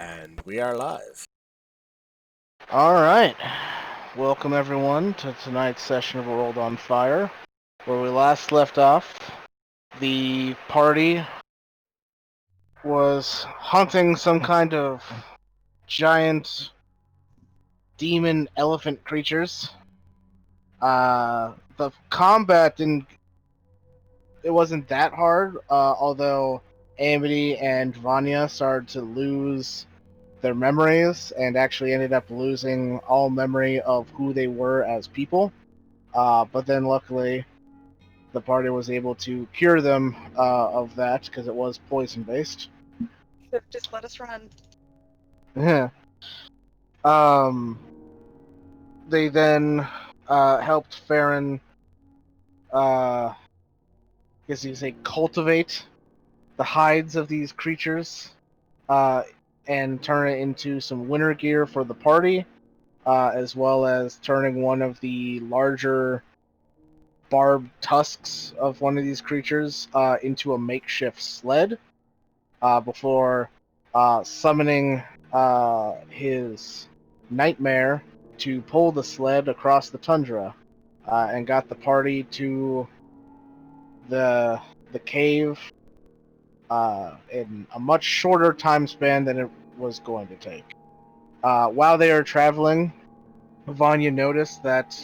And we are live. Alright. Welcome everyone to tonight's session of World on Fire. Where we last left off, the party was hunting some kind of giant demon elephant creatures. The combat it wasn't that hard, although Amity and Vanya started to lose their memories and actually ended up losing all memory of who they were as people. But then luckily, the party was able to cure them of that because it was poison based. Just let us run. Yeah. They then helped Farron, I guess you could say, cultivate the hides of these creatures and turn it into some winter gear for the party, as well as turning one of the larger barbed tusks of one of these creatures into a makeshift sled before summoning his nightmare to pull the sled across the tundra and got the party to the cave in a much shorter time span than it was going to take. While they are traveling, Vanya noticed that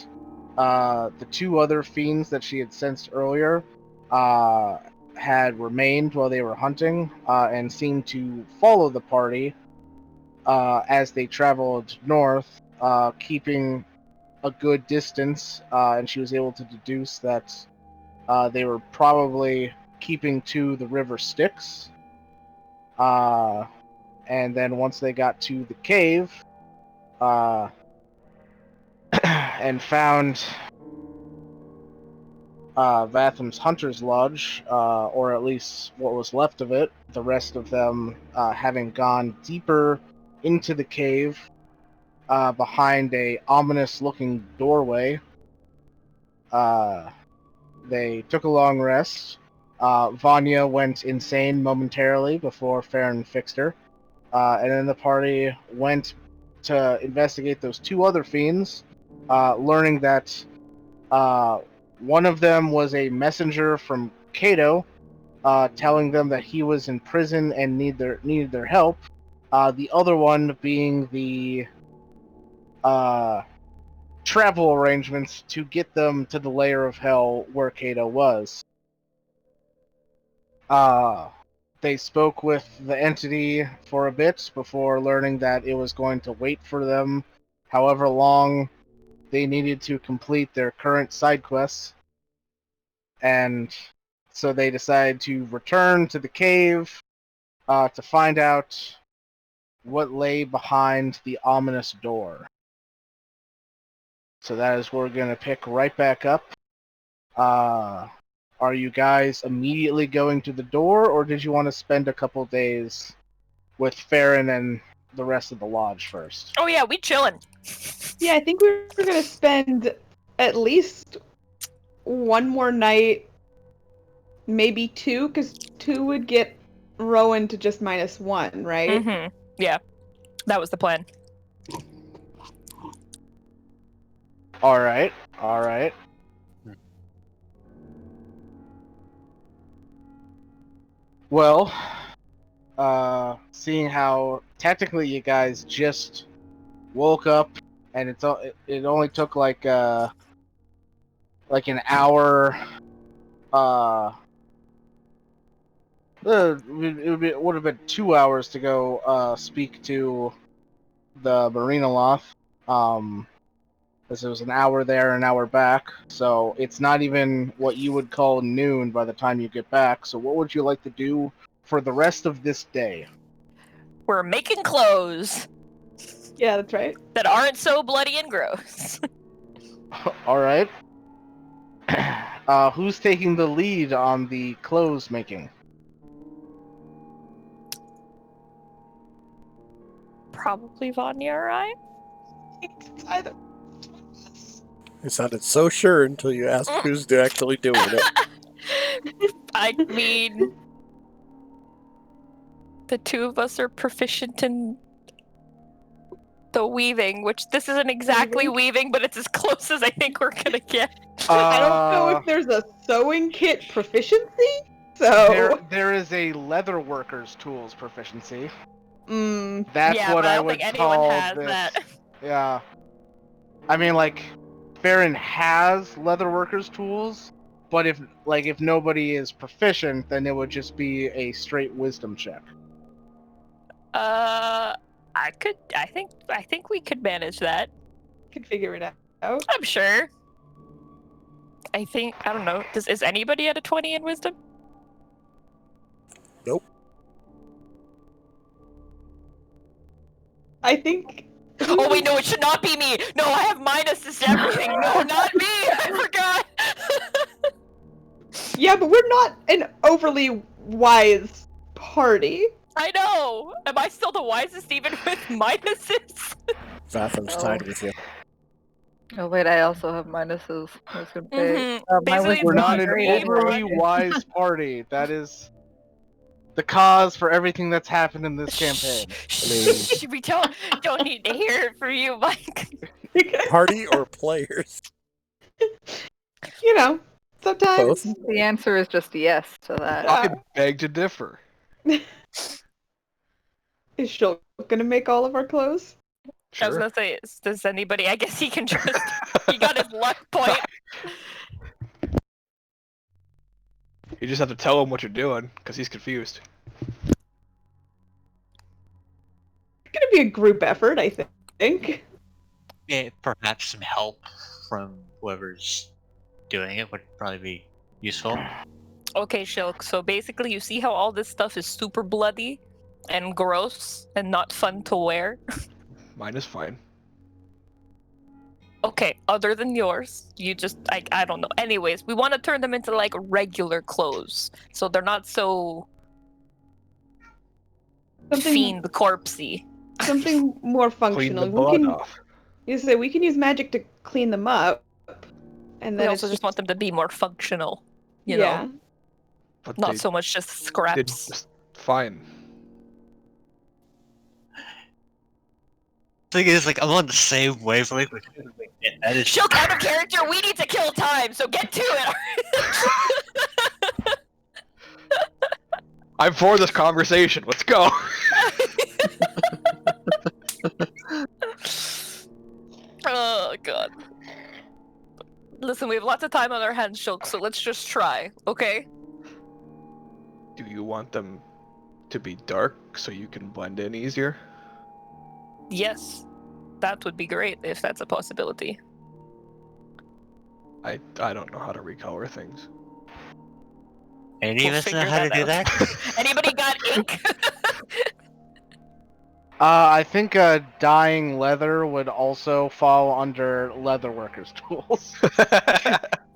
the two other fiends that she had sensed earlier had remained while they were hunting and seemed to follow the party as they traveled north, keeping a good distance, and she was able to deduce that they were probably keeping to the river Styx. And then once they got to the cave and found Vatham's Hunter's Lodge, or at least what was left of it, the rest of them having gone deeper into the cave behind a ominous-looking doorway. They took a long rest. Vanya went insane momentarily before Farron fixed her, and then the party went to investigate those two other fiends, learning that one of them was a messenger from Cato, telling them that he was in prison and needed their help. The other one being the travel arrangements to get them to the layer of hell where Cato was. They spoke with the entity for a bit before learning that it was going to wait for them however long they needed to complete their current side quests. And so they decided to return to the cave to find out what lay behind the ominous door. So that is where we're going to pick right back up. Are you guys immediately going to the door, or did you want to spend a couple days with Farron and the rest of the lodge first? Oh yeah, we chilling. Yeah, I think we were going to spend at least one more night, maybe two, because 2 would get Rowan to just -1, right? Mm-hmm. Yeah, that was the plan. All right. Well, seeing how technically you guys just woke up and it only took like an hour. It would have been 2 hours to go speak to the Marina Loth. Because it was an hour there, an hour back. So it's not even what you would call noon by the time you get back. So what would you like to do for the rest of this day? We're making clothes Yeah, that's right. that aren't so bloody and gross. All right. Who's taking the lead on the clothes making? Probably Vanya, right? It's either. I sounded so sure until you asked who's actually doing it. I mean, the two of us are proficient in The weaving, which this isn't exactly weaving, but it's as close as I think we're gonna get. I don't know if there's a sewing kit proficiency, so there is a leather worker's tools proficiency. That's Yeah, what but I I don't would think anyone call has this. that. Yeah. I mean, like, Farron has leather worker's tools, but if nobody is proficient, then it would just be a straight wisdom check. I think we could manage that. could figure it out. I'm sure. I don't know. Is anybody at a 20 in wisdom? Nope. I think. Oh wait, no, it should not be me. No, I have minuses to everything. No, not me. I forgot. Yeah, but we're not an overly wise party. I know. Am I still the wisest even with minuses? Vatham's tied with you. Oh wait, I also have minuses. I was gonna say. My Basically, wisdom's We're not an Great. overly wise party. That is the cause for everything that's happened in this campaign. Shh, we don't need to hear it from you, Mike. Party or players? You know, sometimes. Both. The answer is just yes to that. I beg to differ. Is Shulk gonna make all of our clothes? I was Sure. gonna say, does anybody? I guess he can just. He got his luck point. You just have to tell him what you're doing, because he's confused. It's gonna be a group effort, I think. Yeah, perhaps some help from whoever's doing it would probably be useful. Okay, Shilk. So basically, you see how all this stuff is super bloody and gross and not fun to wear. Mine is fine. Okay, other than yours, you just I don't know. Anyways, we want to turn them into like regular clothes, so they're not so fiend corpsey. Something more Clean functional. the blood off. You say we can use magic to clean them up, and We then also it's just want them to be more functional. You yeah. know, But not they so much just did scraps. just fine. Thing is, like, I'm on the same wavelength with him. That is Shilk, out of character. We need to kill time, so get to it. I'm for this conversation. Let's go. Oh god. Listen, we have lots of time on our hands, Shulk, so let's just try, okay? Do you want them to be dark so you can blend in easier? Yes. That would be great if that's a possibility. I don't know how to recolor things. any of We'll us know figure how to that do out. that? Anybody got ink? I think dyeing leather would also fall under leather workers' tools.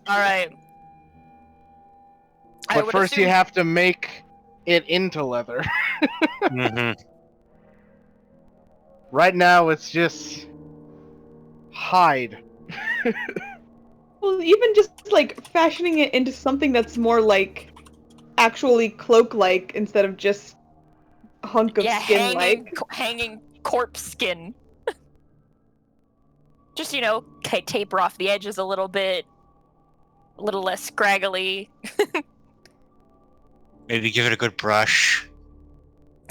Alright. But first you have to make it into leather. Mm-hmm. Right now it's just hide. Well, even just like fashioning it into something that's more like actually cloak-like instead of just a hunk of skin-like. hanging corpse skin. Just, you know, taper off the edges a little bit. A little less scraggly. Maybe give it a good brush.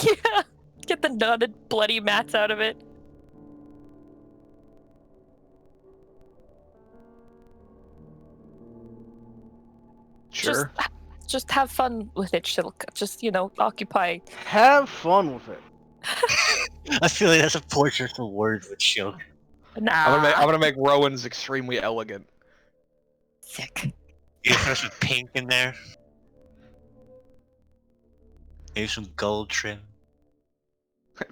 Yeah. Get the knotted, bloody mats out of it. Sure. Just have fun with it, Shilk. Just, you know, occupy. Have fun with it. I feel like that's a portrait of words with Shield. Nah. I'm gonna make Rowan's extremely elegant. Sick. You throw some pink in there. Maybe some gold trim.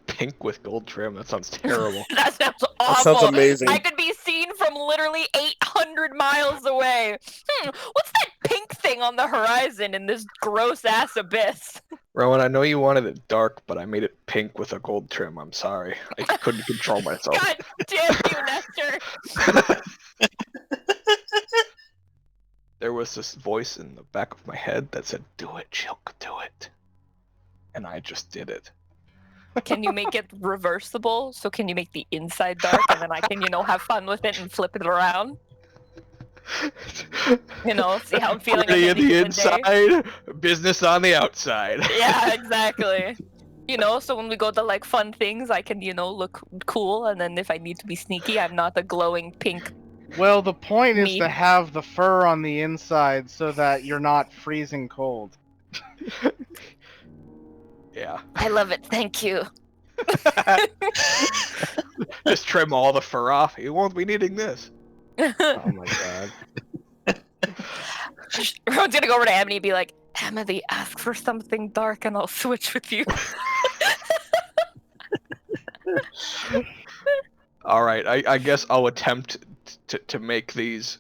Pink with gold trim. That sounds terrible. That sounds awful. That sounds amazing. I could be seen from literally 800 miles away. What's that pink thing on the horizon in this gross ass abyss? Rowan, I know you wanted it dark, but I made it pink with a gold trim. I'm sorry. I couldn't control myself. God damn you, Nestor. There was this voice in the back of my head that said, "Do it, Chilk, do it." And I just did it. Can you make it reversible? So can you make the inside dark and then I can, have fun with it and flip it around? See how I'm feeling on Party in any the given day. inside, business on the outside. Yeah, exactly. So when we go to like fun things, I can, look cool, and then if I need to be sneaky, I'm not a glowing pink. Well, the point is Me. to have the fur on the inside so that you're not freezing cold. Yeah. I love it. Thank you. Just trim all the fur off. You won't be needing this. Oh my god. Everyone's gonna go over to Amity and be like, Amity, ask for something dark and I'll switch with you. Alright, I guess I'll attempt to make these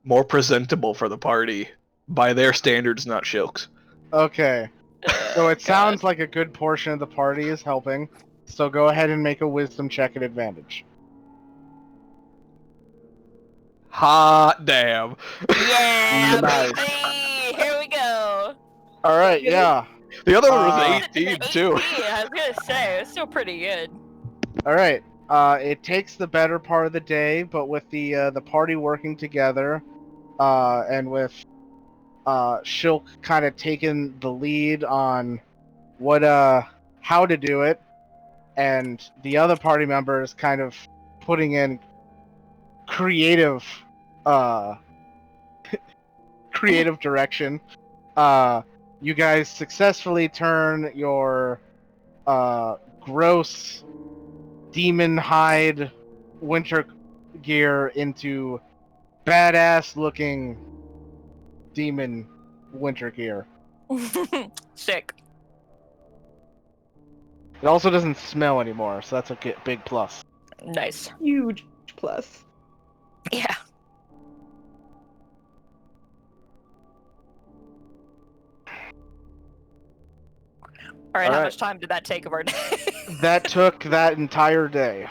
more presentable for the party. By their standards, not Shilk's. Okay. So it God. sounds like a good portion of the party is helping. So go ahead and make a wisdom check at advantage. Hot damn. Yeah, Nice. baby! Here we go. Alright, yeah. The other one was Uh, 18 too. 18, I was gonna say, it's still pretty good. Alright. It takes the better part of the day, but with the party working together, and with Shilk kind of taking the lead on how to do it, and the other party members kind of putting in creative creative direction. You guys successfully turn your gross demon hide winter gear into badass looking demon winter gear. Sick. It also doesn't smell anymore, so that's a big plus. Nice. Huge plus. Yeah. Alright, how Alright. much time did that take of our day? That took that entire day.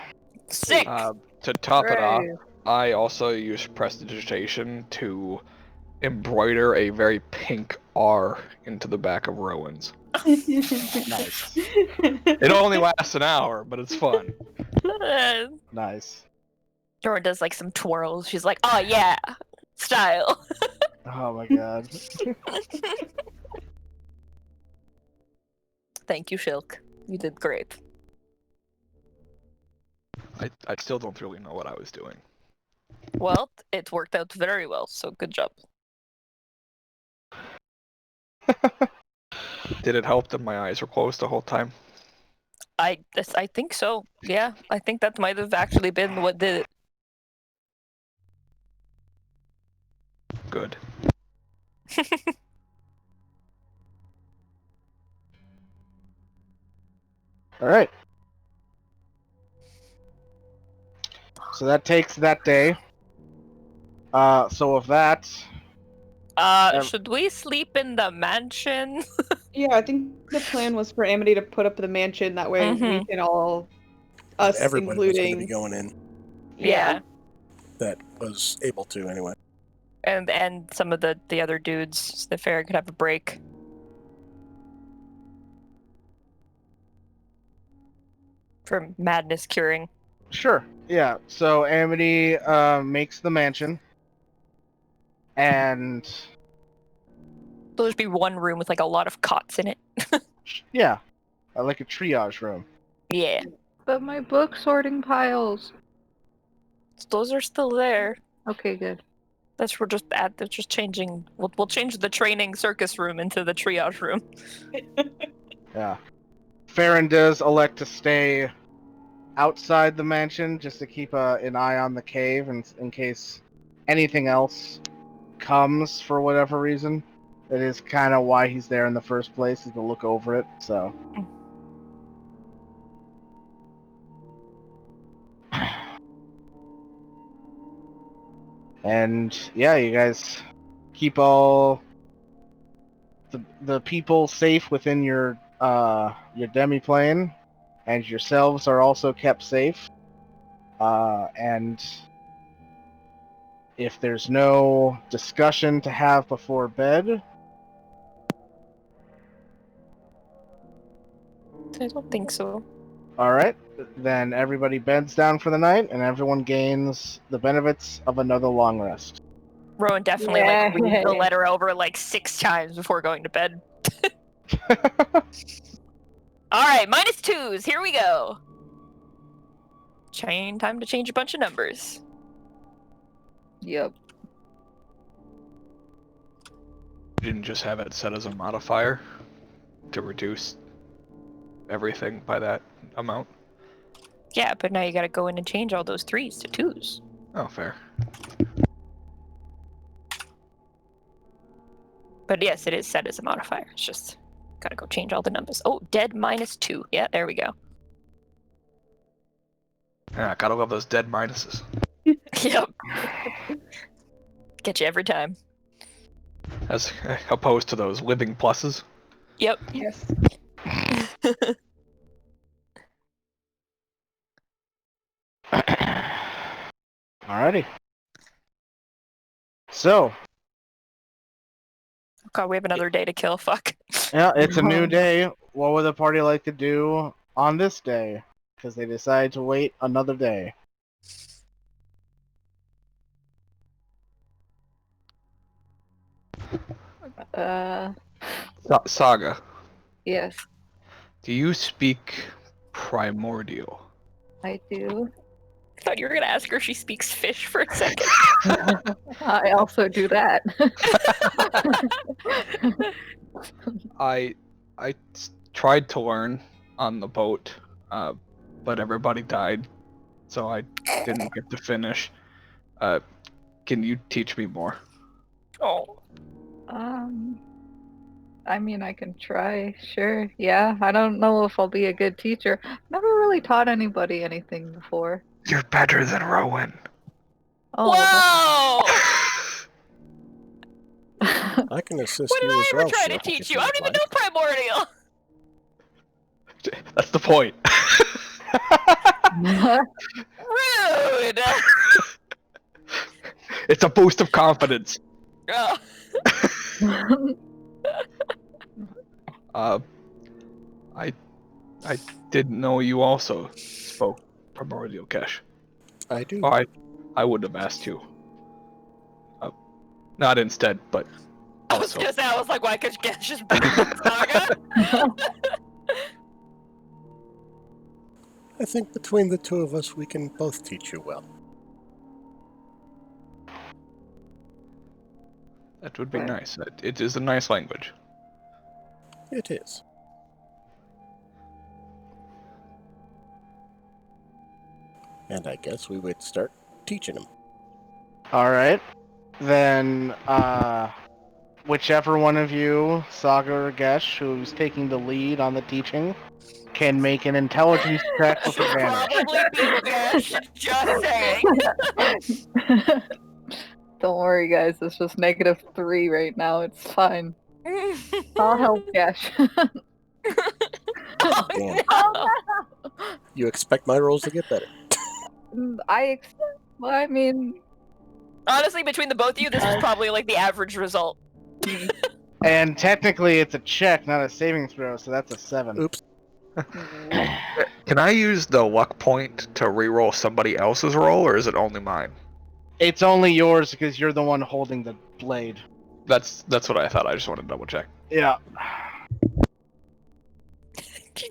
Sick! To top it off, Hooray. I also used prestidigitation to embroider a very pink R into the back of Rowan's. Nice. It only lasts an hour, but it's fun. Nice. Dora does like some twirls. She's like, oh yeah, style. Oh my god. Thank you, Shilk. You did great. I still don't really know what I was doing. Well, it worked out very well, so good job. Did it help that my eyes were closed the whole time? I think so. Yeah, I think that might have actually been what did it. Good. Alright. So that takes that day. So with that, Should we sleep in the mansion? Yeah, I think the plan was for Amity to put up the mansion. That way we Mhm. can all, us Everybody was going to be including. going in Yeah. that was able to anyway. And some of the other dudes, so the fair could have a break. For madness curing. sure. Yeah. So Amity makes the mansion. And There'll just be one room with like a lot of cots in it. yeah, like a triage room. Yeah. But my book sorting piles. Those are still there. Okay, good. That's just changing. We'll change the training circus room into the triage room. Yeah. Farron does elect to stay outside the mansion just to keep an eye on the cave in case anything else comes for whatever reason. That is kind of why he's there in the first place, is to look over it, so. And yeah, you guys keep all the people safe within your demiplane, and yourselves are also kept safe. And if there's no discussion to have before bed, I don't think so. All right. Then everybody beds down for the night, and everyone gains the benefits of another long rest. Rowan definitely like reads the Yay. letter over like 6 times before going to bed. All right, -2s. Here we go. Time to change a bunch of numbers. Yep. You didn't just have it set as a modifier to reduce everything by that amount? Yeah, but now you gotta go in and change all those 3s to 2s. Oh, fair. But yes, it is set as a modifier. It's just gotta go change all the numbers. Oh, dead -2. Yeah, there we go. Yeah, gotta love those dead minuses. Yep. Get you every time. As opposed to those living pluses. Yep. Yes. Alrighty. So, God, we have another day to kill. Fuck. yeah, it's a new day. What would the party like to do on this day? Because they decided to wait another day. Uh, Saga, yes, do you speak primordial? I do. I thought you were gonna ask her if she speaks fish for a second. I also do that. I tried to learn on the boat, but everybody died, so I didn't get to finish. Can you teach me more? Oh. I mean, I can try, sure. Yeah, I don't know if I'll be a good teacher. Never really taught anybody anything before. You're better than Rowan. Oh, Whoa! I can assist What did you I as ever well. try to Silk, teach if you? I would don't even like. know primordial. That's the point. Rude. It's a boost of confidence. Oh. I didn't know you also spoke primordial Kesh. I do. Oh, I would have asked you. Not instead, but I was also. gonna say, I was like, why could you just Saga? I think between the two of us, we can both teach you well. That would be nice. It is a nice language. It is. And I guess we would start teaching him. Alright. Then, whichever one of you, Saga or Gesh, who's taking the lead on the teaching, can make an intelligence check with Should advantage. probably be Gash, just saying. Don't worry, guys. It's just -3 right now. It's fine. I'll help Gash. Oh, Damn. no. You expect my rolls to get better. Well, I mean, Honestly, between the both of you, this is probably like the average result. And technically, it's a check, not a saving throw, so that's a 7. Oops. Can I use the luck point to reroll somebody else's roll, or is it only mine? It's only yours because you're the one holding the blade. That's what I thought. I just wanted to double check. Yeah.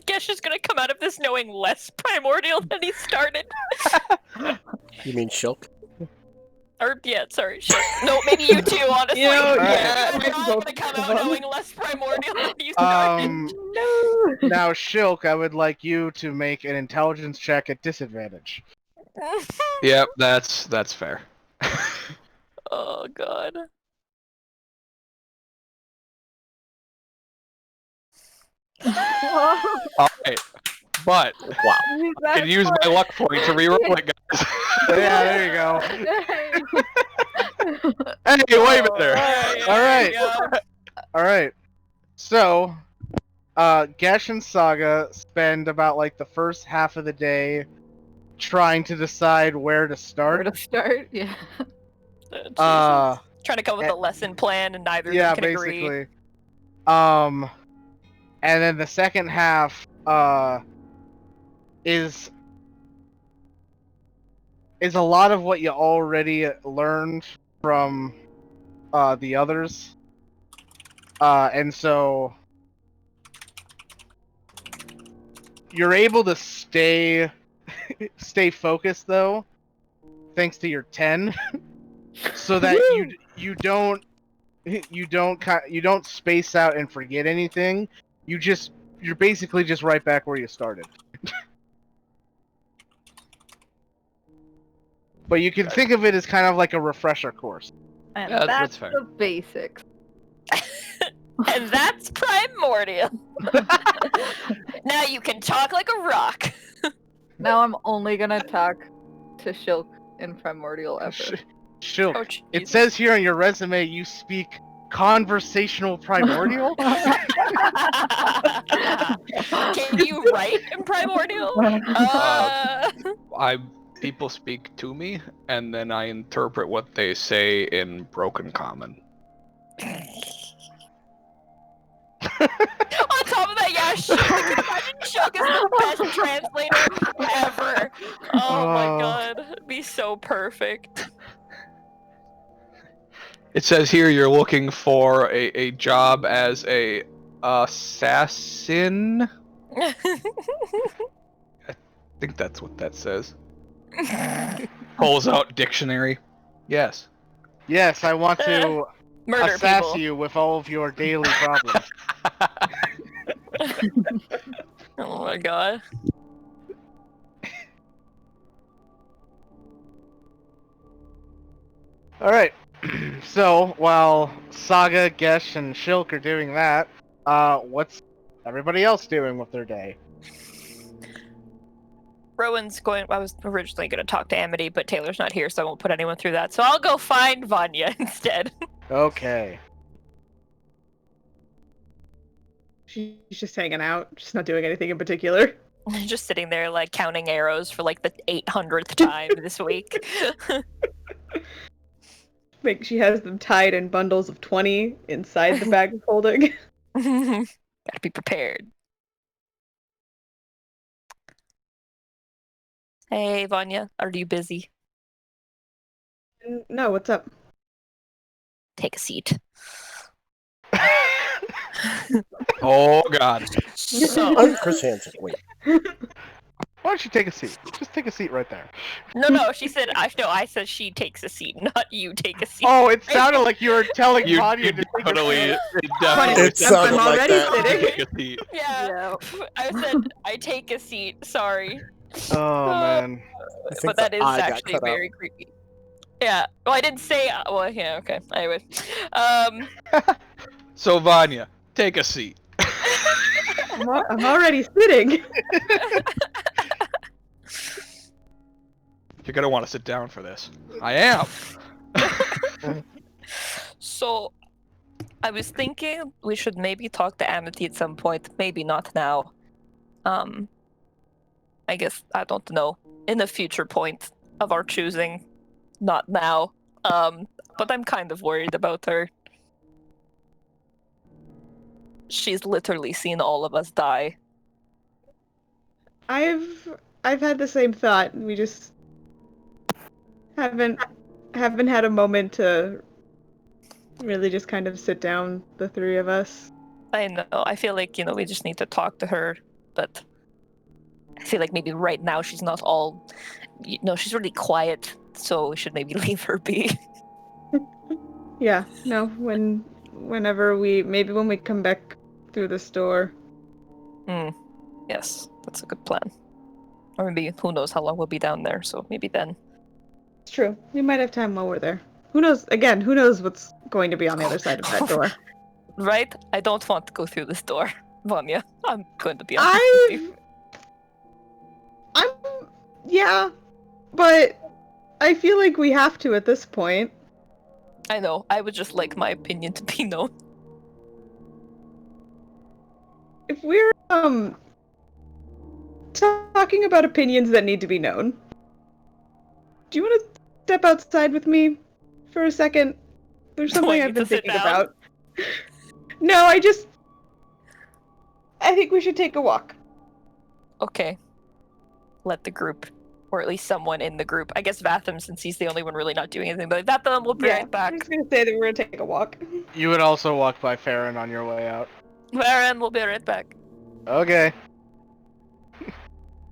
Gesh is gonna come out of this knowing less primordial than he started. You mean Shilk? Or, yeah, sorry, sure. No, maybe you too, honestly. You know, Yeah, yeah, you're all both gonna come of out them. knowing less primordial than you started. no. Now, Shilk, I would like you to make an intelligence check at disadvantage. Yep, that's fair. Oh, God. Alright, but wow, I can use my luck point to reroll it, guys. Yeah, there you go. Hey, way better. Alright. Alright. So, Gesh and Saga spend about like the first half of the day trying to decide where to Where start. to start? Yeah. Trying to come up with a lesson plan, and neither of Yeah, them can agree. basically. And then the second half, is a lot of what you already learned from the others, and so you're able to stay focused though, thanks to your 10, so that you don't space out and forget anything. You're basically just right back where you started. But you can think of it as kind of like a refresher course. And Yeah, that's that's fair. the basics. And that's primordial. Now you can talk like a rock. Now I'm only gonna talk to Shilk in Primordial ever. Shilk. Oh, It Jesus. says here on your resume you speak conversational primordial. Can you write in primordial? People speak to me, and then I interpret what they say in Broken Common. On top of that, yeah, Shulk is the best translator ever. Oh my Oh. god, it'd be so perfect. It says here you're looking for a job as a assassin. I think that's what that says. Pulls out dictionary. Yes. Yes, I want to Murder assess people. you with all of your daily problems. Oh my god. Alright, so while Saga, Gesh, and Shilk are doing that, what's everybody else doing with their day? Rowan's going. I was originally going to talk to Amity, but Taylor's not here, so I won't put anyone through that. So I'll go find Vanya instead. Okay. She's just hanging out, just not doing anything in particular. Just sitting there, like, counting arrows for, like, the 800th time this week. Like she has them tied in bundles of 20 inside the bag of holding. Gotta be prepared. Hey, Vanya, are you busy? No, what's up? Take a seat. Oh God. So, I'm Chris Hansen. Wait. Why don't you take a seat? Just take a seat right there. no, she said, I said she takes a seat, not you take a seat. Oh, it sounded like you were telling You Vanya to take a totally, seat. it definitely It sounded I'm like already that. sitting. Take a seat. Yeah, I said, I take a seat, sorry. Oh, man. I think But that the is eye got actually cut out. very creepy. Yeah, well, I didn't say, well, yeah, okay, anyway. So Vanya, take a seat. I'm already sitting. You're gonna want to sit down for this. I am. So, I was thinking we should maybe talk to Amity at some point, maybe not now. I guess, I don't know, in a future point of our choosing, not now. But I'm kind of worried about her. She's literally seen all of us die. I've had the same thought. We just haven't had a moment to really just kind of sit down, the three of us. I know, I feel like, we just need to talk to her, but I feel like maybe right now she's not all, she's really quiet, so we should maybe leave her be. Yeah, no, whenever maybe when we come back through the store. Yes, that's a good plan. Or maybe, who knows how long we'll be down there, so maybe then. It's true. We might have time while we're there. Who knows? Again, who knows what's going to be on the other side of that door? Right? I don't want to go through this door, Vanya. I'm going to be honest with you. Yeah, but I feel like we have to at this point. I know, I would just like my opinion to be known. If we're talking about opinions that need to be known, do you want to step outside with me for a second? There's Do I something need I've been to sit thinking down? about. No, I think we should take a walk. Okay. let the group, or at least someone in the group, I guess Vatham, since he's the only one really not doing anything, but Vatham will be right I'm back. just gonna say that we're gonna take a walk. You would also walk by Farron on your way out. Varen will be right back. Okay.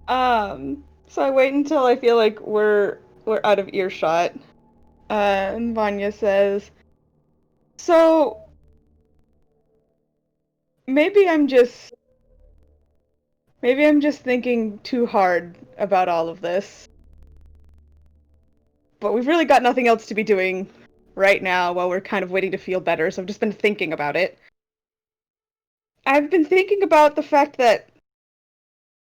So I wait until I feel like we're out of earshot. And Vanya says, "So maybe I'm just thinking too hard about all of this. But we've really got nothing else to be doing right now while we're kind of waiting to feel better, so I've just been thinking about it. I've been thinking about the fact that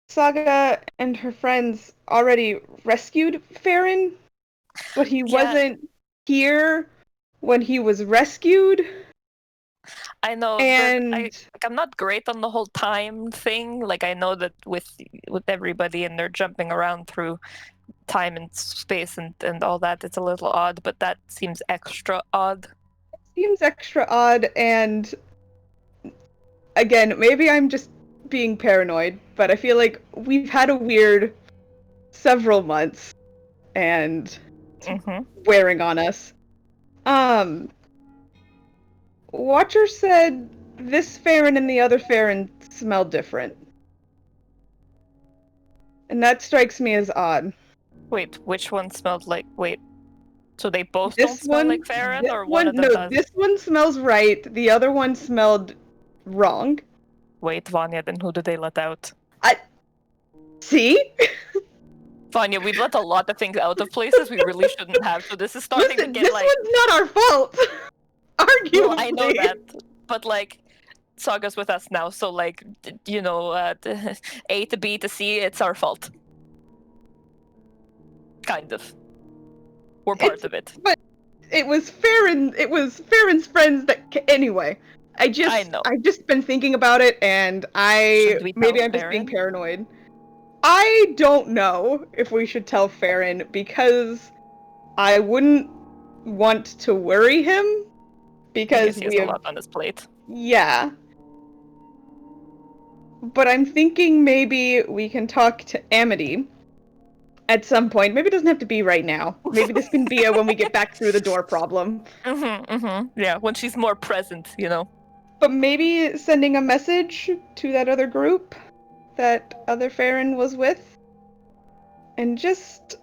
Saga and her friends already rescued Farron, but he wasn't here when he was rescued. I know, And but I'm not great on the whole time thing. Like, I know that with everybody and they're jumping around through time and space and all that, it's a little odd, but that seems extra odd. seems extra odd, and again, maybe I'm just being paranoid, but I feel like we've had a weird several months and wearing on us. Watcher said this Farron and the other Farron smell different. And that strikes me as odd. Wait, which one smelled like? Wait, so they both This don't smell one- like Farron, this or one of them does? this one smells right, the other one smelled wrong. Wait, Vanya, then who did they let out? See? Vanya, we let a lot of things out of places we really shouldn't have, so this is starting Listen, to get this like... one's not our fault! Arguably. No, I know that, but like, Saga's with us now, so like, you know, A to B to C, it's our fault. Kind of. We're part of it. But it was Farron's friends that anyway. I know. I've just been thinking about it, and Should we maybe tell I'm just being Farron? paranoid. I don't know if we should tell Farron, because I wouldn't want to worry him, I because guess he has a lot on his plate. Yeah. But I'm thinking maybe we can talk to Amity at some point. Maybe it doesn't have to be right now. Maybe this can be a when we get back through the door problem. Yeah, when she's more present, you know. But maybe sending a message to that other group that other Farron was with, and just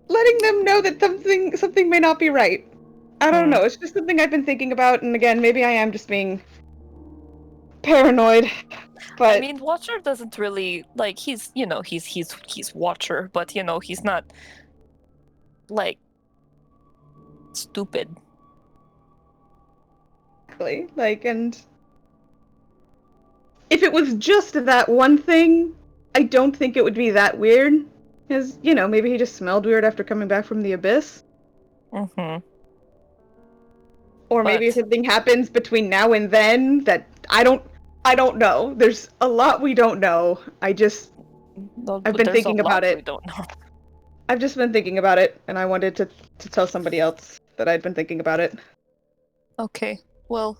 letting them know that something may not be right. I don't know. It's just something I've been thinking about, and again, maybe I am just being paranoid. But I mean, Watcher doesn't really like. He's, you know, he's Watcher, but you know, he's not like stupid. exactly, like, and if it was just that one thing, I don't think it would be that weird. Because, you know, maybe he just smelled weird after coming back from the abyss. Or maybe But- something happens between now and then that I don't know. There's a lot we don't know. I've been thinking about it. We don't know. I've just been thinking about it, and I wanted to tell somebody else that I'd been thinking about it. Okay, well.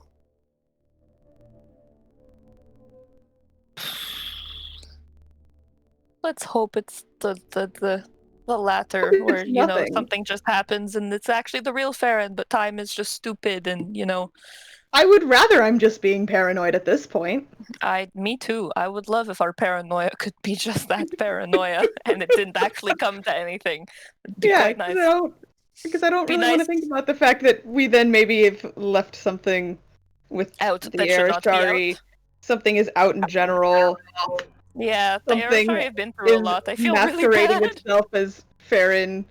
Let's hope it's the latter, It's where, you know, nothing. something just happens and it's actually the real Farron, but time is just stupid and, you know. I would rather I'm just being paranoid at this point. Me too. I would love if our paranoia could be just that paranoia and it didn't actually come to anything. It'd be quite nice. Because I don't Be really want to nice. think about the fact that we then maybe have left something with Out the that should not be Arashari. out. Something is out in general. Yeah, the Something Arashari have been through a is lot. I feel really masquerading bad. itself as Farron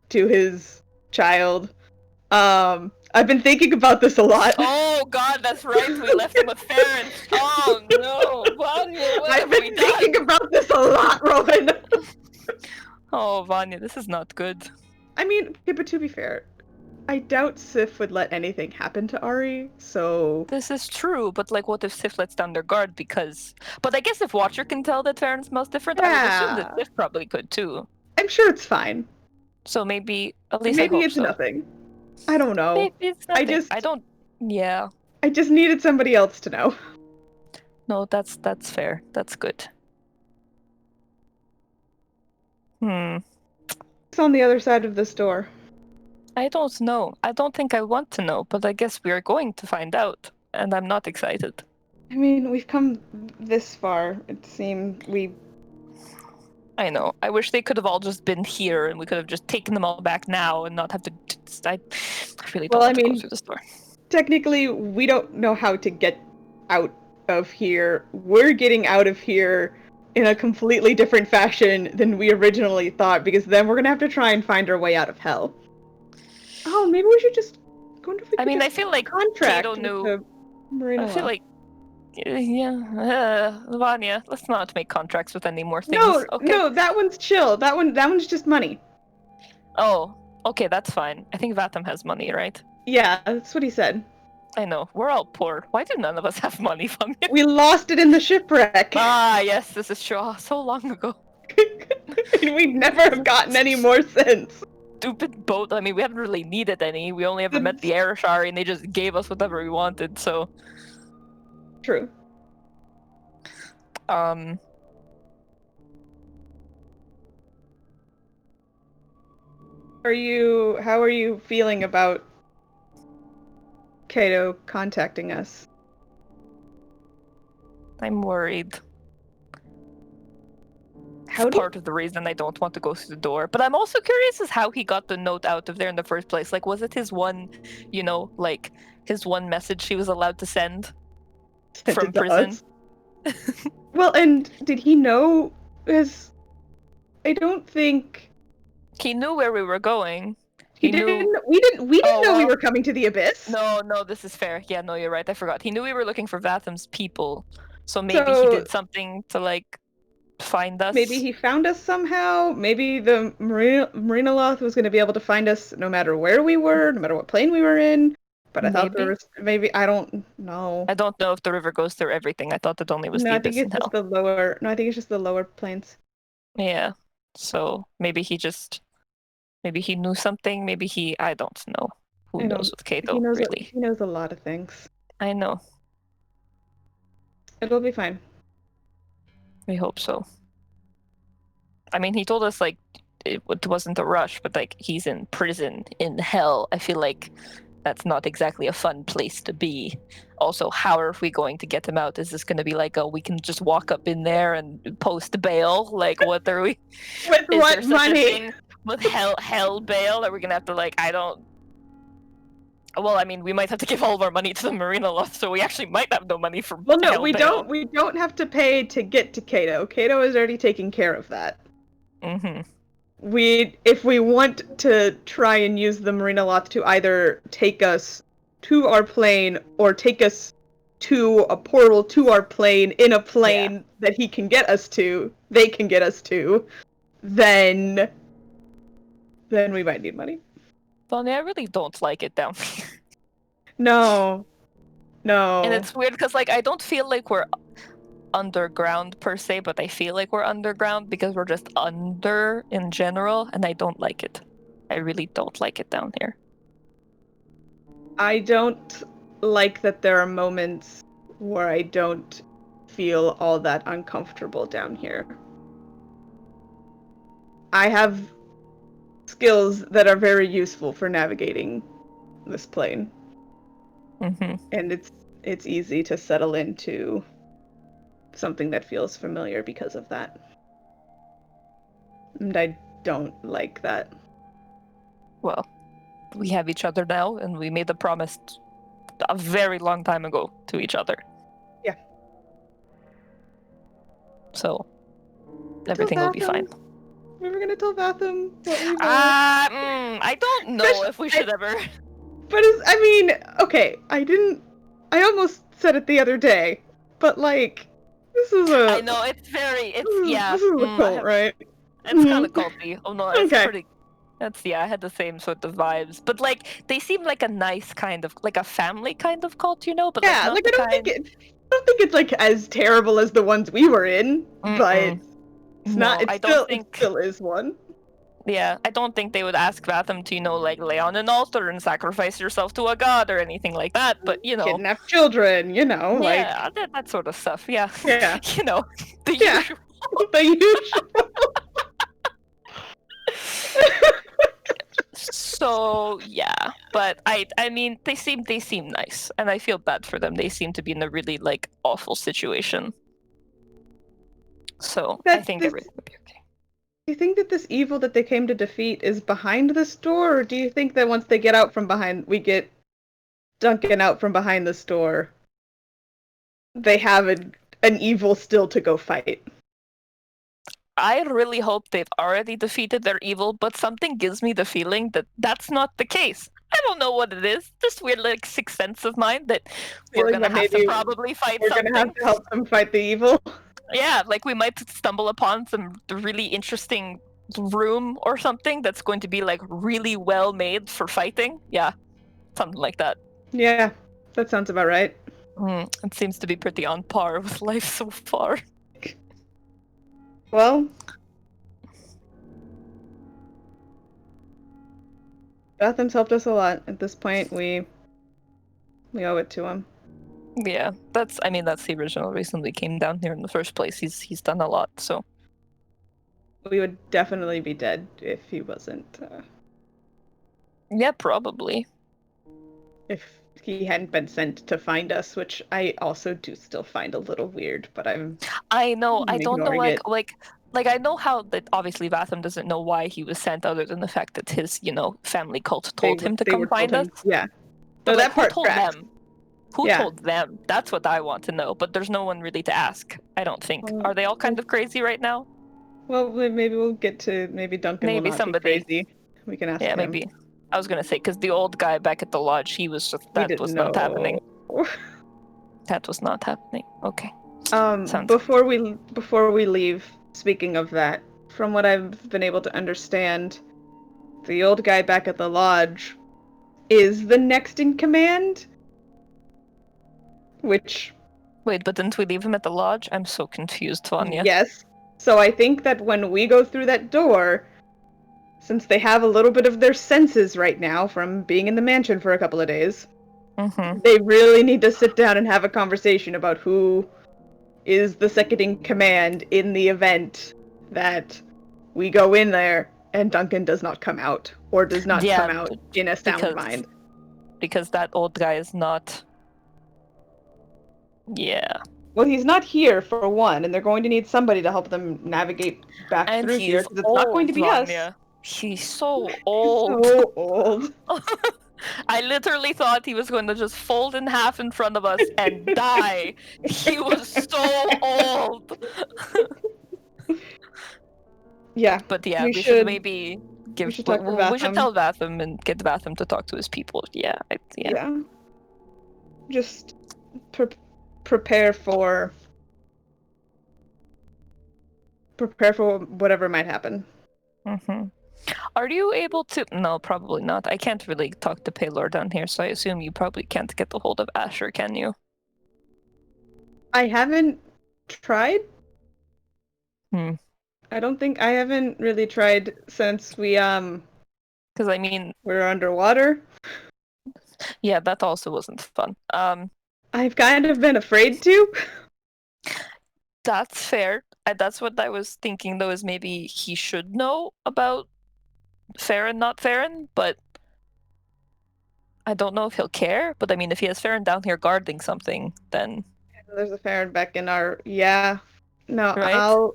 to his child. I've been thinking about this a lot. Oh god, that's right. We left him with Farron. Oh no, Vanya, what I've have we been done? thinking about this a lot, Rowan. Oh, Vanya, this is not good. I mean, okay, but to be fair, I doubt Sif would let anything happen to Ari, so... This is true, but like, what if Sif lets down their guard because... But I guess if Watcher can tell that Farron smells different, I would assume that Yeah. Sif probably could too. I'm sure it's fine. So maybe, at least Maybe I hope it's so. nothing. I don't know. Maybe it's nothing. I don't... Yeah. just needed somebody else to know. No, that's fair. That's good. It's on the other side of this door. I don't know. I don't think I want to know, but I guess we are going to find out, and I'm not excited. I mean, we've come this far. It seemed I know. I wish they could have all just been here, and we could have just taken them all back now, and not have to. I really don't Well, want I to mean- go through this door. Technically, we don't know how to get out of here. We're getting out of here in a completely different fashion than we originally thought, because then we're gonna have to try and find our way out of hell. Oh, maybe we should just go into. I mean, I feel like contract Kato with knew. the Marina I feel Law. like, Vanya, let's not make contracts with any more things. No, Okay. no, that one's chill. That one's just money. Oh, okay, that's fine. I think Vatham has money, right? Yeah, that's what he said. I know. We're all poor. Why do none of us have money, Vanya? We lost it in the shipwreck. Ah, yes, this is true. Oh, so long ago. And we'd never have gotten any more since. Stupid boat. I mean, we haven't really needed any. We only ever met the Arashari, and they just gave us whatever we wanted. So, True. How How are you feeling about Kato contacting us? I'm worried. How It's do part of the reason I don't want to go through the door. But I'm also curious as how he got the note out of there in the first place. Like, was it his one, his one message he was allowed to send send from it to prison? us? Well, and did he know his... I don't think... He knew where we were going. We didn't know we were coming to the Abyss. No, this is fair. Yeah, no, you're right. I forgot. He knew we were looking for Vatham's people. So maybe he So- did something to, find us. Maybe he found us somehow. Maybe the Marina Loth was going to be able to find us no matter where we were, no matter what plane we were in. But I thought there Maybe. was... Maybe, I don't know. I don't know if the river goes through everything. I thought it only was No, the I think Abyss it's and just Hell. the lower... No, I think it's just the lower planes. Yeah. So maybe he knew something. Maybe I don't know. Who I don't- knows with Kato, he knows really? He knows a lot of things. I know. It'll be fine. We hope so. I mean, he told us, it wasn't a rush, but, he's in prison in hell. I feel like that's not exactly a fun place to be. Also, how are we going to get him out? Is this going to be we can just walk up in there and post bail? What are we... With Is what there such a money? thing with hell bail? Are we gonna have to I don't. Well, I mean, we might have to give all of our money to the Marina Loth, so we actually might have no money for. Well, no, hell we bail. don't. We don't have to pay to get to Kato. Kato is already taking care of that. Mm-hmm. If we want to try and use the Marina Loth to either take us to our plane or take us to a portal to our plane in a plane that he can get us to, they can get us to, then we might need money. Bonnie, I really don't like it down here. No. And it's weird because, I don't feel like we're underground per se, but I feel like we're underground because we're just under in general, and I don't like it. I really don't like it down here. I don't like that there are moments where I don't feel all that uncomfortable down here. I have skills that are very useful for navigating this plane, Mm-hmm. and it's easy to settle into something that feels familiar because of that. And I don't like that. Well, we have each other now, and we made a promise a very long time ago to each other. Yeah. So, everything will be fine. We were gonna tell Vatham what we I don't know if we should ever. But okay, I almost said it the other day, but this is a... I know, it's yeah. This is a cult, right? It's kind of culty. Oh no, it's Okay. pretty... I had the same sort of vibes. But they seem like a nice kind of, a family kind of cult, But Yeah, not I the don't kind... think it's as terrible as the ones we were in, but it's No, not. It still is one. Yeah, I don't think they would ask Vatham to, lay on an altar and sacrifice yourself to a god or anything like that, but, Kidnap children, yeah, that sort of stuff, yeah. Yeah. The Yeah. usual. The usual. So yeah, but I mean they seem nice, and I feel bad for them. They seem to be in a really like awful situation. So I think everything will be okay. Do you think that this evil that they came to defeat is behind this door, or do you think that once they get out from behind, we get Duncan out from behind this door, they have an evil still to go fight? I really hope they've already defeated their evil, but something gives me the feeling that that's not the case. I don't know what it is. This weird like sixth sense of mine that we're Feeling gonna that have to maybe probably fight We're something. gonna have to help them fight the evil. Yeah, like we might stumble upon some really interesting room or something that's going to be like really well made for fighting. Yeah, something like that. Yeah, that sounds about right. It seems to be pretty on par with life so far. Well, Gotham's helped us a lot. At this point, we owe it to him. Yeah, that's the original reason we came down here in the first place. He's done a lot, so We would definitely be dead if he wasn't. yeah, probably. If he hadn't been sent to find us, which I also do still find a little weird, but I know. I don't know. ignoring Like I know how that obviously Vatham doesn't know why he was sent, other than the fact that his family cult told him to come find us. Yeah. But No, like, that part who told tracks. them? Who Yeah. told them? That's what I want to know. But there's no one really to ask. I don't think. Well, Are they all kind of crazy right now? Well, maybe we'll get to Duncan Maybe will not somebody. be crazy. We can ask Yeah, him. maybe. I was gonna say because the old guy back at the lodge, he was just We that didn't was not happening. know. That was not happening. Okay. Sounds Before we leave, speaking of that, from what I've been able to understand, the old guy back at the lodge is the next in command. Which, Wait, but didn't we leave him at the lodge? I'm so confused, Vanya. yes. So I think that when we go through that door, since they have a little bit of their senses right now from being in the mansion for a couple of days, they really need to sit down and have a conversation about who is the second in command in the event that we go in there and Duncan does not come out, or does not come out in a sound mind. Because that old guy is not. Yeah. Well, he's not here for one, and they're going to need somebody to help them navigate back And through here, he's because it's not going to be Vanya. us. He's so old. So old. I literally thought he was going to just fold in half in front of us and die. He was so old. Yeah. But yeah, we we should maybe give. we should talk to We should Vatham. tell Vatham and get Vatham to talk to his people. Yeah. Yeah. Just prepare for whatever might happen. Are you able to? No, probably not. I can't really talk to Paylor down here, so I assume you probably can't get the hold of Asher, can you? I haven't tried. I haven't really tried since we because I mean we're underwater. Yeah, that also wasn't fun. I've kind of been afraid to. That's fair. That's what I was thinking though, is maybe he should know about Farron, not Farron, but I don't know if he'll care. But I mean, if he has Farron down here guarding something, then There's a Farron back in our No, right?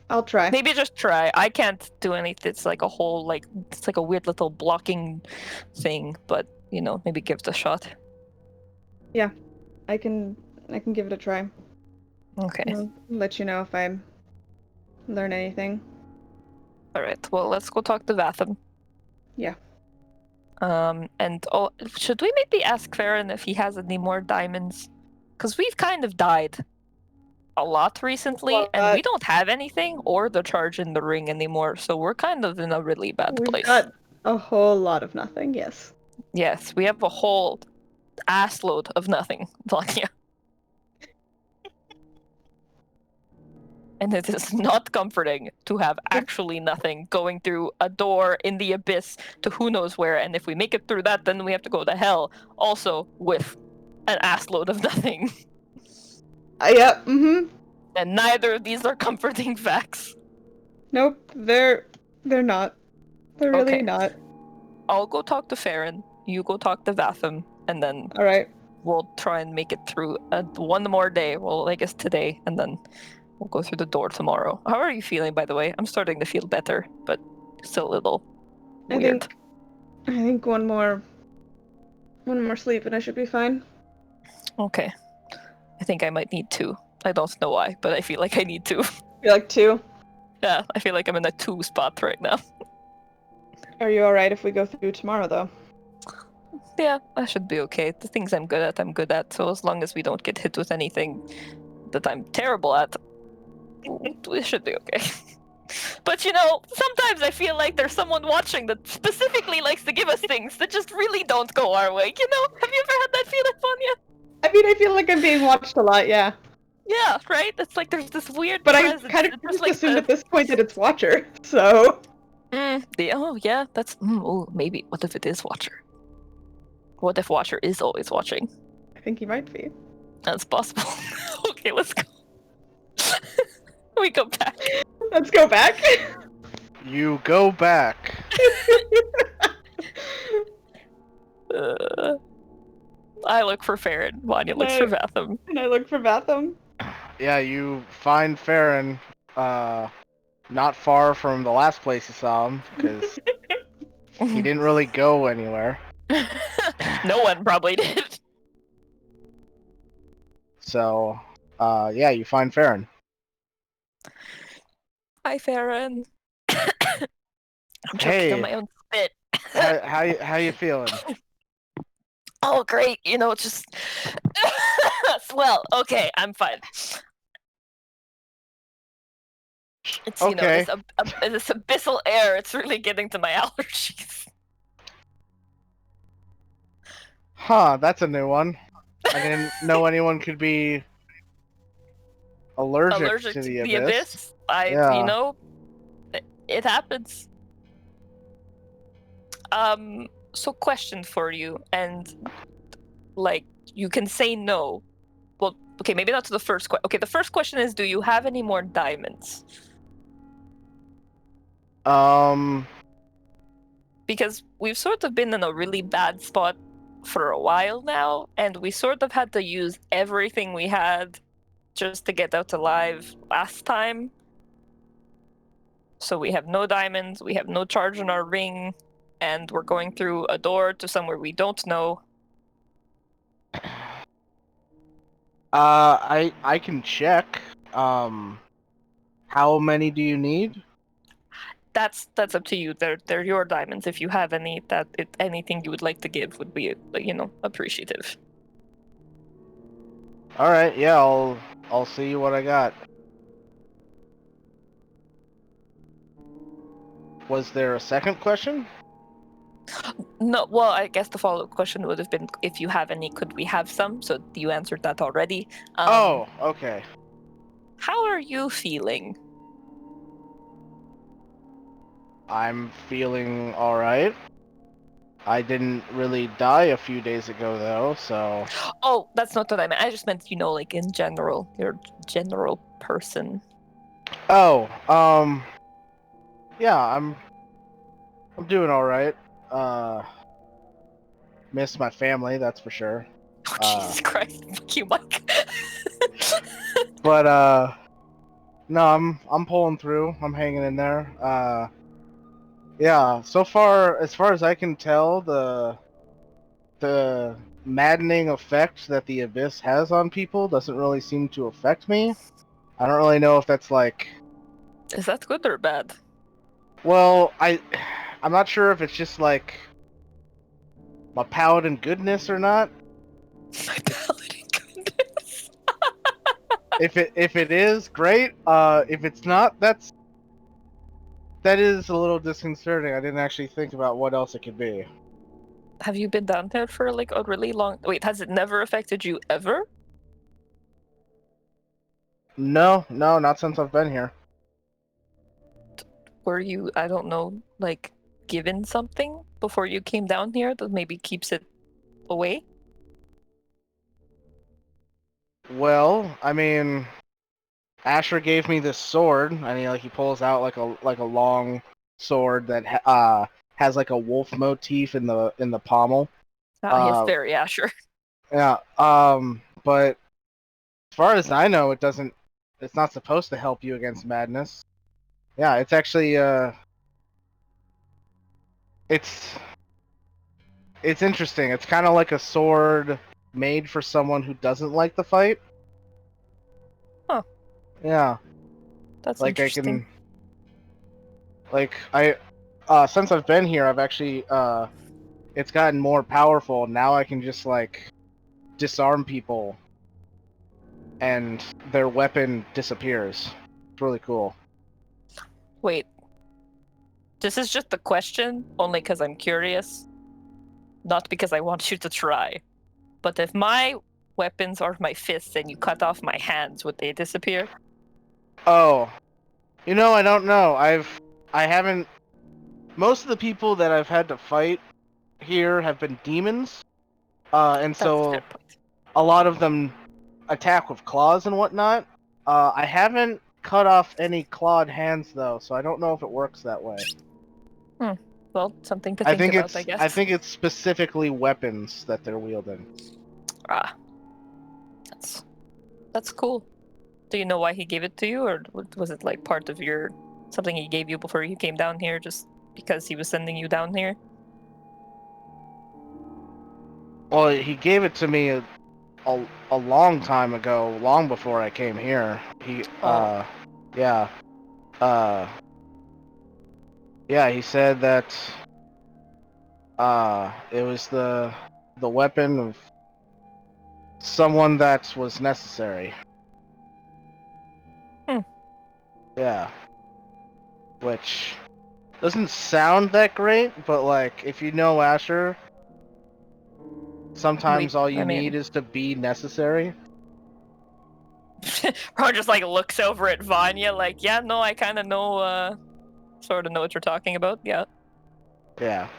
I'll try. Maybe just try. I can't do anything. It's like a whole it's like a weird little blocking thing, but maybe give it a shot. Yeah, I can give it a try. Okay. I'll let you know if I learn anything. All right. Well, let's go talk to Vatham. Yeah. And should we maybe ask Farron if he has any more diamonds? Because we've kind of died a lot recently, and we don't have anything or the charge in the ring anymore, so we're kind of in a really bad place. We've got a whole lot of nothing, yes. Yes, we have a whole assload of nothing, Vanya. And it is not comforting to have actually nothing going through a door in the abyss to who knows where, and if we make it through that, then we have to go to hell, also with an assload of nothing. Yep, And neither of these are comforting facts. Nope, they're not. They're really Okay. not. I'll go talk to Farron. You go talk to Vatham, and then All right. we'll try and make it through one more day. Well, I guess today, and then we'll go through the door tomorrow. How are you feeling, by the way? I'm starting to feel better, but still a little weird. I think one more sleep and I should be fine. Okay. I think I might need two. I don't know why, but I feel like I need two. You're like 2. Yeah, I feel like I'm in a 2 spot right now. Are you all right if we go through tomorrow though? Yeah, I should be okay. The things I'm good at. So as long as we don't get hit with anything that I'm terrible at, we should be okay. But you know, sometimes I feel like there's someone watching that specifically likes to give us things that just really don't go our way. You know, have you ever had that feeling, Sonia? I mean, I feel like I'm being watched a lot, yeah. Yeah, right? It's like there's this weird But I presence. kind of It's just like assumed at this point that it's Watcher, so... oh yeah, that's oh maybe. What if it is Watcher? What if Watcher is always watching? I think he might be. That's possible. Okay, let's go. We go back. Let's go back. You go back. I look for Farron. Vanya looks for Vatham. And I look for Vatham. Yeah, you find Farron, not far from the last place you saw him, because he didn't really go anywhere. No one probably did. So, yeah, you find Farron. Hi, Farron. I'm choking Hey. on my own spit. How you feeling? Oh, great. You know, just... well, okay, I'm fine. It's, you know, Okay. this abyssal air, it's really getting to my allergies. Huh, that's a new one. I didn't know anyone could be allergic to the abyss. Yeah. You know, it happens. So question for you, and, like, you can say no. Well, okay, maybe not to the first question. Okay, the first question is, do you have any more diamonds? Because we've sort of been in a really bad spot for a while now, and we sort of had to use everything we had just to get out alive last time. So we have no diamonds, we have no charge in our ring, and we're going through a door to somewhere we don't know. I can check. How many do you need? That's up to you. They're your diamonds. If you have any, anything you would like to give would be, you know, appreciative. All right, yeah, I'll see what I got. Was there a second question? No, well, I guess the follow-up question would have been, if you have any, could we have some? So you answered that already. Oh, okay. How are you feeling? I'm feeling all right. I didn't really die a few days ago, though, so... Oh, that's not what I meant. I just meant, you know, like, in general. Your general person. Oh, yeah, I'm doing all right. Miss my family, that's for sure. Oh, Jesus Christ. Fuck you, Mike. But, no, I'm pulling through. I'm hanging in there. Yeah, so far, as far as I can tell, the maddening effect that the abyss has on people doesn't really seem to affect me. I don't really know if that's like... Is that good or bad? Well, I'm not sure if it's just like my paladin goodness or not. My paladin goodness. If it is, great. If it's not, that is a little disconcerting. I didn't actually think about what else it could be. Have you been down there for like a really long... Wait, has it never affected you ever? No, not since I've been here. Were you, I don't know, like, given something before you came down here that maybe keeps it away? Well, I mean, Asher gave me this sword. I mean, like he pulls out like a long sword that has like a wolf motif in the pommel. Oh, yes, there, yeah, sure. Yeah. But as far as I know, it doesn't. It's not supposed to help you against madness. Yeah, it's actually it's interesting. It's kind of like a sword made for someone who doesn't like the fight. Huh. Yeah. That's Like interesting. since I've been here, I've actually it's gotten more powerful. Now I can just like disarm people and their weapon disappears. It's really cool. Wait. This is just a question, only because I'm curious. Not because I want you to try. But if my weapons are my fists and you cut off my hands, would they disappear? Oh, I don't know. I haven't. Most of the people that I've had to fight here have been demons, and That's a so fair point. a lot of them attack with claws and whatnot. I haven't cut off any clawed hands though, so I don't know if it works that way. Well, something to think about, I guess. I think it's specifically weapons that they're wielding. Ah, that's cool. Do you know why he gave it to you, or was it like part of something he gave you before you came down here, just because he was sending you down here? Well, he gave it to me a long time ago, long before I came here. Yeah, yeah. He said that it was the weapon of someone that was necessary. Hmm. Yeah. Which doesn't sound that great, but like if you know Asher, sometimes all you need is to be necessary. Ron just like looks over at Vanya, like, yeah, no, I kind of know, sort of know what you're talking about. Yeah. Yeah.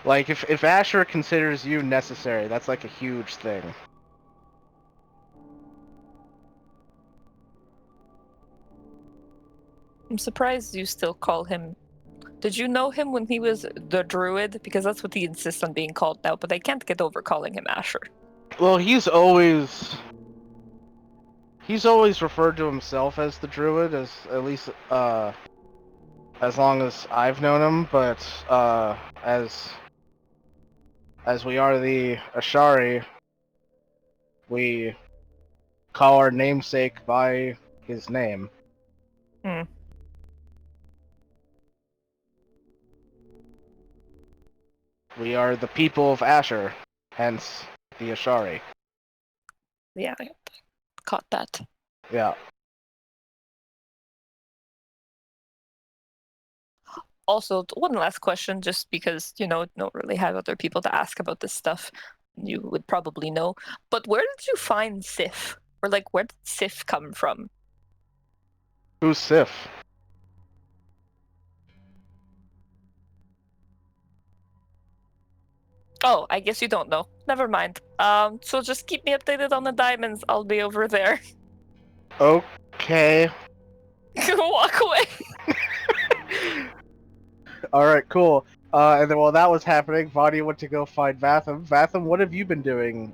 Like if Asher considers you necessary, that's like a huge thing. I'm surprised you still call him. Did you know him when he was the druid? Because that's what he insists on being called now, but I can't get over calling him Asher. Well, he's always referred to himself as the druid, as at least as long as I've known him, but as we are the Ashari, we call our namesake by his name. Hmm. We are the people of Asher, hence the Ashari. Yeah, I caught that. Yeah. Also, one last question, just because, don't really have other people to ask about this stuff. You would probably know. But where did you find Sif? Or, like, where did Sif come from? Who's Sif? Oh, I guess you don't know. Never mind. So just keep me updated on the diamonds. I'll be over there. Okay. Walk away. Alright, cool. And then while that was happening, Vanya went to go find Vatham. Vatham, what have you been doing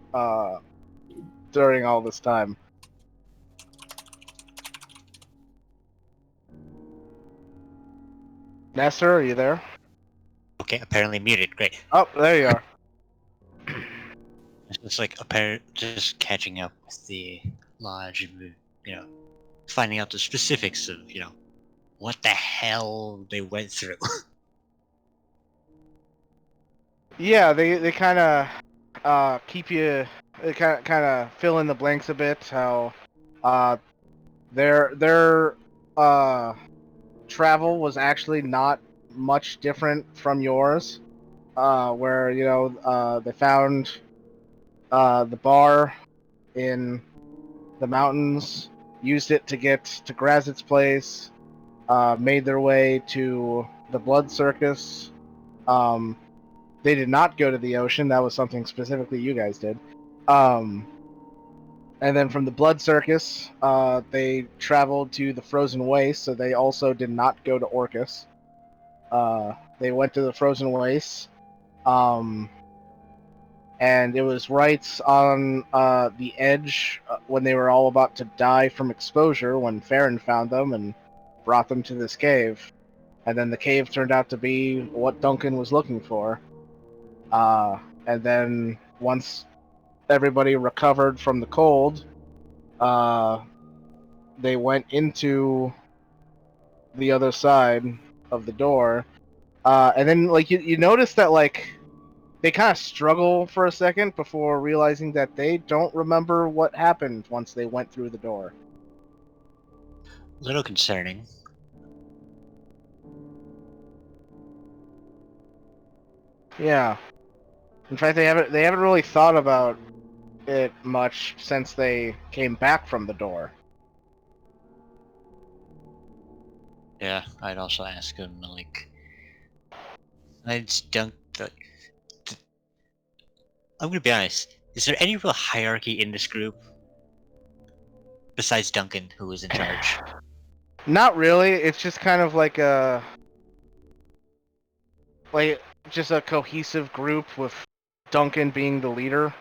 during all this time? Nestor, are you there? Okay, apparently muted. Great. Oh, there you are. It's like just catching up with the lodge and finding out the specifics of what the hell they went through. Yeah, they kind of keep you. They kind of fill in the blanks a bit. How their travel was actually not much different from yours. Where they found the bar in the mountains, used it to get to Grazit's place, made their way to the Blood Circus. They did not go to the ocean. That was something specifically you guys did. And then from the Blood Circus, they traveled to the Frozen Waste, so they also did not go to Orcus. They went to the Frozen Waste, and it was right on the edge when they were all about to die from exposure when Farron found them and brought them to this cave. And then the cave turned out to be what Duncan was looking for. And then once everybody recovered from the cold, they went into the other side of the door. And then, like, you notice that, like, they kind of struggle for a second before realizing that they don't remember what happened once they went through the door. A little concerning. Yeah. In fact, they haven't really thought about it much since they came back from the door. Yeah, I'd also ask him, like, I'd dunk I'm gonna be honest. Is there any real hierarchy in this group besides Duncan, who was in charge? Not really. It's just kind of like just a cohesive group with Duncan being the leader.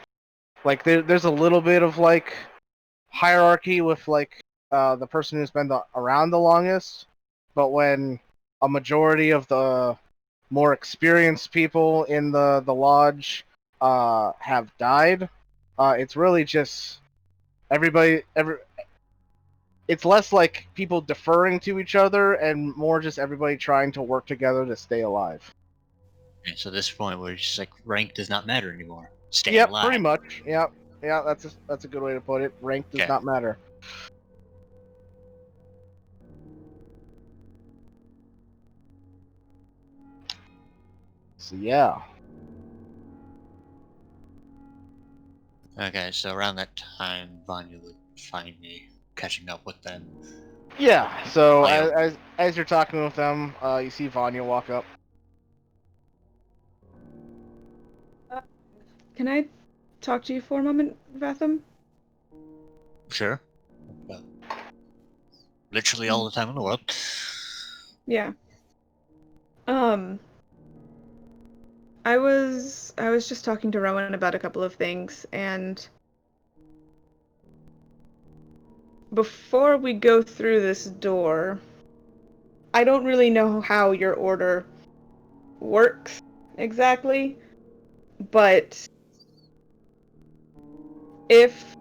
Like there's a little bit of like hierarchy with like the person who's been around the longest, but when a majority of the more experienced people in the lodge have died, it's really just it's less like people deferring to each other and more just everybody trying to work together to stay alive. Okay, so at this point, where it's just like rank does not matter anymore. Stay Yep, alive. pretty much. Yep. Yeah, that's a good way to put it. Rank does Okay. not matter. So yeah. Okay, so around that time, Vanya would find me catching up with them. Yeah, so Oh, yeah. as you're talking with them, you see Vanya walk up. Can I talk to you for a moment, Vatham? Sure. Literally all the time in the world. Yeah. I was just talking to Rowan about a couple of things, and before we go through this door, I don't really know how your order works exactly, but if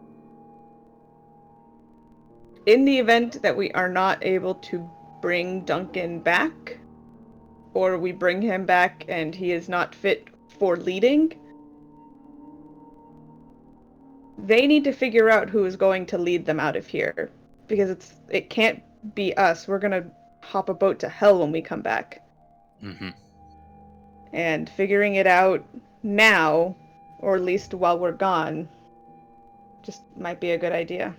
in the event that we are not able to bring Duncan back, or we bring him back and he is not fit for leading, they need to figure out who is going to lead them out of here, because it can't be us. We're gonna hop a boat to hell when we come back. Mm-hmm. And figuring it out now, or at least while we're gone, just might be a good idea.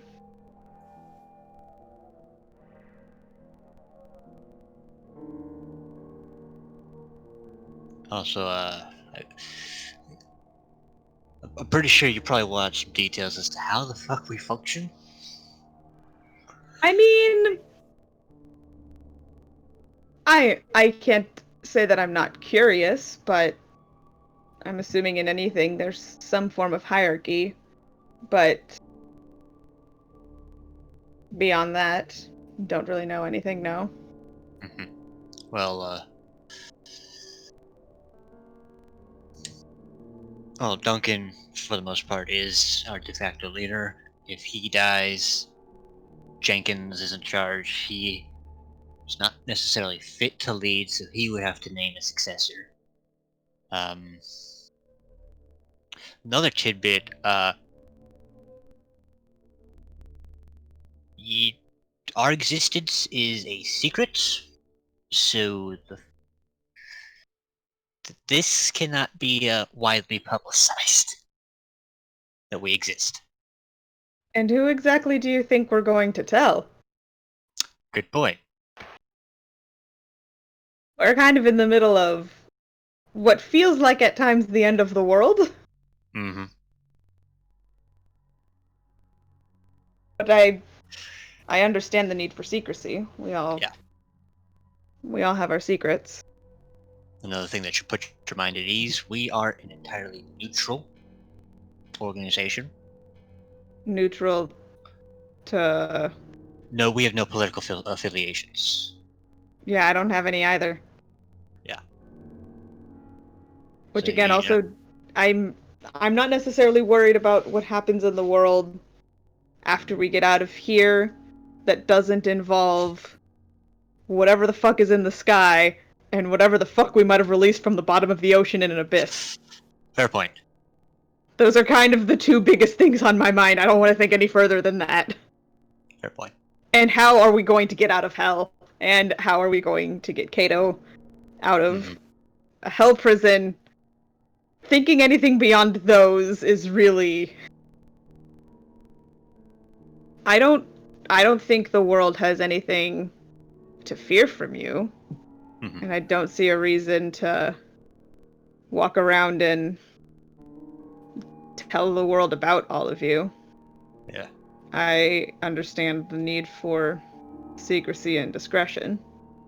Also, I'm pretty sure you probably want some details as to how the fuck we function. I mean, I can't say that I'm not curious, but I'm assuming in anything there's some form of hierarchy. But beyond that, don't really know anything, no. Mm-hmm. Well, Duncan, for the most part, is our de facto leader. If he dies, Jenkins is in charge. He is not necessarily fit to lead, so he would have to name a successor. Another tidbit, our existence is a secret, so this cannot be widely publicized that we exist. And who exactly do you think we're going to tell? Good point. We're kind of in the middle of what feels like at times the end of the world. Mm-hmm. But I understand the need for secrecy. We all have our secrets. Another thing that should put your mind at ease, we are an entirely neutral organization. Neutral to... No, we have no political affiliations. Yeah, I don't have any either. Yeah. Which So again, you also, I'm not necessarily worried about what happens in the world after we get out of here that doesn't involve whatever the fuck is in the sky and whatever the fuck we might have released from the bottom of the ocean in an abyss. Fair point. Those are kind of the two biggest things on my mind. I don't want to think any further than that. Fair point. And how are we going to get out of hell? And how are we going to get Kato out of a hell prison? Thinking anything beyond those is really... I don't think the world has anything to fear from you. And I don't see a reason to walk around and tell the world about all of you. Yeah. I understand the need for secrecy and discretion.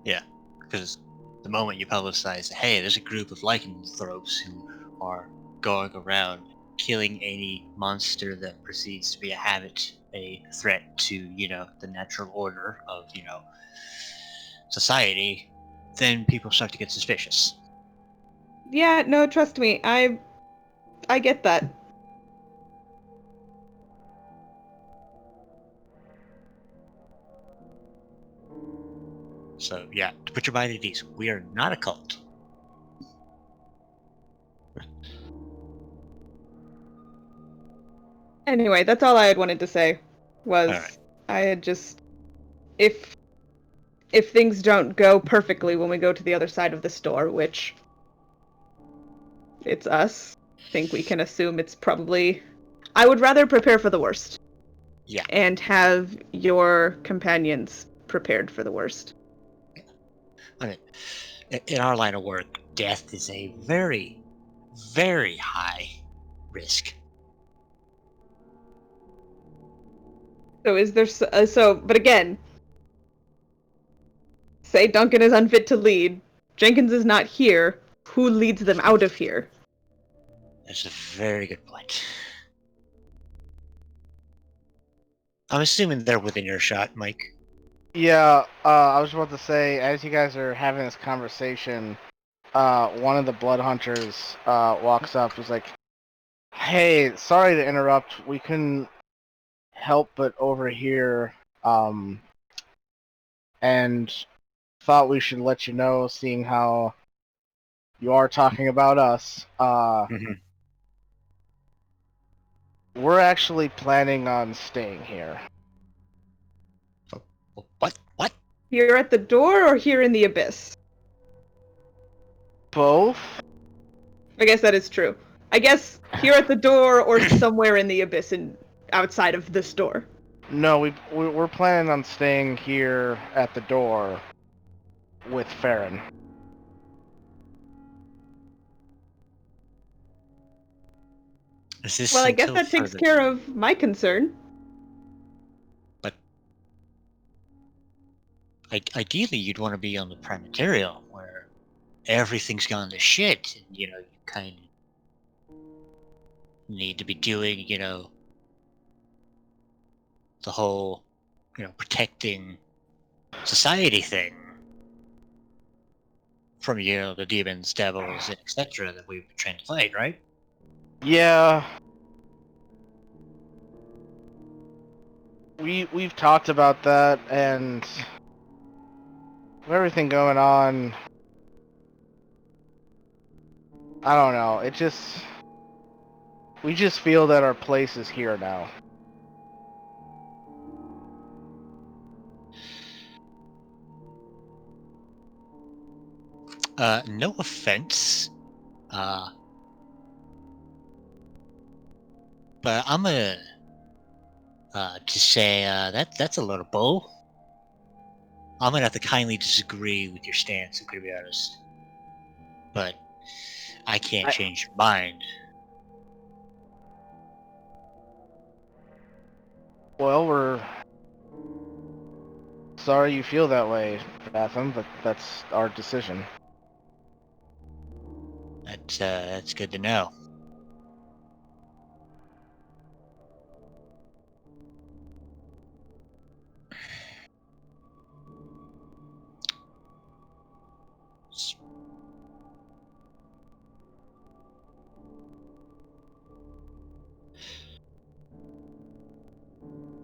Yeah, because the moment you publicize, hey, there's a group of lycanthropes who are going around killing any monster that proceeds to be a habit, a threat to, the natural order of, society, then people start to get suspicious. Yeah, no, trust me. I get that. So, yeah, to put your mind at ease, we are not a cult. Anyway, that's all I had wanted to say. Was Alright. I had just... If things don't go perfectly when we go to the other side of the store, which... It's us. I think we can assume it's probably... I would rather prepare for the worst. Yeah. And have your companions prepared for the worst. I mean, in our line of work, death is a very, very high risk. So is there... but again... Say Duncan is unfit to lead. Jenkins is not here. Who leads them out of here? That's a very good point. I'm assuming they're within earshot, Mike. Yeah, I was about to say, as you guys are having this conversation, one of the blood hunters walks up. He's like, "Hey, sorry to interrupt. We couldn't help but overhear, and thought we should let you know, seeing how you are talking about us. We're actually planning on staying here." What? Here at the door or here in the abyss? Both? I guess that is true. I guess here at the door or somewhere in the abyss and outside of this door. No, we're planning on staying here at the door with Farron. Well, I guess that takes care of my concern. But ideally, you'd want to be on the Primaterial, where everything's gone to shit, and you kind of need to be doing, the whole, protecting society thing from, the demons, devils, etc. that we've been trained to fight, right? Yeah. We've talked about that, and with everything going on, I don't know, we just feel that our place is here now. No offense, but I'm gonna just say that's a little bull. I'm gonna have to kindly disagree with your stance, to be honest. But I can't change your mind. Well, we're sorry you feel that way, Batham, but that's our decision. That's good to know.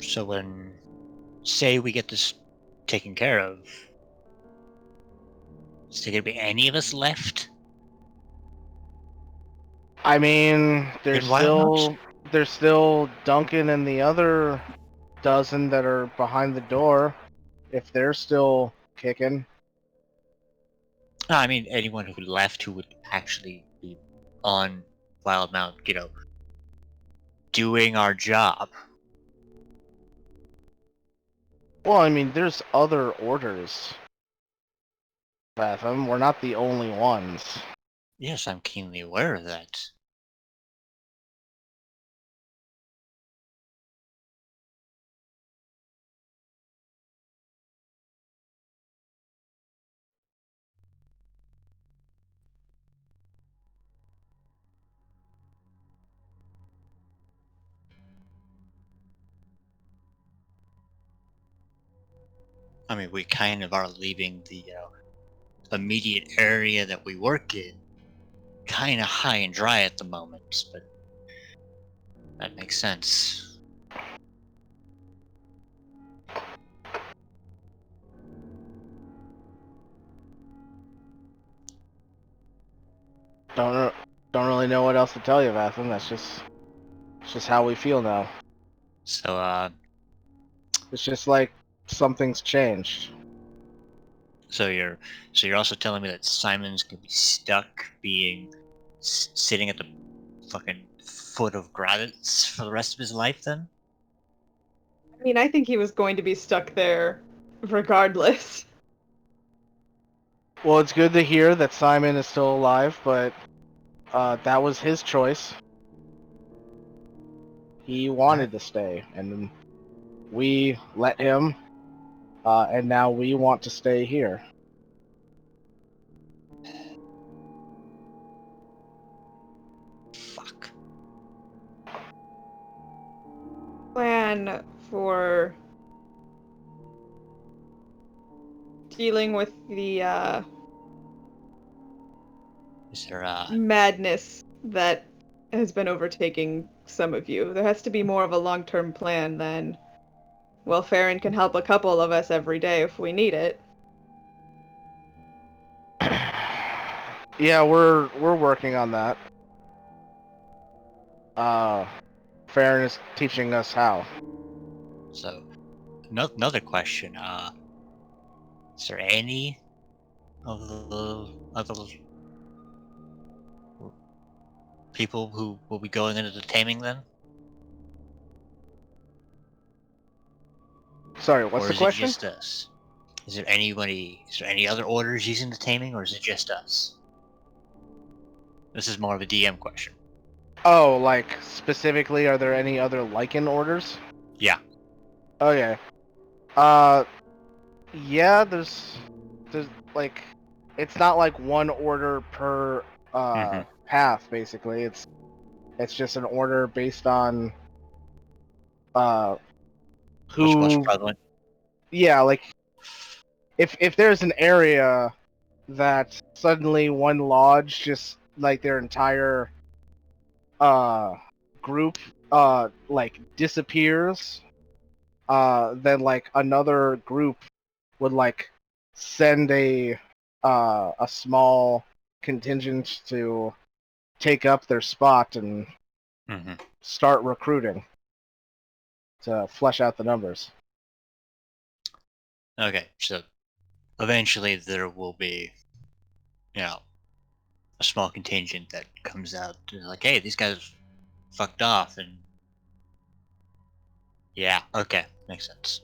So when, say we get this taken care of, is there gonna be any of us left I mean, in Wild House? there's still Duncan and the other dozen that are behind the door. If they're still kicking, No, I mean anyone who left who would actually be on Wildmount, doing our job. well, I mean, there's other orders, Batham. We're not the only ones. Yes, I'm keenly aware of that. I mean, we kind of are leaving the immediate area that we work in kind of high and dry at the moment, but that makes sense. Don't really know what else to tell you, Batham. It's just how we feel now. So, It's just like something's changed. so you're also telling me that Simon's gonna be stuck being sitting at the fucking foot of Gravitz for the rest of his life, then? I mean, I think he was going to be stuck there regardless. Well, it's good to hear that Simon is still alive, but that was his choice. He wanted to stay, and we let him, and now we want to stay here. Fuck. Plan for dealing with the Is there madness that has been overtaking some of you. There has to be more of a long-term plan than, well, Farron can help a couple of us every day if we need it. Yeah, we're working on that. Farron is teaching us how. so another question, is there any of the other people who will be going into the taming then? Sorry, what's Or the is it question? just us? Is there any other orders using the taming, or is it just us? This is more of a DM question. Oh, like specifically, are there any other Lycan orders? Yeah. Okay. Yeah, there's like, it's not like one order per path. Basically, it's just an order based on What's most who. prevalent? Yeah, like if there's an area that suddenly one lodge just like their entire group like disappears, then like another group would like send a small contingent to take up their spot and start recruiting to flesh out the numbers. Okay, so eventually there will be, a small contingent that comes out and like, hey, these guys fucked off, and yeah, okay, makes sense.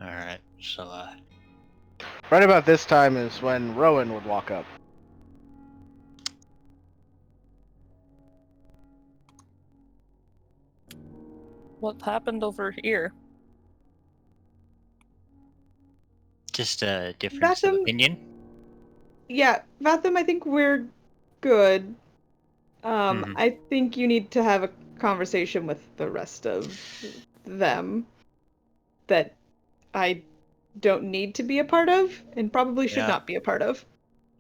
All right, so Right about this time is when Rowan would walk up. What happened over here? Just a difference of Vatham- opinion. Yeah, Vatham, I think we're good. Mhm. I think you need to have a conversation with the rest of them that I don't need to be a part of and probably should Yeah. not be a part of.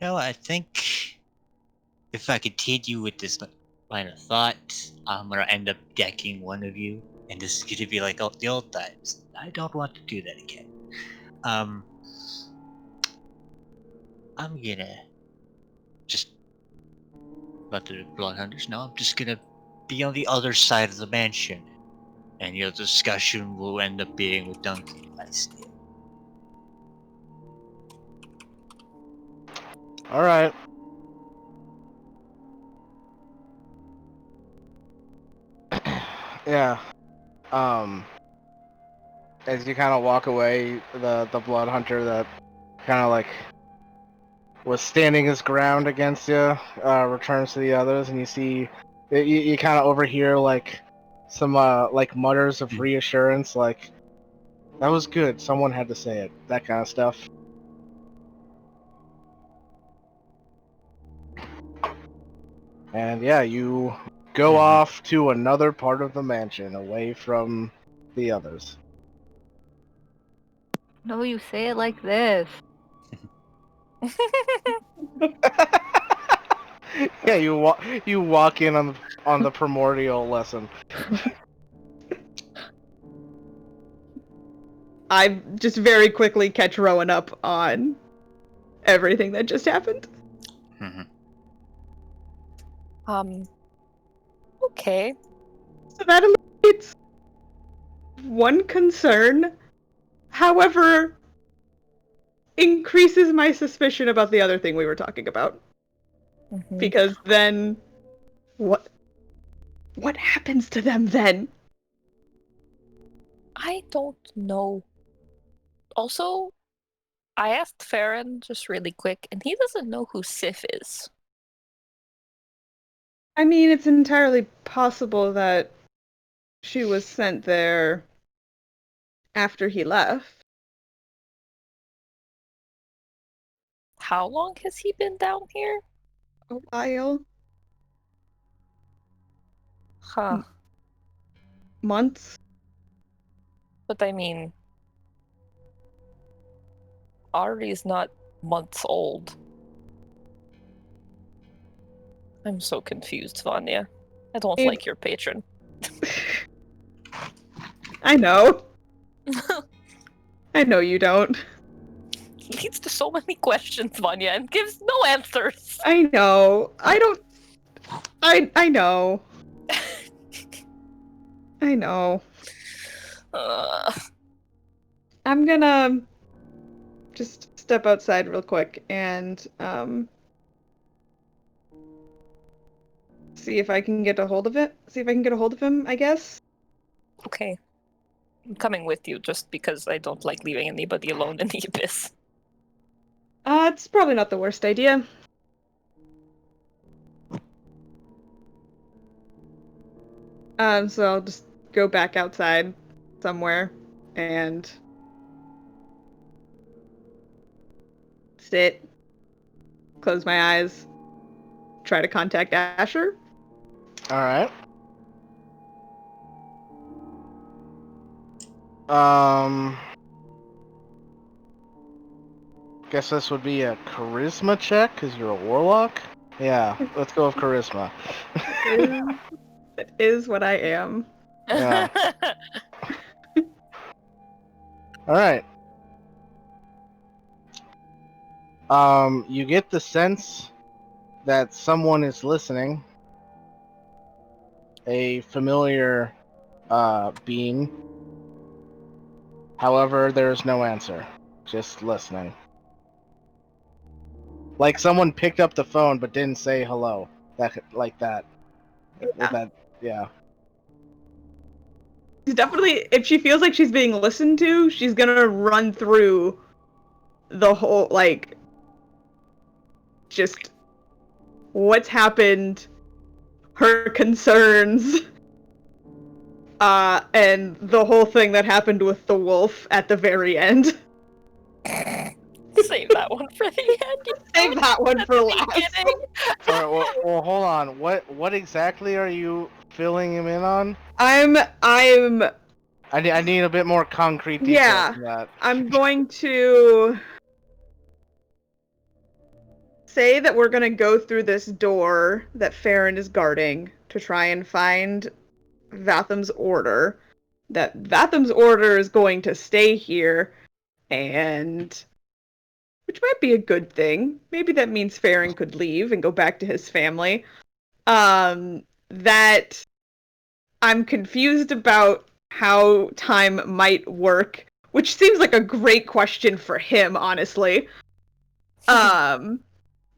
No, I think if I continue with this line of thought, I'm gonna end up decking one of you, and this is gonna be like the old times. I don't want to do that again. I'm gonna just let the blood hunters know. I'm just gonna be on the other side of the mansion, and your discussion will end up being with Duncan if I see him. All right. Yeah. As you kind of walk away, the blood hunter that kind of like was standing his ground against you returns to the others, and you see you kind of overhear like some like mutters of reassurance, like that was good. Someone had to say it. That kind of stuff. And yeah, you go off to another part of the mansion, away from the others. No, you say it like this. Yeah, you walk in on the primordial lesson. I just very quickly catch Rowan up on everything that just happened. Okay. So that eliminates one concern, however, increases my suspicion about the other thing we were talking about. Mhm. Because then, what happens to them then? I don't know. Also, I asked Farron just really quick, and he doesn't know who Sif is. I mean, it's entirely possible that she was sent there after he left. How long has he been down here? A while. Huh. Months. But I mean, Ari's not months old. I'm so confused, Vanya. I don't It- like your patron. I know. I know you don't. He leads to so many questions, Vanya, and gives no answers. I know. I don't. I know. I know. I'm gonna just step outside real quick and see if I can get a hold of it. See if I can get a hold of him, I guess. Okay. I'm coming with you just because I don't like leaving anybody alone in the abyss. It's probably not the worst idea. So I'll just go back outside somewhere and sit, close my eyes, try to contact Asher. All right. Guess this would be a charisma check because you're a warlock. Yeah, let's go with charisma. That is what I am. Yeah. All right. You get the sense that someone is listening. A familiar being. However, there is no answer. Just listening. Like someone picked up the phone but didn't say hello. Like that. Yeah. Yeah. She's definitely, if she feels like she's being listened to, she's gonna run through the whole, like, just what's happened, her concerns, and the whole thing that happened with the wolf at the very end. Save that one for the end. You Save know, that one at for the last. beginning. Alright, well, hold on. What exactly are you filling him in on? I'm I need a bit more concrete details yeah, than that. I'm going to say that we're gonna go through this door that Farron is guarding to try and find Vatham's order. That Vatham's order is going to stay here, and which might be a good thing. Maybe that means Farron could leave and go back to his family. That I'm confused about how time might work, which seems like a great question for him, honestly.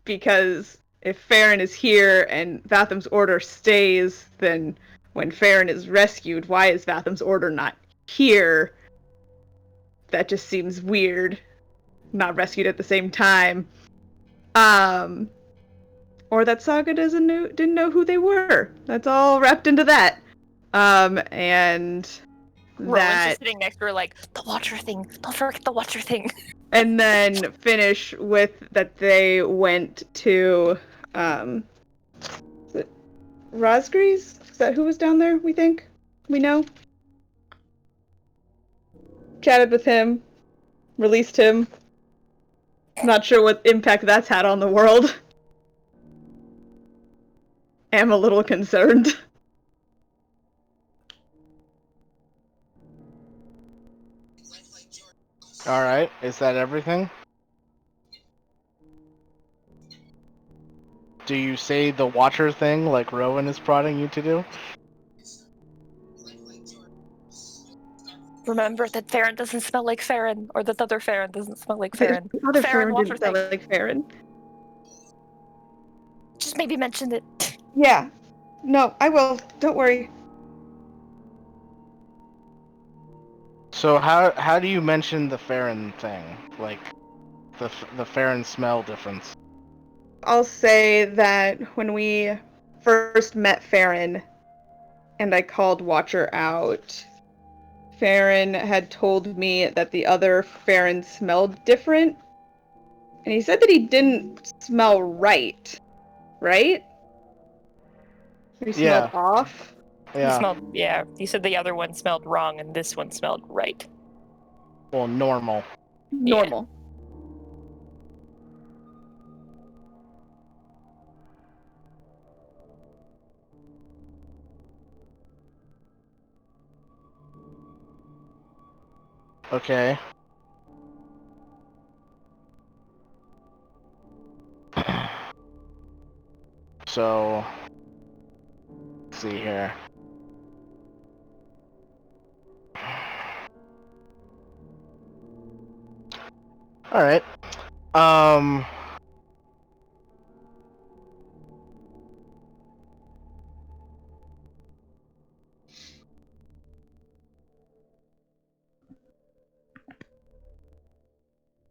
Because if Farron is here and Vatham's order stays, then when Farron is rescued, why is Vatham's order not here? That just seems weird. Not rescued at the same time. Or that Saga didn't know who they were. That's all wrapped into that. And Rowan's that, just sitting next to her like, the Watcher thing. Don't forget the Watcher thing. and then finish with that they went to, is it Rosgrees? Is that who was down there, we think? We know? Chatted with him. Released him. Not sure what impact that's had on the world. Am a little concerned. Alright, is that everything? Do you say the Watcher thing like Rowan is prodding you to do? Remember that Farron doesn't smell like Farron, or that other Farron doesn't smell like Farron. The other Farron Farron Watcher didn't sound thing. like Farron. Just maybe mention it. Yeah. No, I will. Don't worry. So how do you mention the Farron thing? Like the Farron smell difference? I'll say that when we first met Farron and I called Watcher out, Farron had told me that the other Farron smelled different. And he said that he didn't smell right. Right? He smelled off. Yeah. He said the other one smelled wrong and this one smelled right. Well, normal. Normal. Okay. So, let's see here. All right.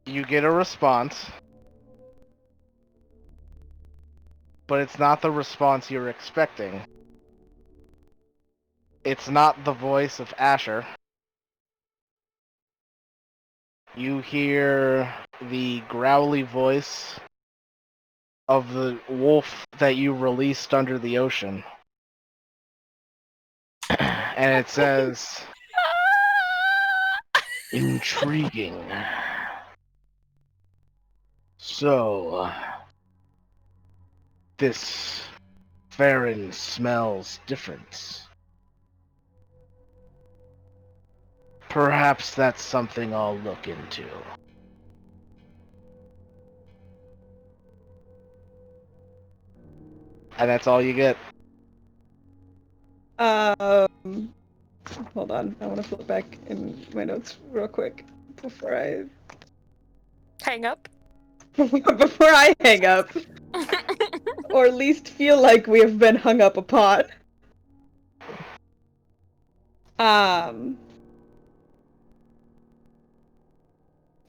You get a response, but it's not the response you're expecting. It's not the voice of Asher. You hear the growly voice of the wolf that you released under the ocean. And it says, intriguing. So, this Farron smells different. Perhaps that's something I'll look into. And that's all you get. Hold on. I want to flip back in my notes real quick before I Hang up. before I hang up, or at least feel like we have been hung up upon.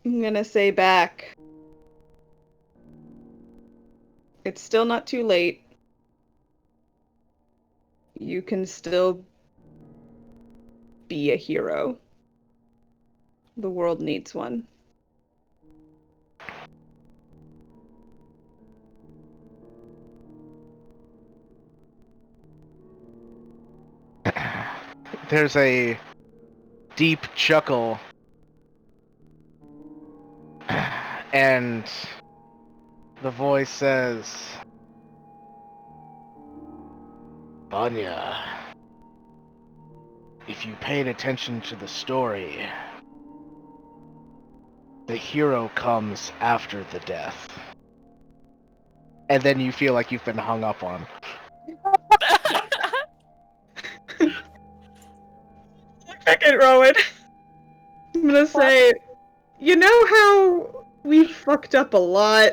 I'm gonna say back. It's still not too late. You can still be a hero. The world needs one. There's a deep chuckle, and the voice says, Vanya, if you paid attention to the story, the hero comes after the death. And then you feel like you've been hung up on. Second, Rowan. I'm gonna say, you know how we fucked up a lot?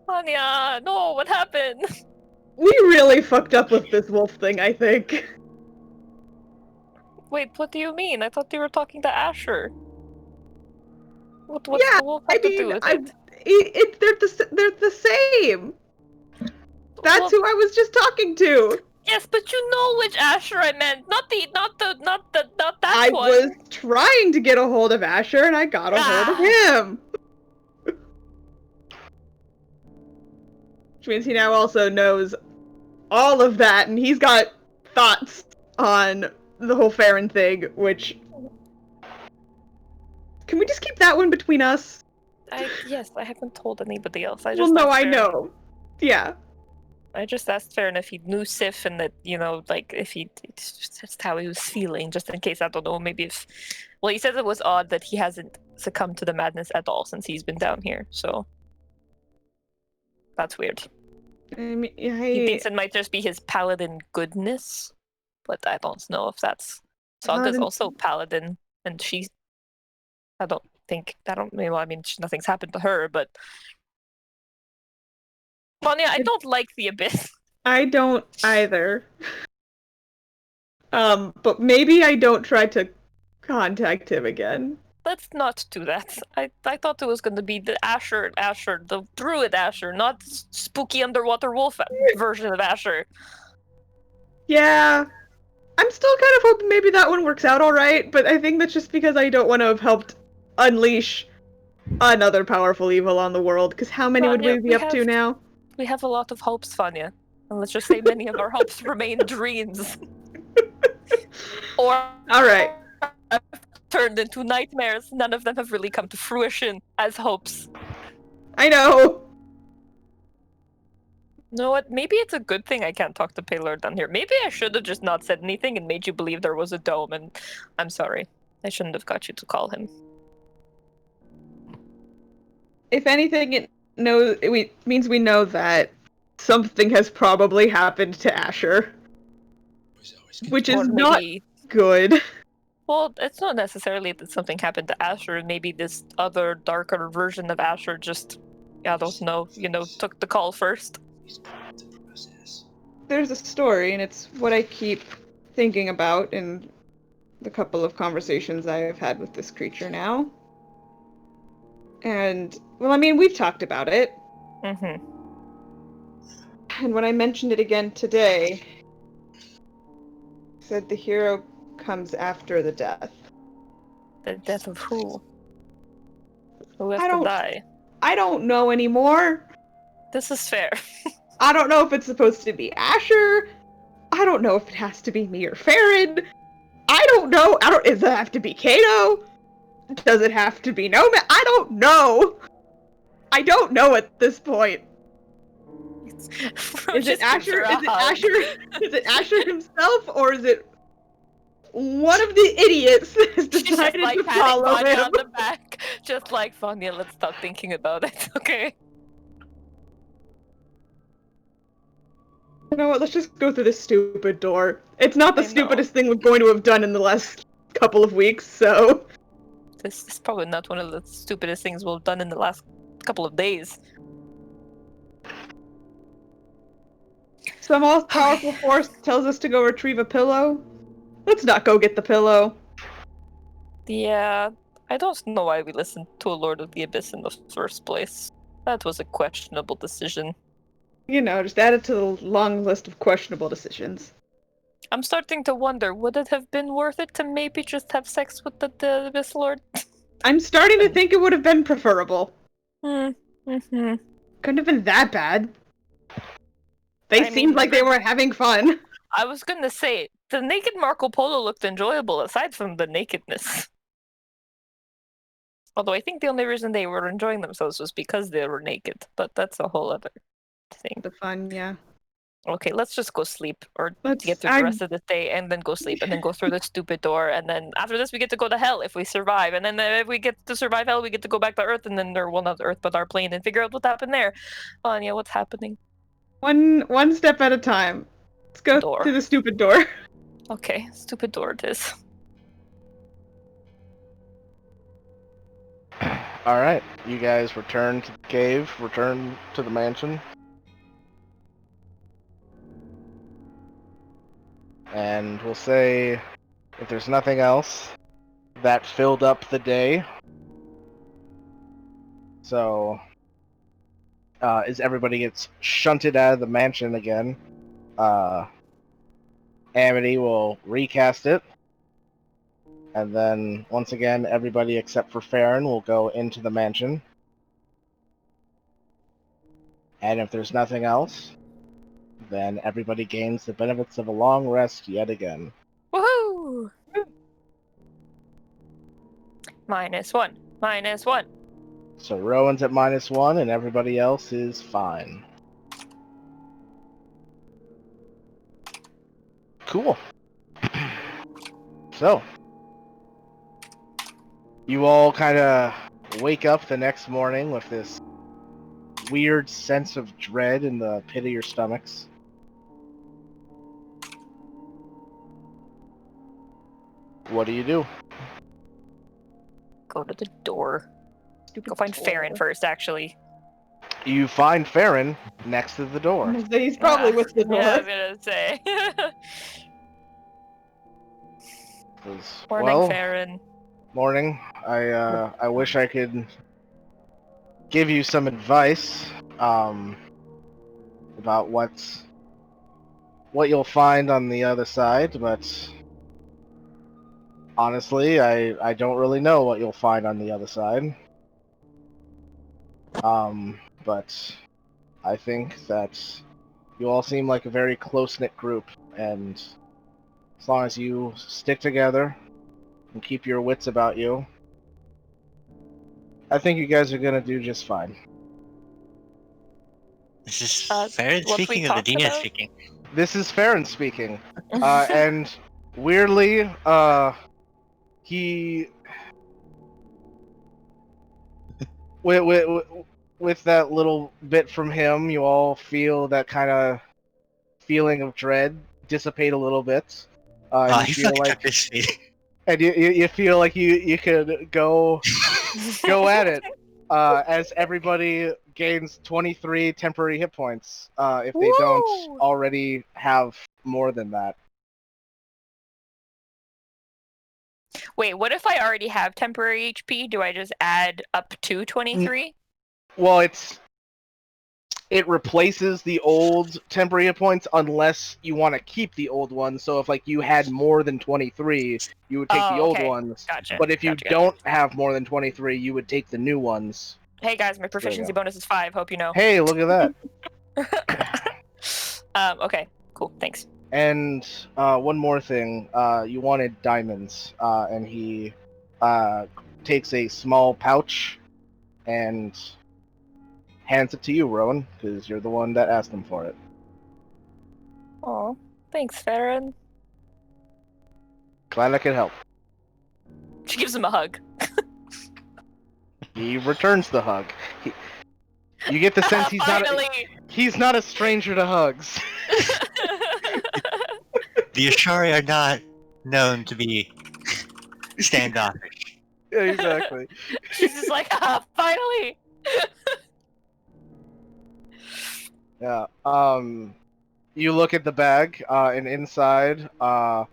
Anya, no, what happened? We really fucked up with this wolf thing, I think. Wait, what do you mean? I thought you were talking to Asher. What Yeah, the wolf have to do with it? They're the same. That's Well, who I was just talking to. yes, but you know which Asher I meant, not that I one. was trying to get a hold of Asher, and I got a hold of him. Which means he now also knows all of that, and he's got thoughts on the whole Farron thing, which... Can we just keep that one between us? Yes, I haven't told anybody else. I know. Yeah. I just asked Farron if he knew Sif and that, like, if it's just how he was feeling, just in case, I don't know, maybe if... Well, he said it was odd that he hasn't succumbed to the madness at all since he's been down here, so... That's weird. He thinks it might just be his paladin goodness, but I don't know if that's... Saga's also paladin, and she's... nothing's happened to her, but... Vanya, I don't like the Abyss. I don't either. But maybe I don't try to contact him again. Let's not do that. I thought it was going to be the Asher, the druid Asher, not spooky underwater wolf version of Asher. Yeah. I'm still kind of hoping maybe that one works out alright, but I think that's just because I don't want to have helped unleash another powerful evil on the world, because how many would we be up to now? We have a lot of hopes, Vanya. And let's just say many of our hopes remain dreams. Or alright. Turned into nightmares. None of them have really come to fruition as hopes. I know! You know what? Maybe it's a good thing I can't talk to Paylor down here. Maybe I should have just not said anything and made you believe there was a dome, and I'm sorry. I shouldn't have got you to call him. If anything, it means we know that something has probably happened to Asher. Which is not good. Well, it's not necessarily that something happened to Asher. Maybe this other, darker version of Asher just, I don't know, took the call first. There's a story, and it's what I keep thinking about in the couple of conversations I have had with this creature now. And, well, I mean, we've talked about it. Mm-hmm. And when I mentioned it again today, I said the hero comes after the death. The death of who? Who has to die? I don't know anymore. This is fair. I don't know if it's supposed to be Asher. I don't know if it has to be me or Farron. I don't know. Does it have to be Kato? Does it have to be Noma? I don't know. I don't know at this point. Is it Asher? Is it Asher himself, or is it one of the idiots that has decided to follow Vanya him? on the back. Just like Vanya, let's stop thinking about it, okay? You know what? Let's just go through this stupid door. It's not the stupidest thing we're going to have done in the last couple of weeks, so... This is probably not one of the stupidest things we've done in the last couple of days. Some all-powerful force tells us to go retrieve a pillow. Let's not go get the pillow. Yeah, I don't know why we listened to a Lord of the Abyss in the first place. That was a questionable decision. Just add it to the long list of questionable decisions. I'm starting to wonder, would it have been worth it to maybe just have sex with the Abyss Lord? I'm starting to think it would have been preferable. Mm-hmm. Couldn't have been that bad. They seemed like they were having fun. I was gonna say, the naked Marco Polo looked enjoyable aside from the nakedness. Although I think the only reason they were enjoying themselves was because they were naked, but that's a whole other thing. The fun, yeah. Okay, let's just go sleep, or Let's get through the rest of the day, and then go sleep, and then go through the stupid door, and then after this we get to go to hell if we survive, and then if we get to survive hell, we get to go back to Earth, and then, well, not Earth, but our plane, and figure out what happened there. Anya, what's happening? One step at a time. Let's go Door. to the stupid door. Okay, stupid door it is. Alright, you guys return to the cave, return to the mansion. And we'll say, if there's nothing else, that filled up the day. So, as everybody gets shunted out of the mansion again, Amity will recast it. And then, once again, everybody except for Farron will go into the mansion. And if there's nothing else, then everybody gains the benefits of a long rest yet again. Woohoo! -1. -1. So Rowan's at -1 and everybody else is fine. Cool. So, you all kind of wake up the next morning with this weird sense of dread in the pit of your stomachs. What do you do? Go to the door. Go find Farron first, actually. You find Farron next to the door. He's probably with the door. Yeah, I was gonna say. Morning, Well, Farron. morning. I wish I could give you some advice about what you'll find on the other side, but honestly, I don't really know what you'll find on the other side. But I think that you all seem like a very close-knit group, and as long as you stick together and keep your wits about you, I think you guys are gonna do just fine. This is Farron what we speaking or the talked DS about? speaking? This is Farron speaking, and weirdly, he with that little bit from him, you all feel that kind of feeling of dread dissipate a little bit. And He you feel fucking like, took this feed. and you feel like you could go at it. As everybody gains 23 temporary hit points, if they don't Woo! already have more than that. Wait, what if I already have temporary HP? Do I just add up to 23? Well, it replaces the old temporary hit points unless you want to keep the old ones. So if like you had more than 23, you would take the old okay. ones. Gotcha. But if you don't have more than 23, you would take the new ones. Hey guys, my proficiency bonus is 5. Hope you know. Hey, look at that. Okay, cool. Thanks. And one more thing. You wanted diamonds, and he takes a small pouch and hands it to you, Rowan, because you're the one that asked him for it. Oh, thanks, Farron. Glad I could help. She gives him a hug. He returns the hug. You get the sense he's not a stranger to hugs. The Ashari are not known to be standoffish. Yeah, exactly. She's just like, finally! Yeah. You look at the bag, and inside are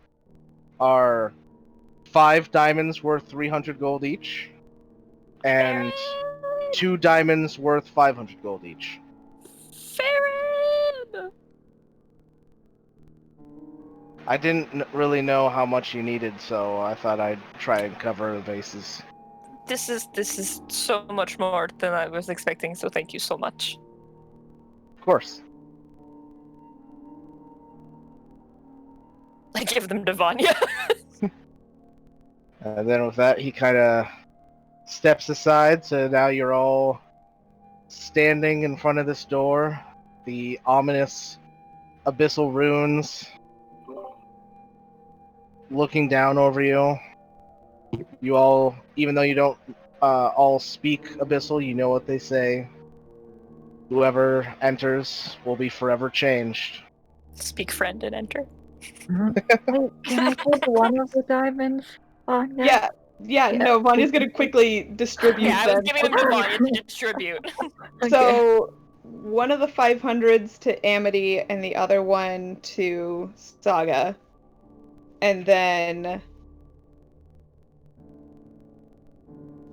5 diamonds worth 300 gold each, and 2 diamonds worth 500 gold each. Farron! I didn't really know how much you needed, so I thought I'd try and cover the bases. This is so much more than I was expecting, so thank you so much. Of course. I give them to Vanya. And then with that, he kind of steps aside, so now you're all standing in front of this door. The ominous abyssal runes looking down over you. You all, even though you don't all speak abyssal, you know what they say. Whoever enters will be forever changed. Speak friend and enter. Wait, can I take one of the diamonds? Yeah, yeah, no, Vanya's gonna quickly distribute Yeah, I was them. giving them to Vanya to distribute. Okay. So, one of the 500s to Amity and the other one to Saga. And then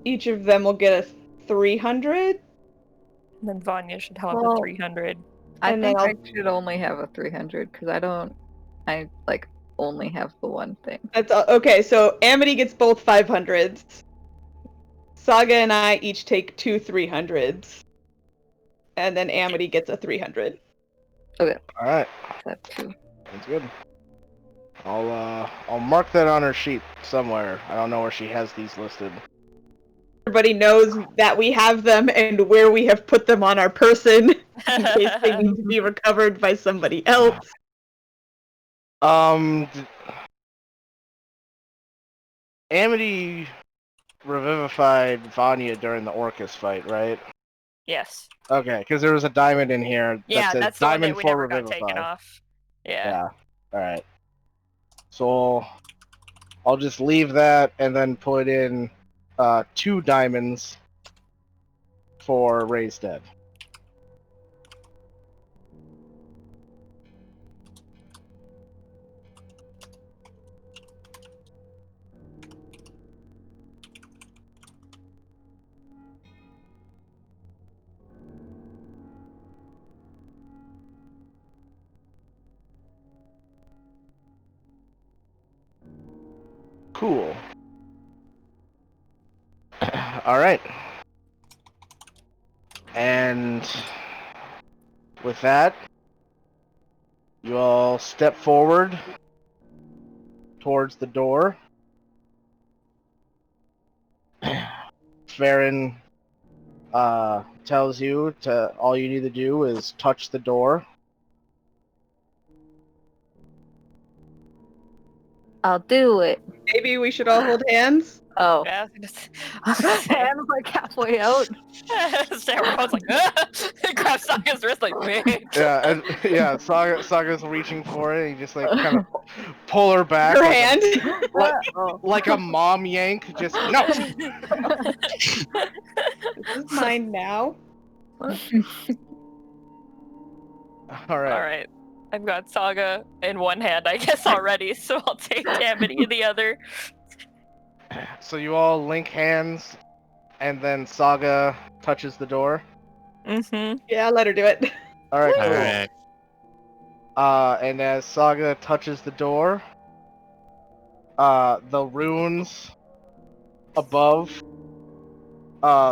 each of them will get a 300. And then Vanya should have a Well, 300. I and then think I'll- I should only have a 300 because I like only have the one thing. That's okay, so Amity gets both 500s. Saga and I each take 2 300s. And then Amity gets a 300. All right, That too. that's good. I'll mark that on her sheet somewhere. I don't know where she has these listed. Everybody knows that we have them and where we have put them on our person in case they need to be recovered by somebody else. Amity revivified Vanya during the Orcus fight, right? Yes. Okay, because there was a diamond in here that Yeah, says that's the one diamond that we for never got revivify. taken off. Yeah. Yeah. All right. So I'll just leave that and then put in 2 diamonds for Raised Dead. Cool. All right. And with that, you all step forward towards the door. Farron tells you all you need to do is touch the door. I'll do it. Maybe we should all hold hands? Oh, Yeah. and like halfway out. Sarah was like, grab Saga's wrist like, man. Yeah, Saga's reaching for it. And you just like kind of pull her back Her like hand? like a mom yank. Just no. This is mine now. All right. All right. I've got Saga in one hand, I guess, already, so I'll take Amity in the other. So you all link hands, and then Saga touches the door. Mm-hmm. Yeah, let her do it. All right, All cool. right. And as Saga touches the door, the runes above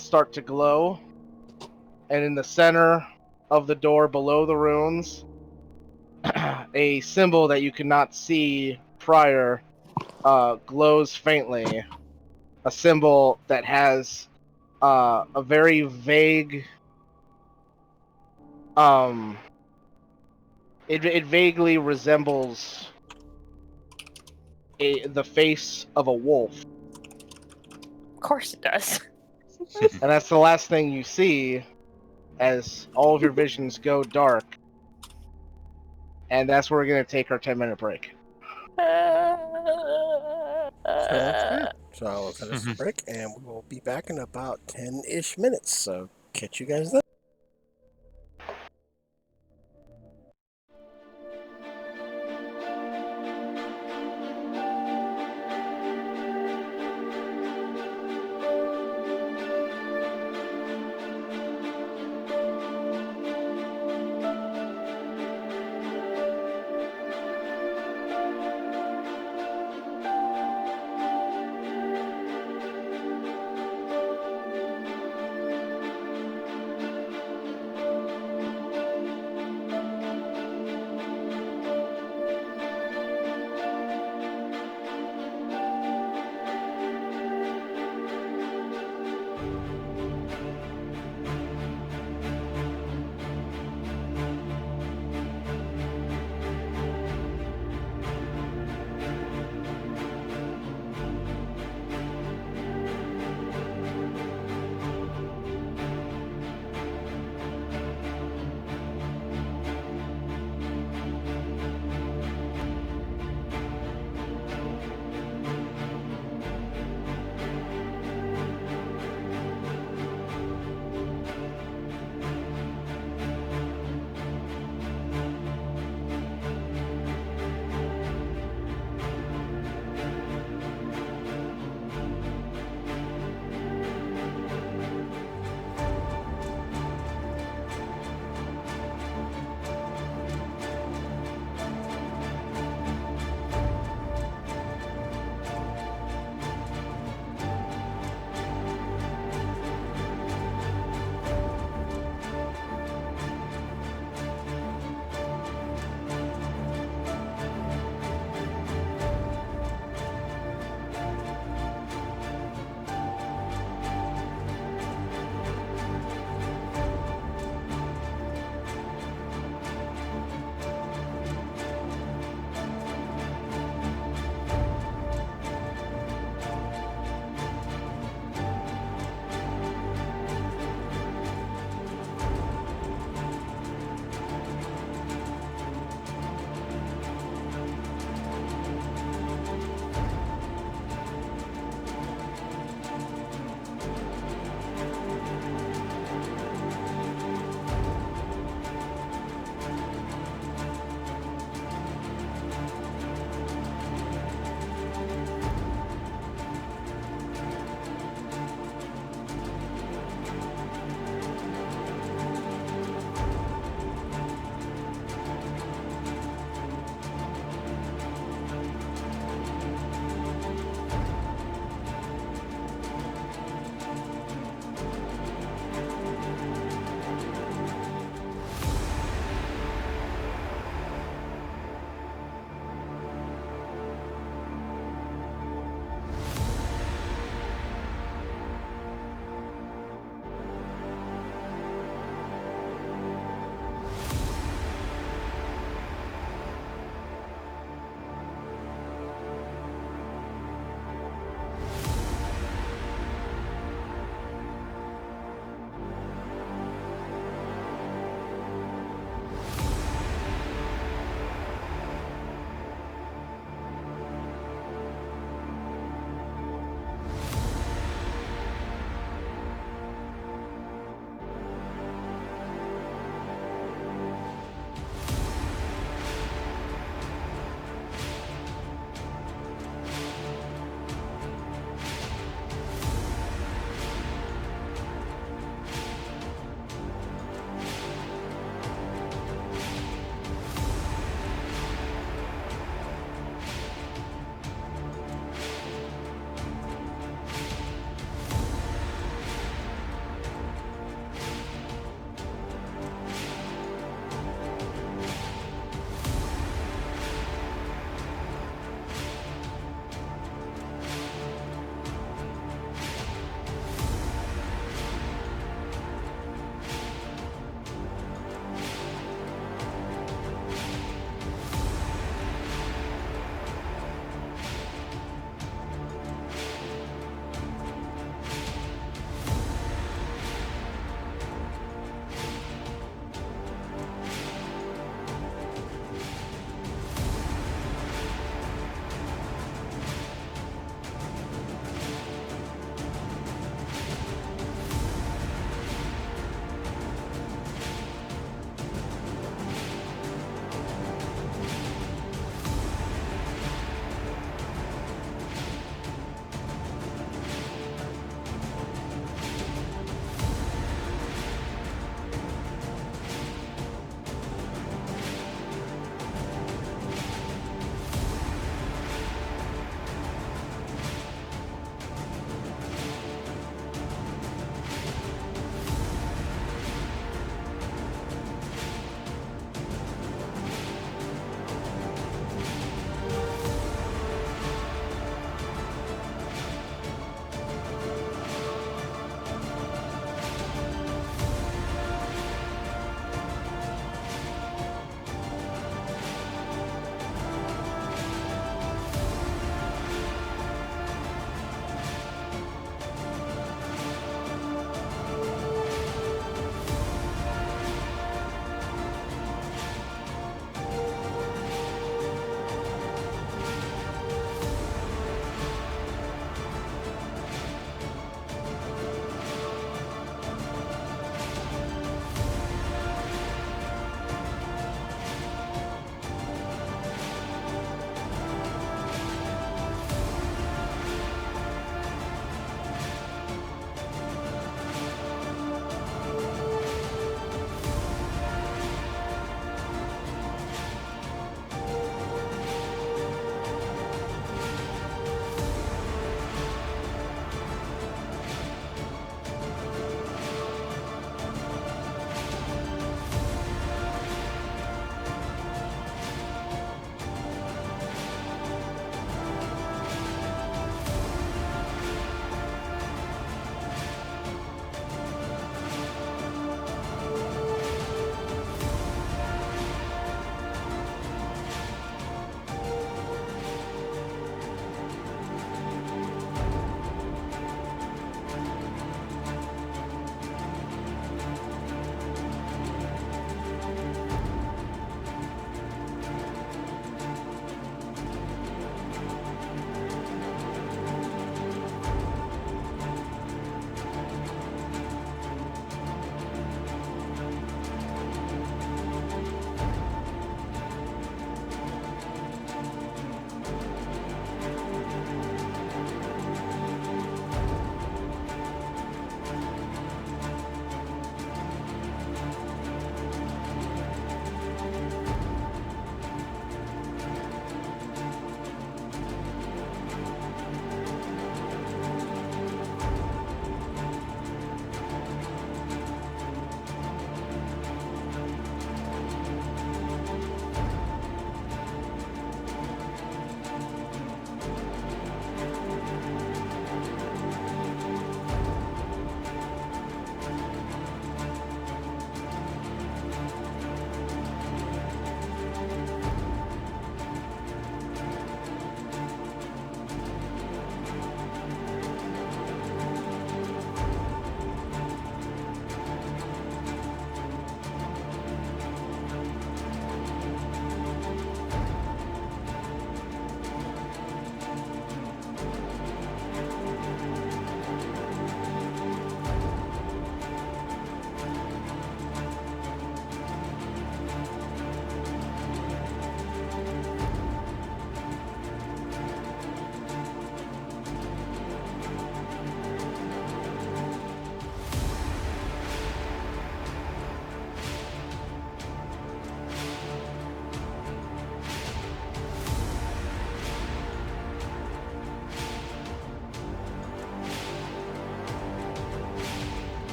start to glow, and in the center of the door below the runes, a symbol that you could not see prior glows faintly. A symbol that has a very vague it vaguely resembles the face of a wolf. Of course it does. And that's the last thing you see as all of your visions go dark. And that's where we're going to take our 10-minute break. Sounds good. So I'll finish the break, and we will be back in about 10-ish minutes. So catch you guys then.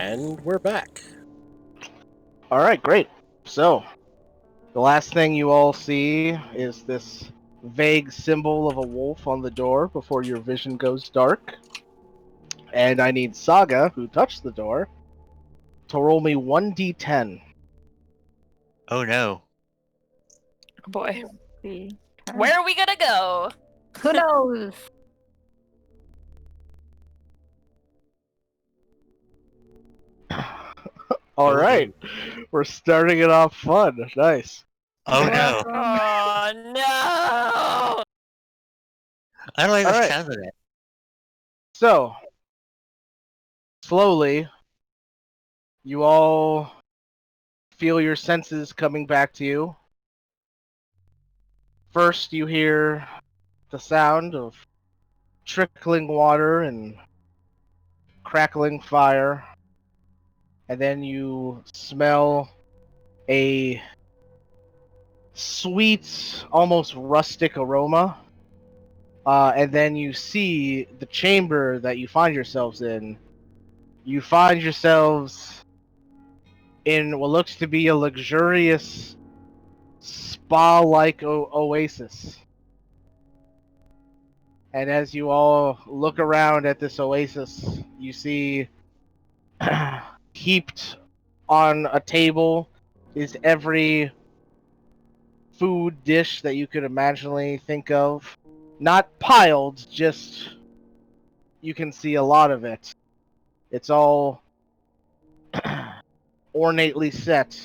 And we're back. All right, great. So, the last thing you all see is this vague symbol of a wolf on the door before your vision goes dark. And I need Saga, who touched the door, to roll me 1d10. Oh no. Boy, See. where are we gonna go? Who knows? All right, we're starting it off fun. Nice. Oh no. Oh no! I don't like the Alright. sound of that. So, slowly, you all feel your senses coming back to you. First, you hear the sound of trickling water and crackling fire, and then you smell a sweet, almost rustic aroma. And then you see the chamber that you find yourselves in. You find yourselves in what looks to be a luxurious spa-like oasis. And as you all look around at this oasis, you see heaped on a table is every food dish that you could imaginably think of. Not piled, just you can see a lot of it. It's all ornately set.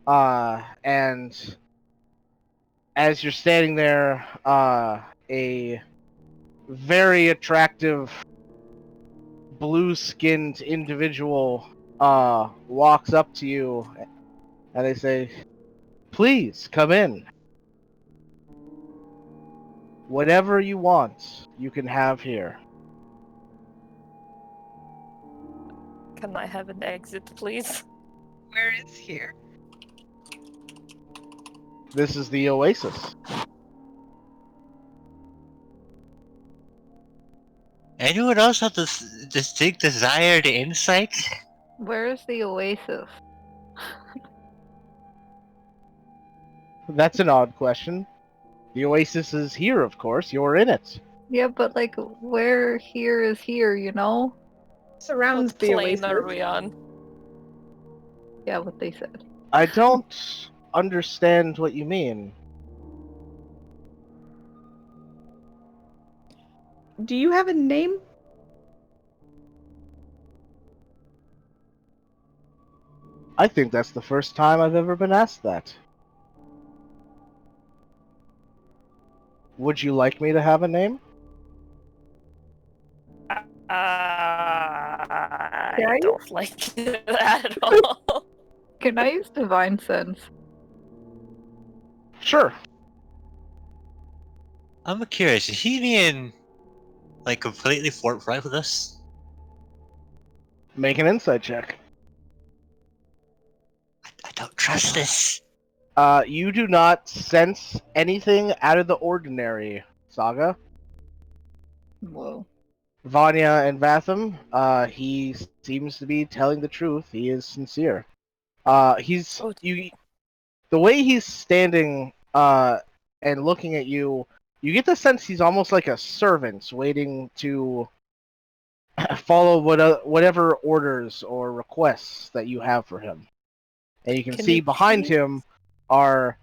And as you're standing there, a very attractive blue-skinned individual walks up to you, and they say, "Please come in. Whatever you want, you can have here." Can I have an exit, please? Where is here? This is the oasis. Anyone else have this distinct desire to insight? Where's the oasis? That's an odd question. The oasis is here, of course. You're in it. Yeah, but like, where here is here, you know? Surrounds What the plane oasis. are we on? Yeah, what they said. I don't understand what you mean. Do you have a name? I think that's the first time I've ever been asked that. Would you like me to have a name? I Yeah, don't like that at all. Can I use divine sense? Sure. I'm curious, is he being like completely forthright with us? Make an insight check. I don't trust this. You do not sense anything out of the ordinary, Saga. Whoa. Vanya and Vatham, he seems to be telling the truth. He is sincere. He's Oh. you. The way he's standing, and looking at you, you get the sense he's almost like a servant waiting to follow whatever orders or requests that you have for him. And you can Can see you behind please- him are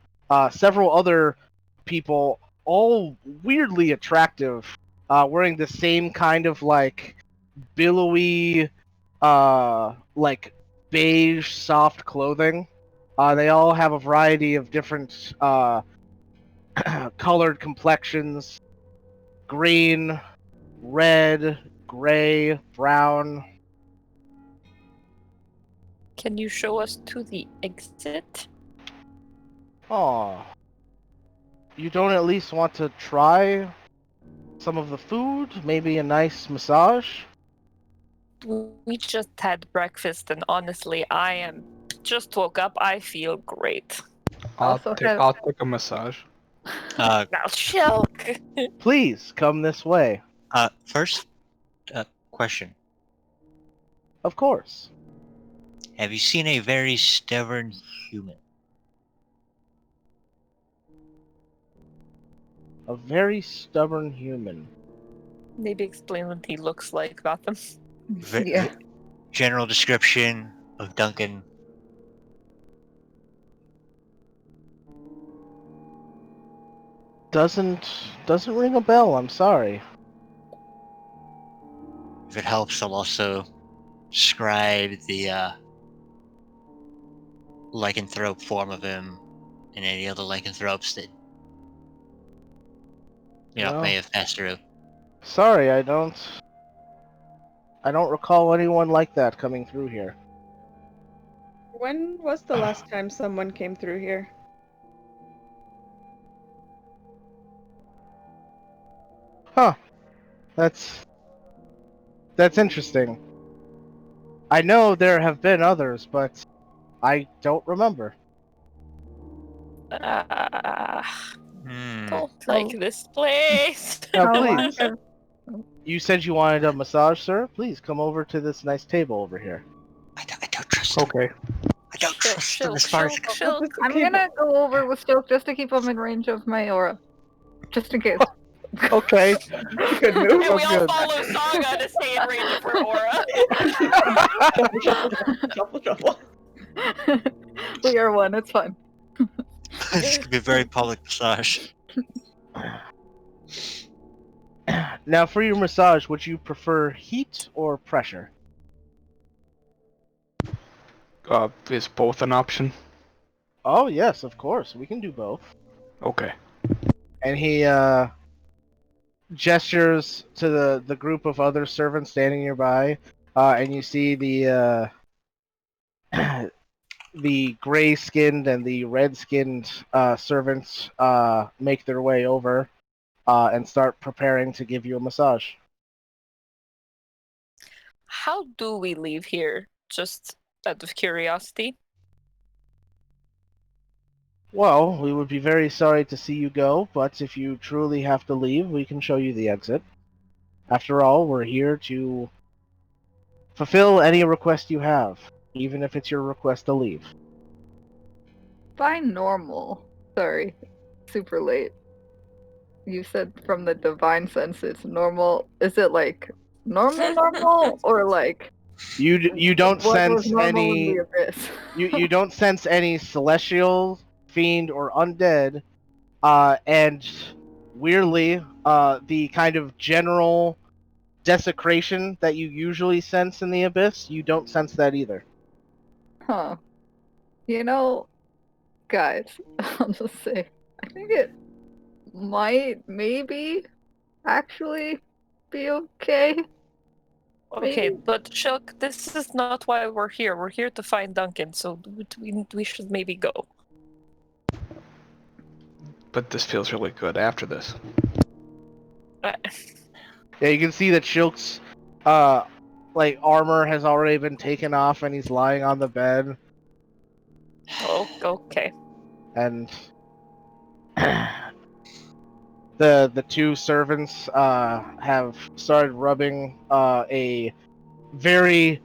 several other people, all weirdly attractive, wearing the same kind of like billowy, like beige soft clothing. They all have a variety of different colored complexions: green, red, gray, brown. Can you show us to the exit? Aw. You don't at least want to try some of the food? Maybe a nice massage? We just had breakfast, and honestly, I am just woke up. I feel great. I'll Also take, have- I'll take a massage. Now choke. Please come this way. First, question. Of course. Have you seen a very stubborn human? A very stubborn human. Maybe explain what he looks like, Gotham. Yeah. General description of Duncan. Doesn't ring a bell. I'm sorry. If it helps, I'll also describe the lycanthrope form of him and any other lycanthropes that Well, may have passed through. sorry, I don't recall anyone like that coming through here. When was the last time someone came through here? Huh. That's interesting. I know there have been others, but I don't remember. Don't like this place. Now, How long please. have You said you wanted a massage, sir? Please come over to this nice table over here. I don't trust him. Okay. I don't trust him as far as Shilk. I'm gonna go over with Silk just to keep him in range of my aura. Just in case. Okay. Good move. And we all good. follow Saga to stay in range of her aura. Shuffle. We are one, it's fine. This could be a very public massage. Now, for your massage, would you prefer heat or pressure? Is both an option? Oh, yes, of course. We can do both. Okay. And he gestures to the group of other servants standing nearby, and you see the the gray-skinned and the red-skinned servants make their way over and start preparing to give you a massage. How do we leave here? Just out of curiosity. Well, we would be very sorry to see you go, but if you truly have to leave, we can show you the exit. After all, we're here to fulfill any request you have, even if it's your request to leave. By normal. Sorry. Super late. You said from the divine sense it's normal. Is it like normal or like You don't what was sense normal in any the abyss? you don't sense any celestial, fiend, or undead, and weirdly, the kind of general desecration that you usually sense in the abyss, you don't sense that either. Huh. You know, guys, I'll just say, I think it might maybe actually be okay. Okay, Maybe. but Shilk, this is not why we're here. We're here to find Duncan, so we should maybe go. But this feels really good after this. Yeah, you can see that Shilk's armor has already been taken off and he's lying on the bed. Oh, okay. And the two servants have started rubbing a very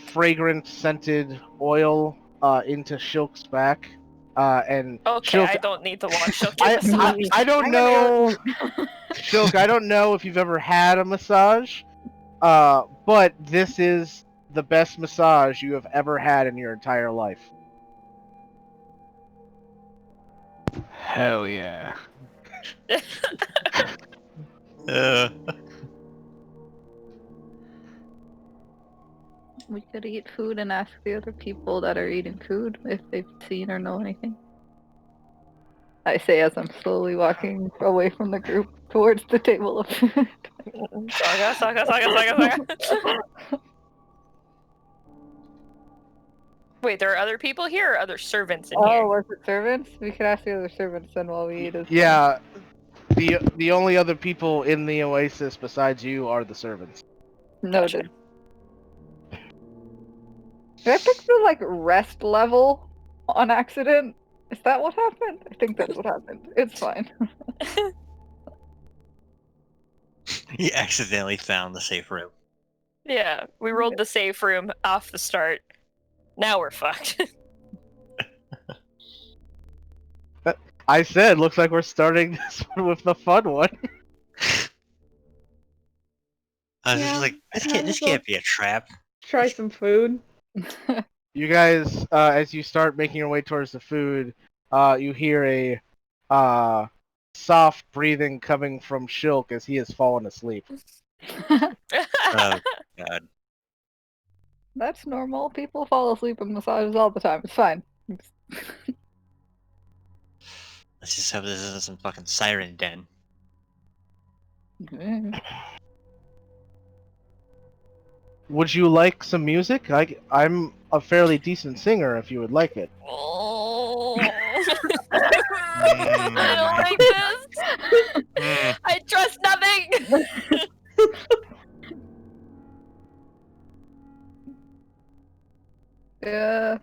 fragrant scented oil into Shilk's back. And Okay, Shilk, I don't need to watch Shilk get I massaged. don't know, Shilk, I don't know if you've ever had a massage, but this is the best massage you have ever had in your entire life. Hell yeah. We could eat food and ask the other people that are eating food if they've seen or know anything. I say as I'm slowly walking away from the group towards the table of food. Saga. Wait, there are other people here or other servants in here? Oh, was it servants? We could ask the other servants then while we eat as well. Yeah, the only other people in the oasis besides you are the servants. Noted. Did I pick the rest level on accident? Is that what happened? I think that's what happened. It's fine. He accidentally found the safe room. Yeah, we rolled the safe room off the start. Now we're fucked. I said, looks like we're starting this one with the fun one. I was Yeah, just like, this might can't, as this well can't be a trap. try some food. You guys, as you start making your way towards the food, you hear a soft breathing coming from Shilk as he has fallen asleep. Oh god. That's normal. People fall asleep in massages all the time. It's fine. Let's just hope this isn't some fucking siren den. Would you like some music? I'm a fairly decent singer if you would like it. I don't like this. I trust nothing. Yeah.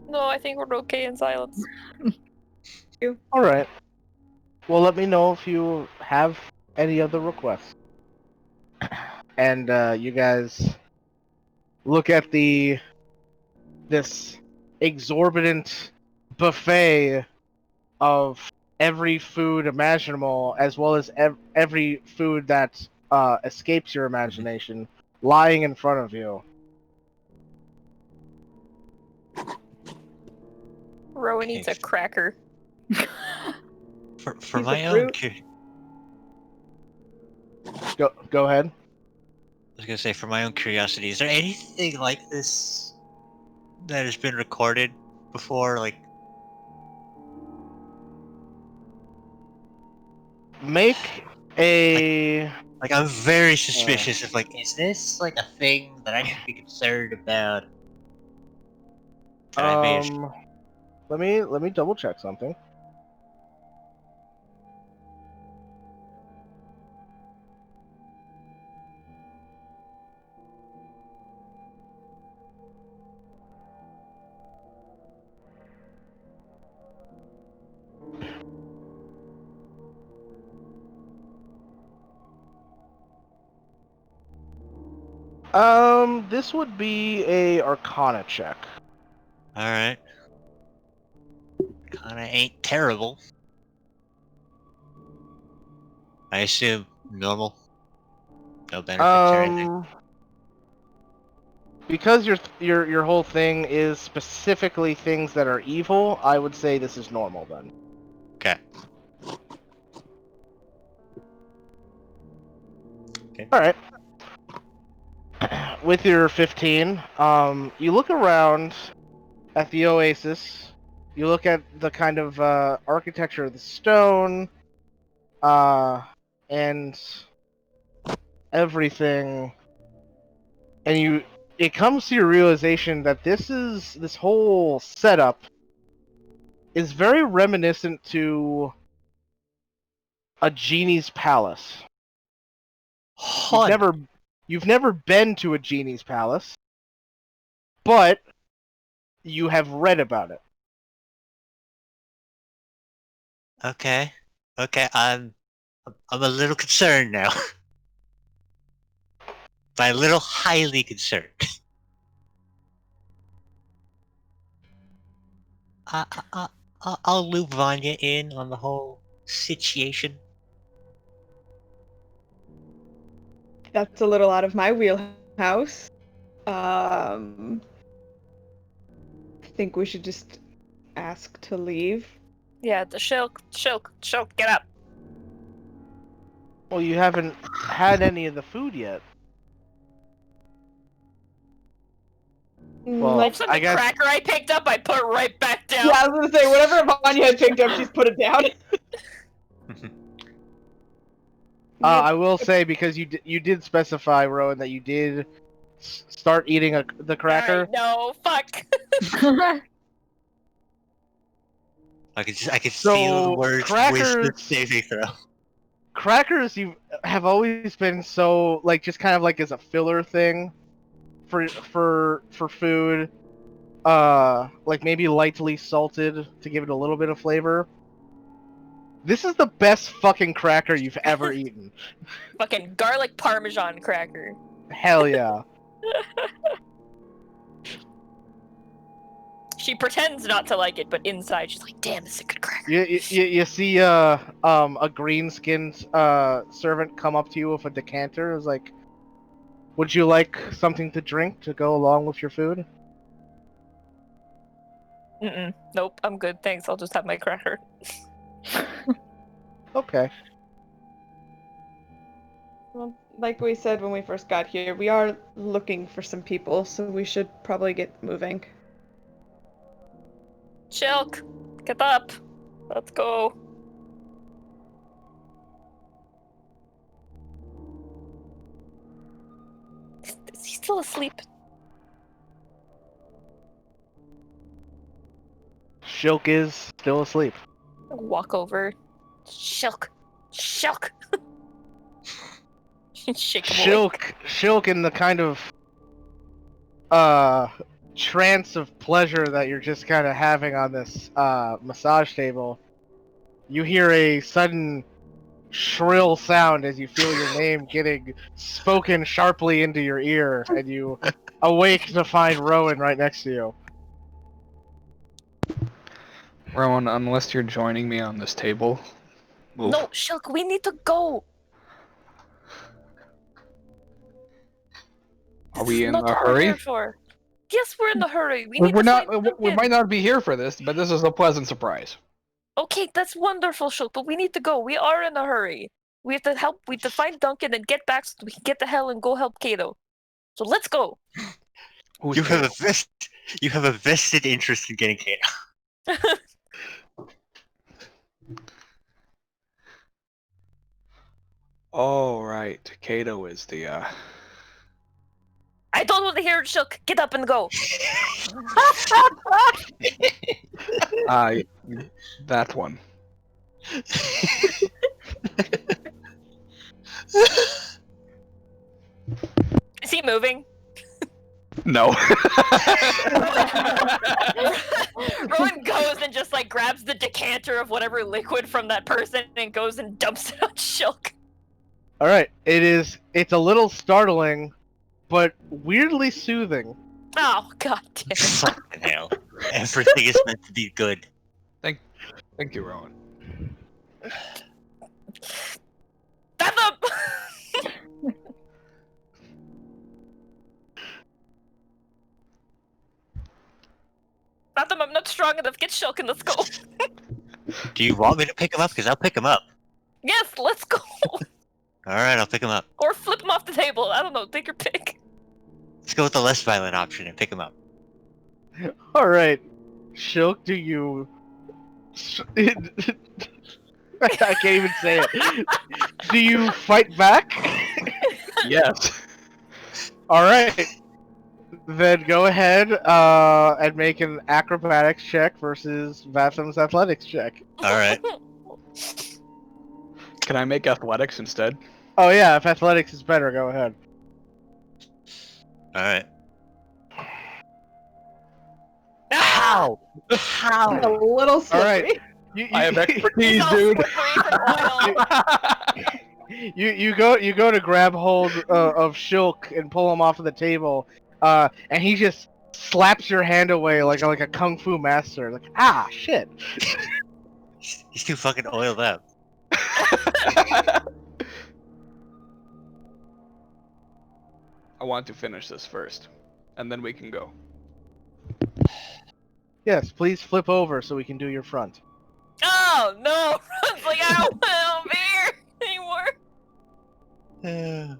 No, I think we're okay in silence. Alright. Well, let me know if you have any other requests. And you guys look at this exorbitant buffet of every food imaginable, as well as every food that escapes your imagination, lying in front of you. Rowan eats a cracker. For Piece of my own fruit. Go ahead. I was gonna say, for my own curiosity, is there anything like this that has been recorded before? Like, Make a like I'm very suspicious of, like, is this like a thing that I should be concerned about? That I may have... let me double check something. This would be a Arcana check. Alright. Kinda ain't terrible. I assume normal. No benefits or anything. Because your whole thing is specifically things that are evil, I would say this is normal then. Okay. All right. With your 15, you look around at the oasis. You look at the kind of architecture of the stone, and everything, and it comes to your realization that this whole setup is very reminiscent to a genie's palace. You've never been to a genie's palace, but you have read about it. Okay. Okay, I'm a little concerned now. By a little highly concerned. I'll loop Vanya in on the whole situation. That's a little out of my wheelhouse. I think we should just ask to leave. Yeah, the Shilk, get up. Well, you haven't had any of the food yet. Well, Like, Also, I the guess cracker I picked up, I put right back down. yeah, I was gonna say whatever Vanya had picked up, she's put it down. I will say, because you did specify, Rowan, that you did start eating the cracker. Alright, no, fuck. I could So, feel the words wisdom crackers- saving throw. Crackers, you have always been so like just kind of like as a filler thing for food. Like maybe lightly salted to give it a little bit of flavor. This is the best fucking cracker you've ever eaten. Fucking garlic parmesan cracker. Hell yeah. She pretends not to like it, but inside she's like, damn, this is a good cracker. You see a green-skinned servant come up to you with a decanter. Is like, would you like something to drink to go along with your food? Nope, I'm good, thanks. I'll just have my cracker. Okay. Well, like we said when we first got here, we are looking for some people, so we should probably get moving. Shilk, get up. Let's go. Is he still asleep? Shilk is still asleep. Walk over. Shilk. Shilk. Shake him awake. Shilk in the kind of trance of pleasure that you're just kind of having on this massage table. You hear a sudden shrill sound as you feel your name getting spoken sharply into your ear, and you awake to find Rowan right next to you. Rowan, unless you're joining me on this table, move. No, Shilk, we need to go. Are This we is in not a what we're hurry? here for. Yes, we're in a hurry. We We're need to not. find We Duncan. might not be here for this, but this is a pleasant surprise. Okay, that's wonderful, Shilk, but we need to go. We are in a hurry. We have to help. We have to find Duncan and get back so we can get the hell and go help Kato. So let's go. Who's You have Kato? you have a vested interest in getting Kato. Oh right, Kato is the I don't want to hear it, Shilk. Get up and go. that one. Is he moving? No. Rowan goes and just like grabs the decanter of whatever liquid from that person and goes and dumps it on Shilk. All right, it's a little startling, but weirdly soothing. Oh god damn. Fucking hell. Everything is meant to be good. Thank you, Rowan. Fathom! Fathom, I'm not strong enough. Get Shilk and let's go. Do you want me to pick him up? Because I'll pick him up. Yes, let's go. Alright, I'll pick him up. Or flip him off the table. I don't know. Take your pick. Let's go with the less violent option and pick him up. All right, Shilk, do you? I can't even say it. Do you fight back? Yes. All right. Then go ahead and make an acrobatics check versus Vathim's athletics check. Alright. Can I make athletics instead? Oh yeah, if athletics is better, go ahead. Alright. How? A How? little slippery. All right. I have expertise, He's all dude. slippery from oil. You go to grab hold of Shilk and pull him off of the table, and he just slaps your hand away like a kung fu master. Like, ah, shit. He's too fucking oiled up. I want to finish this first, and then we can go. Yes, please flip over so we can do your front. Oh no! It's like I don't want to be here anymore.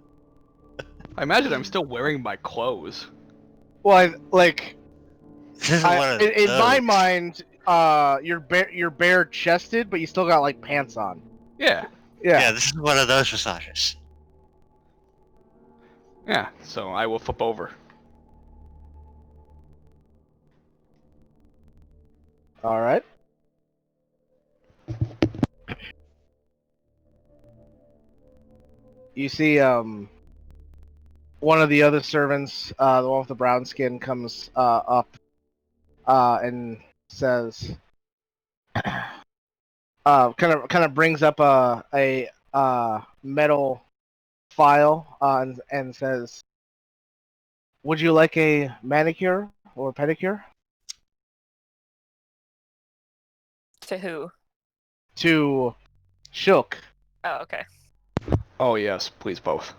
I imagine I'm still wearing my clothes. Well, This is one of in my those. mind, you're bare chested, but you still got like pants on. Yeah. Yeah, this is one of those massages. Yeah. So I will flip over. All right. You see, one of the other servants, the one with the brown skin, comes up and says, kind of brings up a metal file and says, "Would you like a manicure or pedicure?" To who? To Shulk. Oh, okay. Oh yes, please both.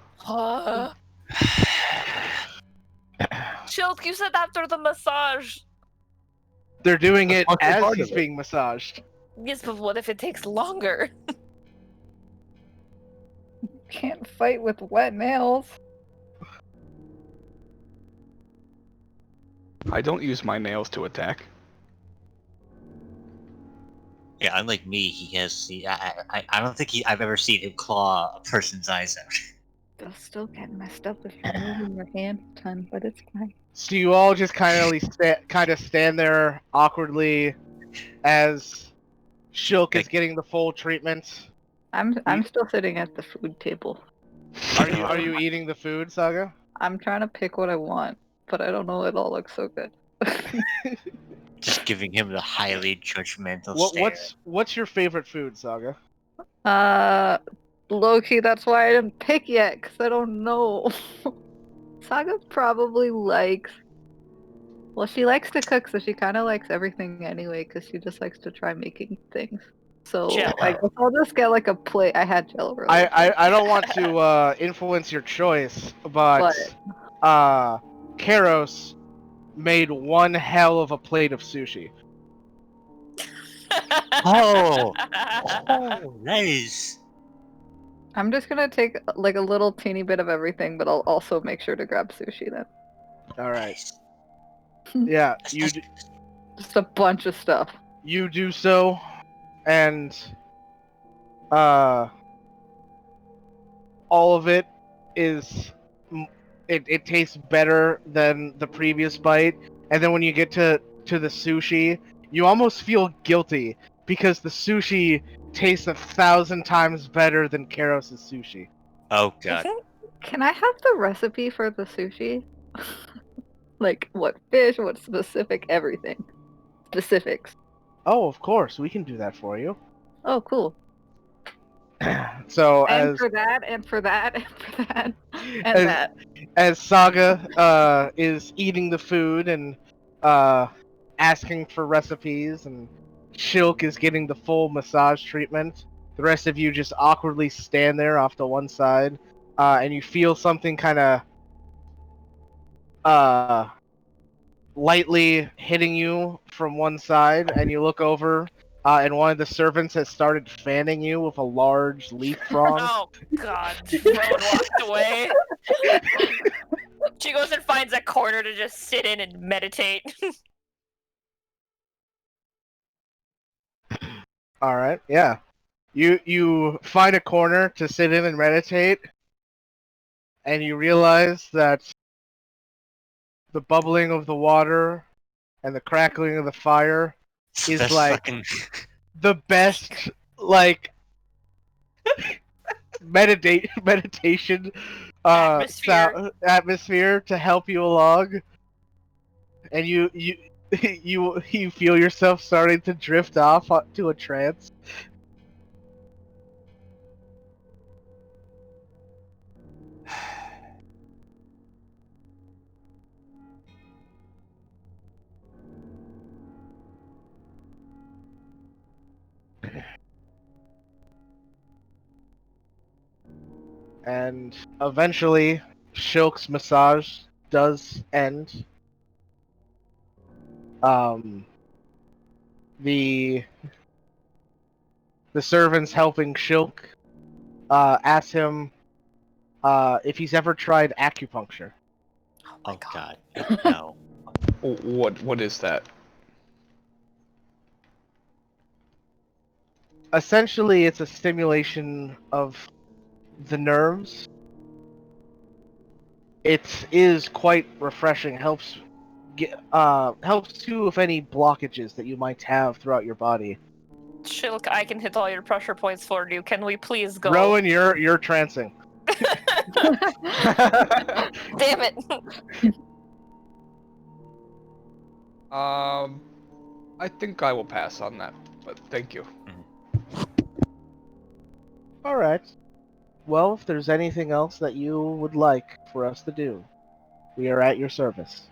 Shilk, you said after the massage. They're doing it That's as part he's of it. being massaged. Yes, but what if it takes longer? Can't fight with wet nails. I don't use my nails to attack. Yeah, unlike me, he has the. I don't think I've ever seen him claw a person's eyes out. They'll still get messed up if you're moving your hand a ton, but it's fine. So you all just kind of stand there awkwardly as Shulk is getting the full treatment. I'm still sitting at the food table. Are you eating the food, Saga? I'm trying to pick what I want, but I don't know it all looks so good. Just giving him the highly judgmental What stare. what's your favorite food, Saga? Low-key, that's why I didn't pick yet, because I don't know. Saga probably likes... Well, she likes to cook, so she kind of likes everything anyway, because she just likes to try making things. So Jello. I guess I'll just get like a plate. I had Jello earlier. I don't want to influence your choice, but Karos made one hell of a plate of sushi. Oh, that is. I'm just gonna take like a little teeny bit of everything, but I'll also make sure to grab sushi then. All right. Yeah, Just a bunch of stuff. you do so, and all of it is it tastes better than the previous bite, and then when you get to the sushi, you almost feel guilty because the sushi tastes 1,000 times better than Karos's sushi. Oh god. Can I have the recipe for the sushi? Like what fish, what specific, everything. Specifics. Oh, of course, we can do that for you. Oh, cool. So And as for that, and for that, and for that, and as, that. as Saga is eating the food and asking for recipes, and Shilk is getting the full massage treatment, the rest of you just awkwardly stand there off to one side, and you feel something kind of lightly hitting you from one side, and you look over, and one of the servants has started fanning you with a large leaf frond. Oh god, Rowan walked away. She goes and finds a corner to just sit in and meditate. All right, yeah. You find a corner to sit in and meditate, and you realize that the bubbling of the water and the crackling of the fire is That's like fucking... the best meditation atmosphere to help you along, and you you feel yourself starting to drift off to a trance. And eventually, Shilk's massage does end. The servants helping Shilk ask him if he's ever tried acupuncture. Oh god. No. What is that? Essentially, it's a stimulation of the nerves. It is quite refreshing. Helps too with any blockages that you might have throughout your body. Shilk, I can hit all your pressure points for you. Can we please go? Rowan, you're trancing. Damn it! I think I will pass on that, but thank you. All right. Well, if there's anything else that you would like for us to do, we are at your service.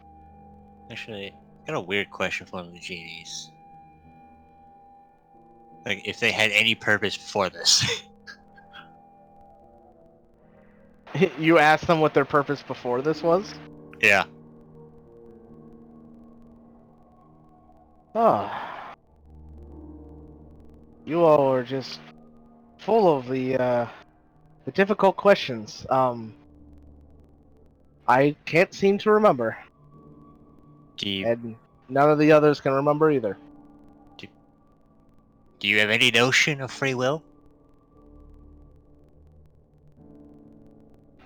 Actually, I got a weird question for one of the genies. Like, if they had any purpose before this. You asked them what their purpose before this was? Yeah. Oh. You all are just full of the difficult questions. I can't seem to remember, Do you and none of the others can remember either. do you have any notion of free will?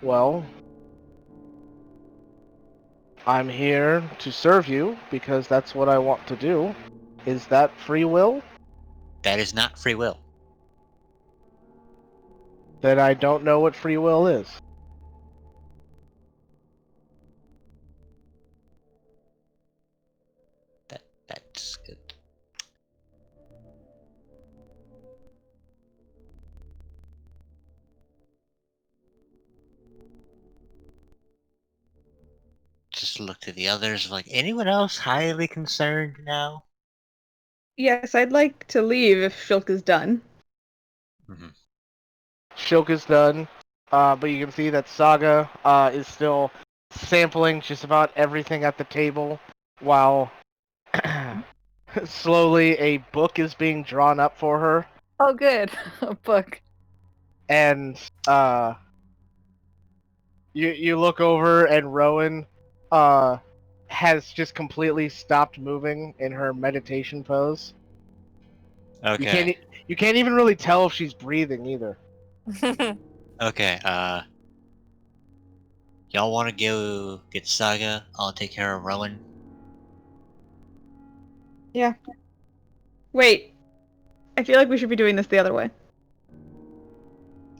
Well, I'm here to serve you because that's what I want to do. Is that free will? That is not free will. Then I don't know what free will is. That's good. Just look to the others like anyone else highly concerned now? Yes, I'd like to leave if Shulk is done. Mm-hmm. Shilk is done, but you can see that Saga is still sampling just about everything at the table, while slowly a book is being drawn up for her, Oh, good. A book. and you look over and Rowan has just completely stopped moving in her meditation pose. Okay. You can't even really tell if she's breathing either. Okay, y'all wanna go get Saga? I'll take care of Rowan. Yeah. Wait. I feel like we should be doing this the other way.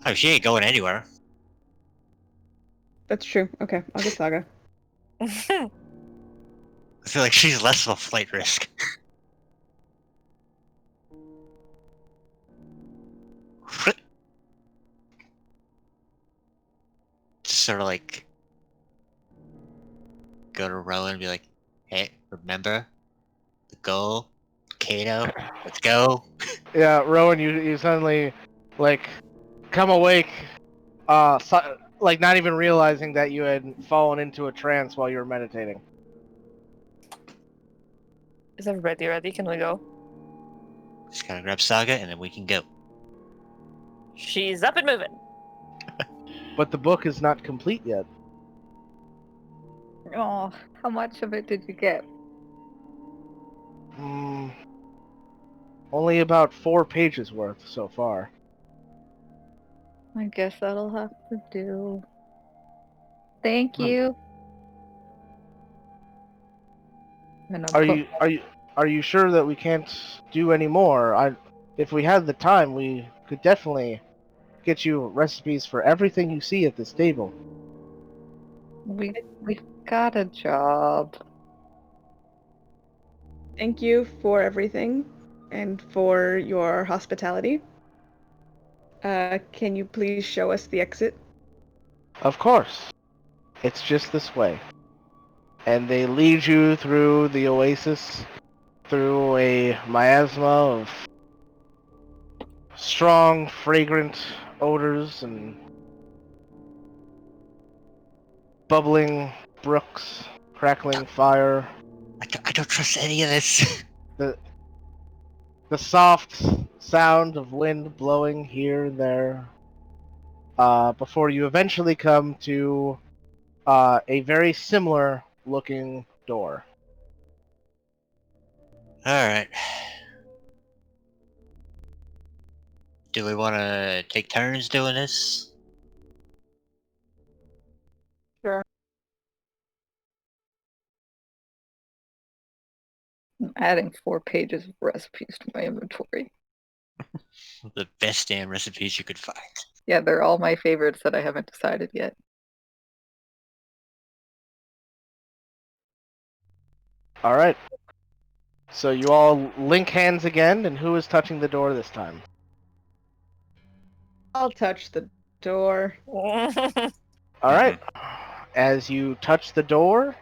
Oh, she ain't going anywhere. That's true. Okay, I'll get Saga. I feel like she's less of a flight risk. Just sort of like go to Rowan and be like, hey, remember the goal? Kato, let's go. Yeah, Rowan, you suddenly like come awake, like not even realizing that you had fallen into a trance while you were meditating. Is everybody ready? Can we go? Just gotta grab Saga and then we can go. She's up and moving. But the book is not complete yet. Oh, how much of it did you get? Only about 4 pages worth so far. I guess that'll have to do. Thank Hmm. you. And I'm Are you sure that we can't do any more? If we had the time, we could definitely get you recipes for everything you see at this table. we got a job. Thank you for everything and for your hospitality. Can you please show us the exit? Of course. It's just this way. And they lead you through the oasis, through a miasma of strong, fragrant odors and bubbling brooks, crackling fire. I don't trust any of this. The soft sound of wind blowing here and there, before you eventually come to a very similar looking door. Alright. Do we want to take turns doing this? Sure. I'm adding 4 pages of recipes to my inventory. The best damn recipes you could find. Yeah, they're all my favorites that I haven't decided yet. Alright. So you all link hands again, and who is touching the door this time? I'll touch the door. All right. As you touch the door,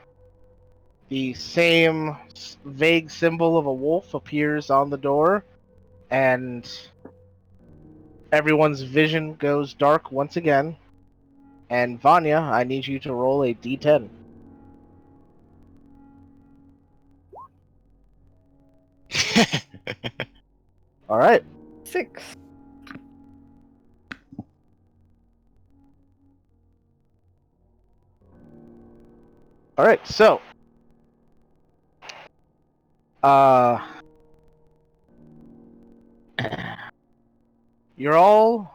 the same vague symbol of a wolf appears on the door, and everyone's vision goes dark once again. And Vanya, I need you to roll a d10. All right. 6. All right. So, you're all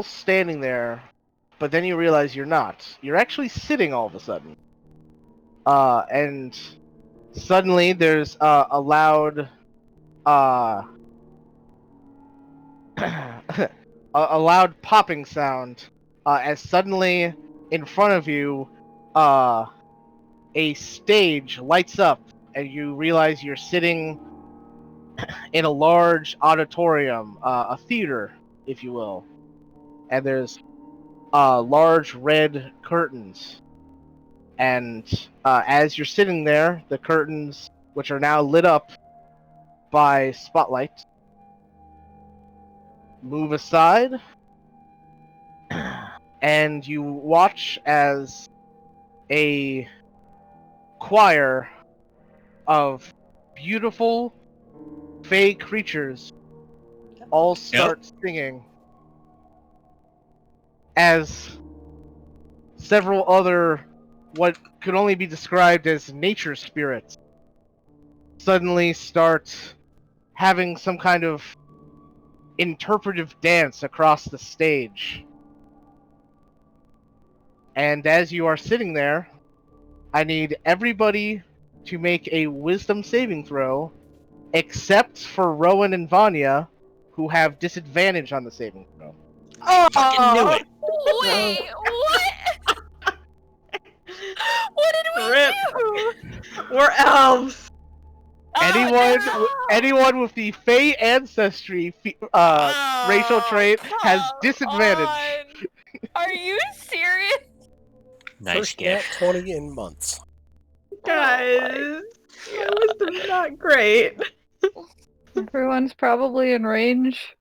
standing there, but then you realize you're not. You're actually sitting all of a sudden. And suddenly there's a loud a loud popping sound as suddenly in front of you a stage lights up, and you realize you're sitting in a large auditorium, a theater, if you will. And there's large red curtains. And as you're sitting there, the curtains, which are now lit up by spotlight, move aside. And you watch as a choir of beautiful fey creatures all start singing, as several other what could only be described as nature spirits suddenly start having some kind of interpretive dance across the stage. And as you are sitting there, I need everybody to make a wisdom saving throw, except for Rowan and Vanya, who have disadvantage on the saving throw. Oh, Fucking knew it. Wait, what? What did we Rip. do? We're elves. Anyone with the Fey ancestry racial trait has come disadvantage. on. Are you serious? Nice first nat gift. 20 in months. Guys, my wisdom's not great. Everyone's probably in range.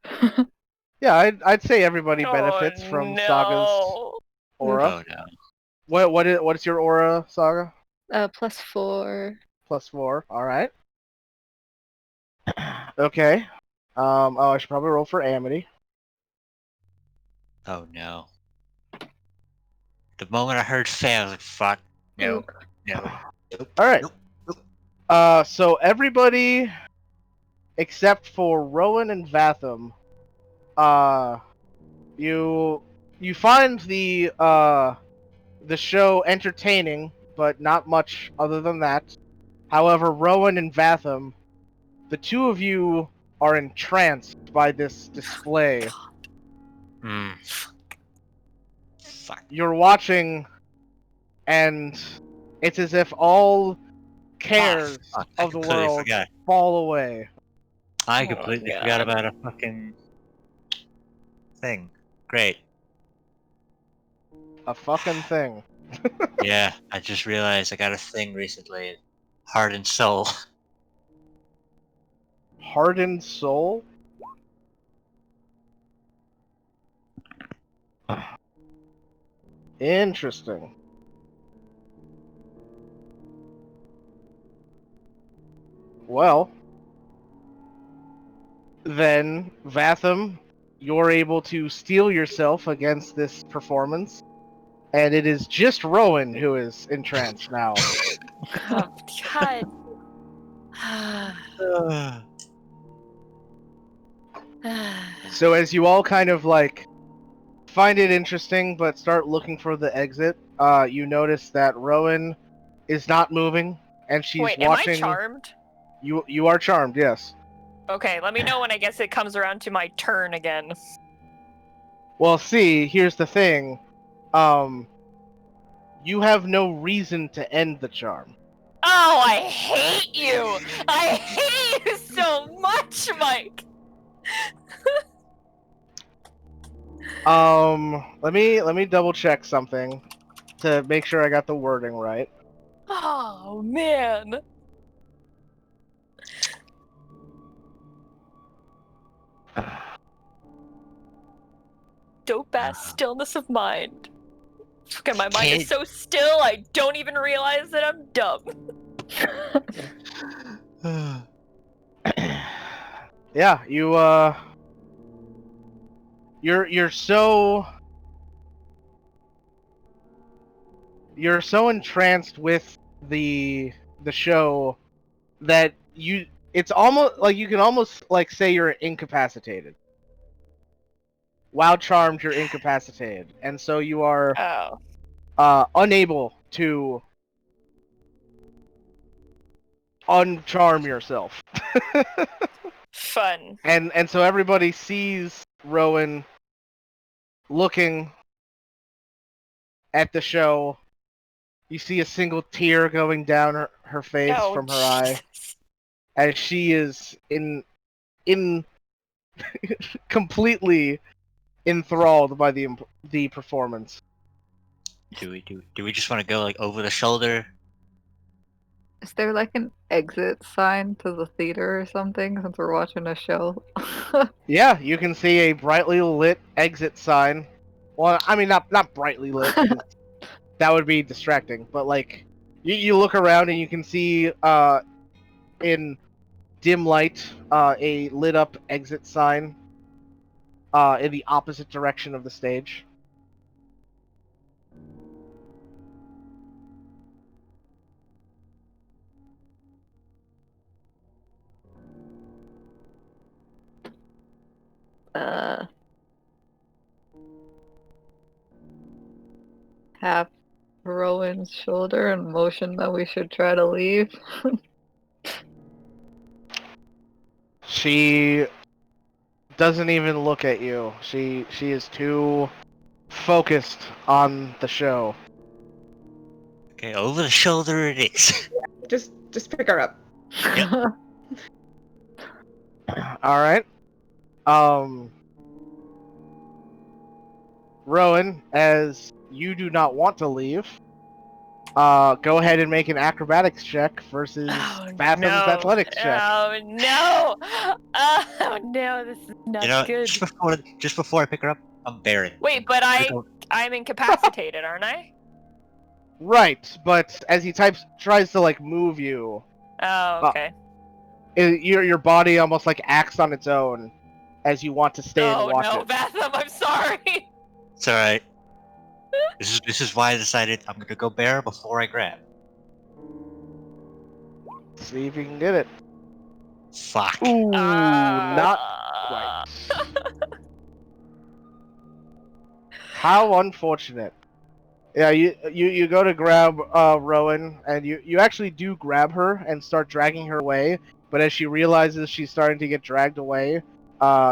Yeah, I'd say everybody benefits from no. Saga's aura. Oh no. What's your aura, Saga? +4. +4. All right. Okay. I should probably roll for Amity. Oh no. The moment I heard Faye, I was like, fuck. No. Oop. No. All right. Nope. So everybody except for Rowan and Vatham, you find the show entertaining, but not much other than that. However, Rowan and Vatham, the two of you are entranced by this display. Fuck. You're watching, and it's as if all cares Fuck. I of the completely world forgot. fall away. I completely forgot about a fucking thing. Great. A fucking thing. Yeah, I just realized I got a thing recently. Heart and soul. Hardened soul? Interesting. Well, then, Vatham, you're able to steel yourself against this performance, and it is just Rowan who is entranced now. Oh, God. So as you all kind of like find it interesting but start looking for the exit, you notice that Rowan is not moving, and she's Wait, watching. am I charmed? You are charmed, yes. Okay, let me know when I guess it comes around to my turn again. Well, see, here's the thing. You have no reason to end the charm. Oh, Oh, I hate you! I hate you so much, Mike! Let me double check something to make sure I got the wording right. Oh, man. Dope-ass stillness of mind. Fucking my mind is so still, I don't even realize that I'm dumb. Yeah, you're so entranced with the show that it's almost like you can almost like say you're incapacitated. While charmed, you're incapacitated, and so you are unable to uncharm yourself. Fun. And so everybody sees Rowan looking at the show. You see a single tear going down her face from her eye, as she is in completely enthralled by the performance. Do we just want to go like over the shoulder? Is there like an exit sign to the theater or something since we're watching a show? Yeah, you can see a brightly lit exit sign. Well, I mean not brightly lit. That would be distracting. But like, you look around and you can see in dim light a lit up exit sign in the opposite direction of the stage. Tap Rowan's shoulder and motion that we should try to leave. She doesn't even look at you. She is too focused on the show. Okay, over the shoulder it is. Just pick her up. All right. Rowan, as you do not want to leave, go ahead and make an acrobatics check versus Fathom's athletics check. Oh no! Oh no, this is not good. Just before I pick her up, I'm Baron. Wait, but I'm incapacitated, aren't I? Right, but as he tries to like move you, Oh, okay. Your body almost like acts on its own as you want to stay and watch it. Oh no, it. Fathom, I'm sorry. It's all right. This is why I decided I'm gonna go bear before I grab. See if you can get it. Fuck. Ooh, not quite. How unfortunate. Yeah, you go to grab Rowan, and you actually do grab her and start dragging her away. But as she realizes she's starting to get dragged away,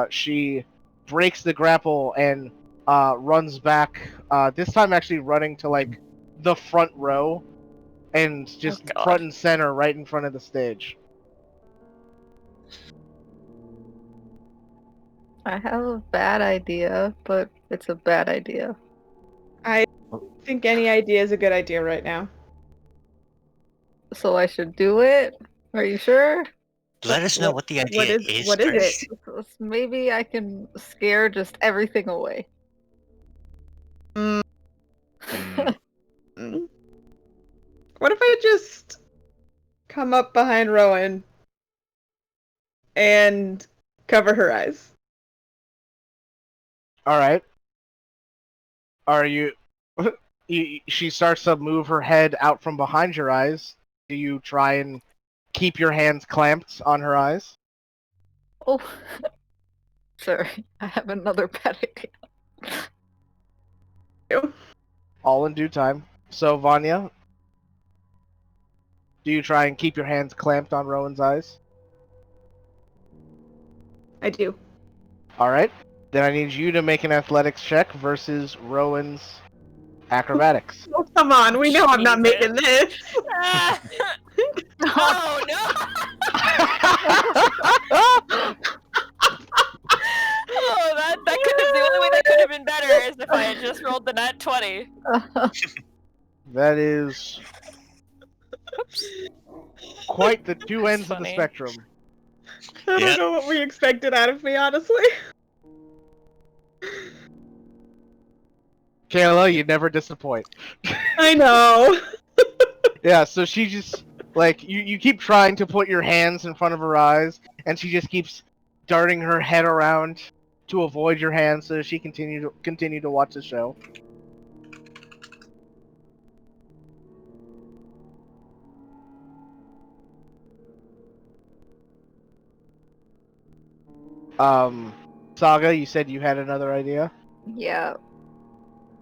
she breaks the grapple and runs back. This time, actually running to like the front row, and just front and center, right in front of the stage. I have a bad idea, but it's a bad idea. I think any idea is a good idea right now. So I should do it? Are you sure? Let us know what the idea is. What is it? Maybe I can scare just everything away. What if I just come up behind Rowan and cover her eyes? Alright. Are you... She starts to move her head out from behind your eyes. Do you try and keep your hands clamped on her eyes? Oh. Sorry, I have another bad idea. All in due time. So, Vanya, do you try and keep your hands clamped on Rowan's eyes? I do. Alright. Then I need you to make an athletics check versus Rowan's acrobatics. Oh, come on, we know I'm not making this. Oh no! Oh, that could have, the only way that could have been better is if I had just rolled the nat 20. That is quite the two That's ends of the funny. spectrum. I Yeah. don't know what we expected out of me, honestly. Kayla, you never disappoint. I know. Yeah, so she just like you keep trying to put your hands in front of her eyes, and she just keeps darting her head around to avoid your hands so she continue to watch the show. Saga, you said you had another idea? Yeah,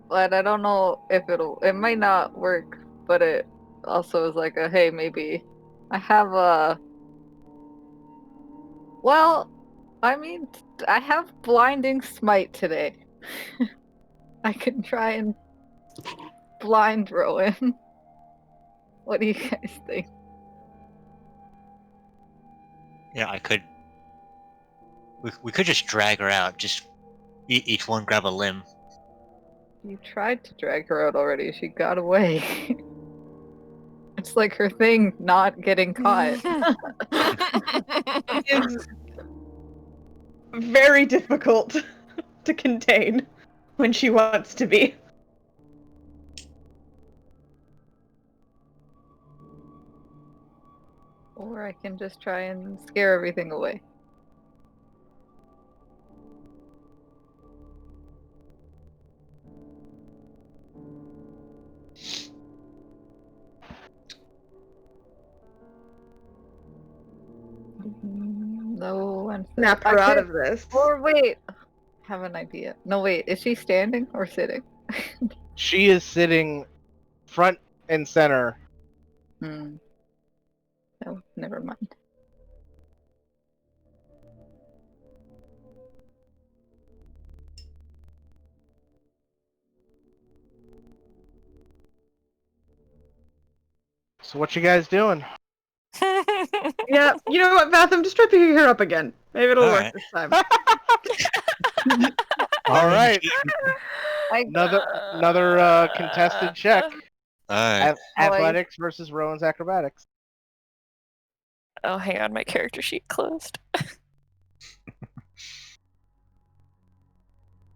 but I don't know if it might not work, but it also is like a, hey, maybe I have a, well, I mean, I have blinding smite today. I can try and blind Rowan. What do you guys think? Yeah, I could. We could just drag her out. Just each one grab a limb. You tried to drag her out already. She got away. It's like her thing not getting caught. It is very difficult to contain when she wants to be. Or I can just try and scare everything away. No, I'm Snap her out of this. Or wait, I have an idea. No, wait, is she standing or sitting? She is sitting front and center. No, never mind. So what you guys doing? Yeah, you know what, Vatham? Just try picking her up again. Maybe it'll work Alright. this time. All right, I another contested check. Alright. Athletics versus Rowan's acrobatics. Oh, hang on, my character sheet closed.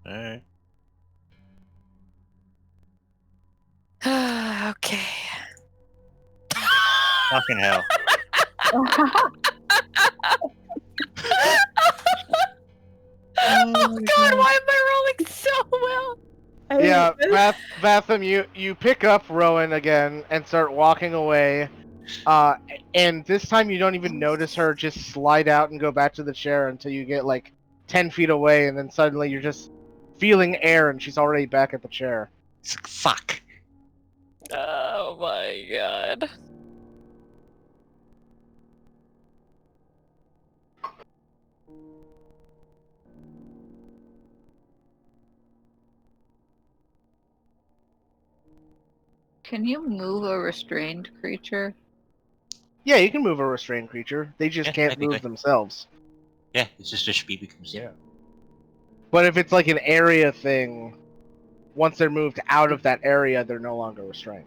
Alright. Okay. Fucking hell. Oh god, why am I rolling so well? Yeah, Vatham, you pick up Rowan again and start walking away. And this time you don't even notice her just slide out and go back to the chair until you get like 10 feet away, and then suddenly you're just feeling air and she's already back at the chair. Fuck. Oh my god. Can you move a restrained creature? Yeah, you can move a restrained creature. They just Yeah, can't that'd be move good. themselves. Yeah, it's just their speed becomes 0. But if it's like an area thing, once they're moved out of that area, they're no longer restrained.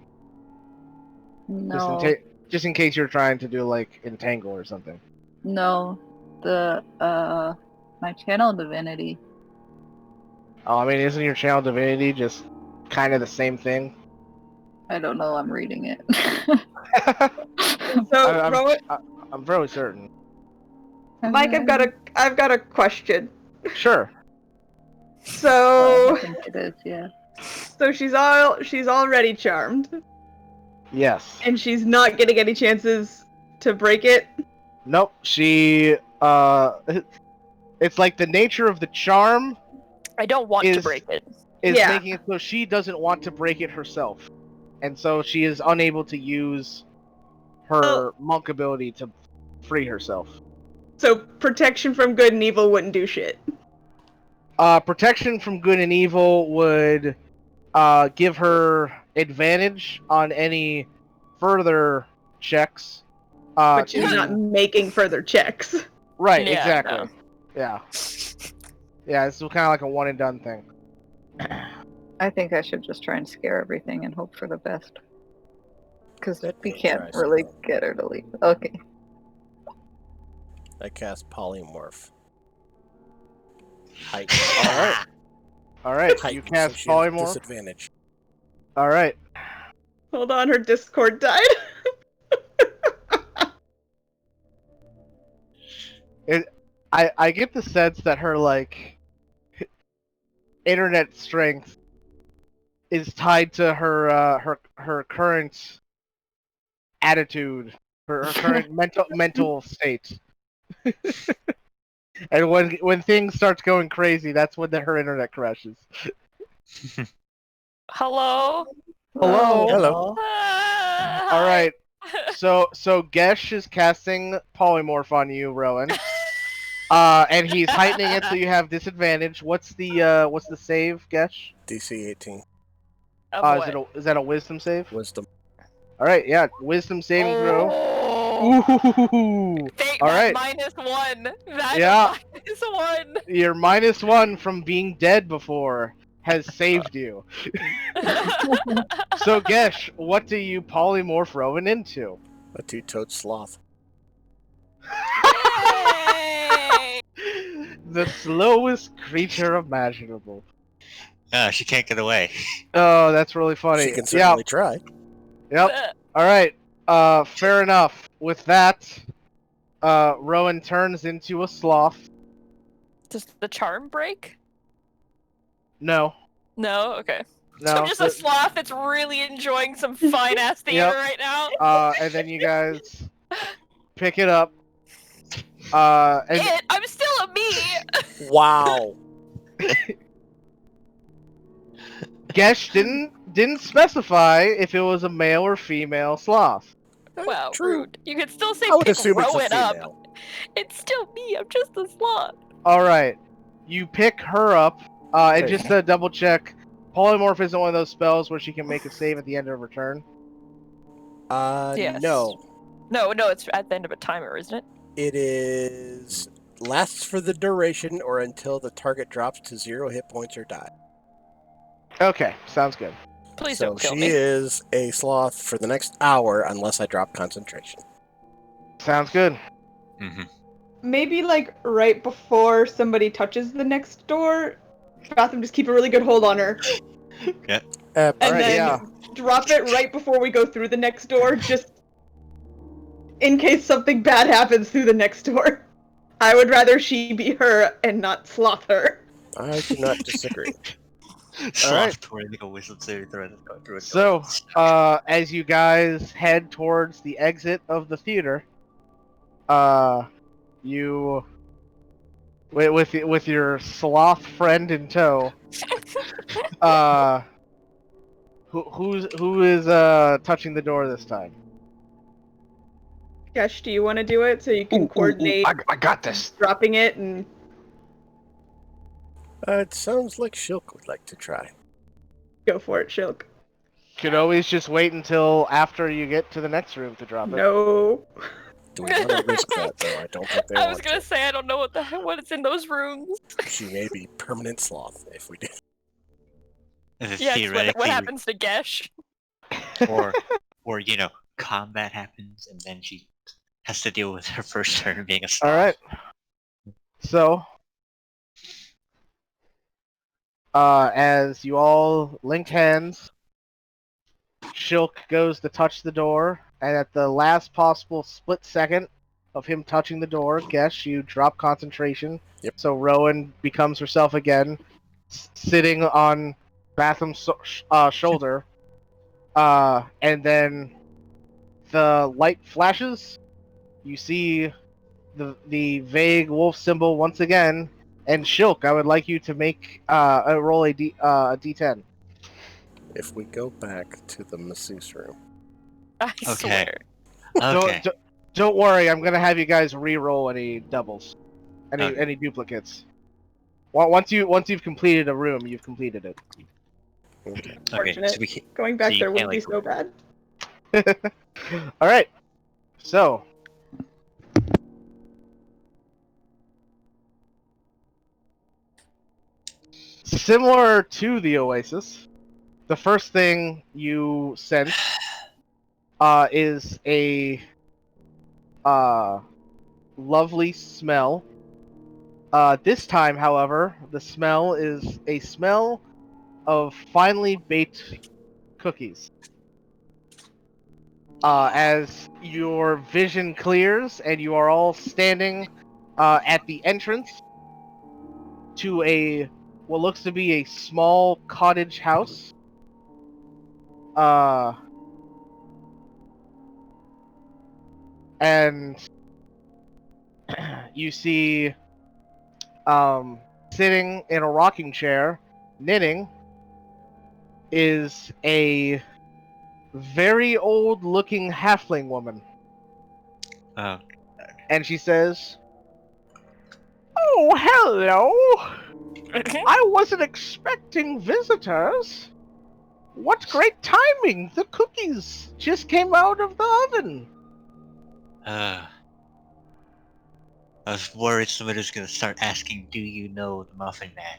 No. Just in case you're trying to do like entangle or something. No. My channel divinity. Oh, I mean, isn't your channel divinity just kind of the same thing? I don't know, I'm reading it. So, Rowan, I'm fairly certain. Mike, I've got a question. Sure. So, I think it is, yeah. so she's already charmed, Yes. and she's not getting any chances to break it. Nope. She it's like the nature of the charm I don't want to break it. is Yeah. making it so she doesn't want to break it herself. And so she is unable to use her monk ability to free herself. So protection from good and evil wouldn't do shit. Protection from good and evil would give her advantage on any further checks, But she's not making further checks. Right, Yeah, exactly. no. Yeah. Yeah, this is kind of like a one and done thing. I think I should just try and scare everything and hope for the best. Because Let we me can't try really something. get her to leave. Okay. I cast polymorph. Height. Alright, Height, you cast so she has polymorph. disadvantage. Alright. Hold on, her Discord died. I get the sense that her, like, internet strength is tied to her current attitude, her current mental state. And when things start going crazy, that's when her internet crashes. Hello? Hello. Hello. All right. So Gesh is casting polymorph on you, Rowan. And he's heightening it so you have disadvantage. What's the save, Gesh? DC 18. Is that a wisdom save? Wisdom. All right, yeah, wisdom saving throw. Oh. Ooh. Take All that right. -1. That Yeah. -1. Your -1 from being dead before has saved you. So Gesh, what do you polymorph Rowan into? A two-toed sloth. Yay! The slowest creature imaginable. She can't get away. Oh, that's really funny. She can certainly try. Yep. All right. Fair enough. With that, Rowan turns into a sloth. Does the charm break? No. No? Okay. No. So I'm just a sloth that's really enjoying some fine ass theater right now. And then you guys pick it up. And I'm still a me! Wow. Gesh didn't specify if it was a male or female sloth. Wow, True. rude. You could still say I would pick assume it's a Rowan up. female. It's still me, I'm just a sloth. All right. You pick her up. And Okay. just to double check, polymorph isn't one of those spells where she can make a save at the end of her turn. Yes. No. No, it's at the end of a timer, isn't it? It is lasts for the duration or until the target drops to 0 hit points or die. Okay, sounds good. Please So don't kill she me. is a sloth for the next hour unless I drop concentration. Sounds good. Mm-hmm. Maybe like right before somebody touches the next door, Gotham just keep a really good hold on her. Yeah. And Alright, then yeah. drop it right before we go through the next door, just in case something bad happens through the next door. I would rather she be her and not sloth her. I do not disagree. Sloth touring like a wisdom saving throw that's going through a So, door. as you guys head towards the exit of the theater, you, with your sloth friend in tow, who is touching the door this time? Gosh, do you want to do it so you can coordinate I got this. dropping it and It sounds like Shilk would like to try. go for it, Shilk? Could always just wait until after you get to the next room to drop it. No. Do we want to risk that, though? I don't think they I want was gonna to. say I don't know what is in those rooms. She may be permanent sloth if we do. Yes, Theoretically, what happens to Gesh? or combat happens and then she has to deal with her first turn being a sloth. All right. So, as you all link hands, Shilk goes to touch the door, and at the last possible split second of him touching the door, Gesh, you drop concentration. Yep. So Rowan becomes herself again, sitting on Batham's shoulder, and then the light flashes. You see the vague wolf symbol once again, and Shilk, I would like you to make roll a d10. If we go back to the masseuse room. I Okay. swear. Okay. Don't worry, I'm gonna have you guys re-roll any doubles, Okay. any duplicates. Once you've completed a room, you've completed it. Okay. Fortunate. So we can, Going back so you there can't, wouldn't be so bad. All right. So Similar to the Oasis, the first thing you sense is a lovely smell. This time, however, the smell is a smell of finely baked cookies. As your vision clears and you are all standing at the entrance to what looks to be a small cottage house. And you see sitting in a rocking chair, knitting, is a very old-looking halfling woman. Oh, And she says, "Oh, hello! I wasn't expecting visitors. What great timing! The cookies just came out of the oven." I was worried somebody was gonna start asking, "Do you know the Muffin Man?"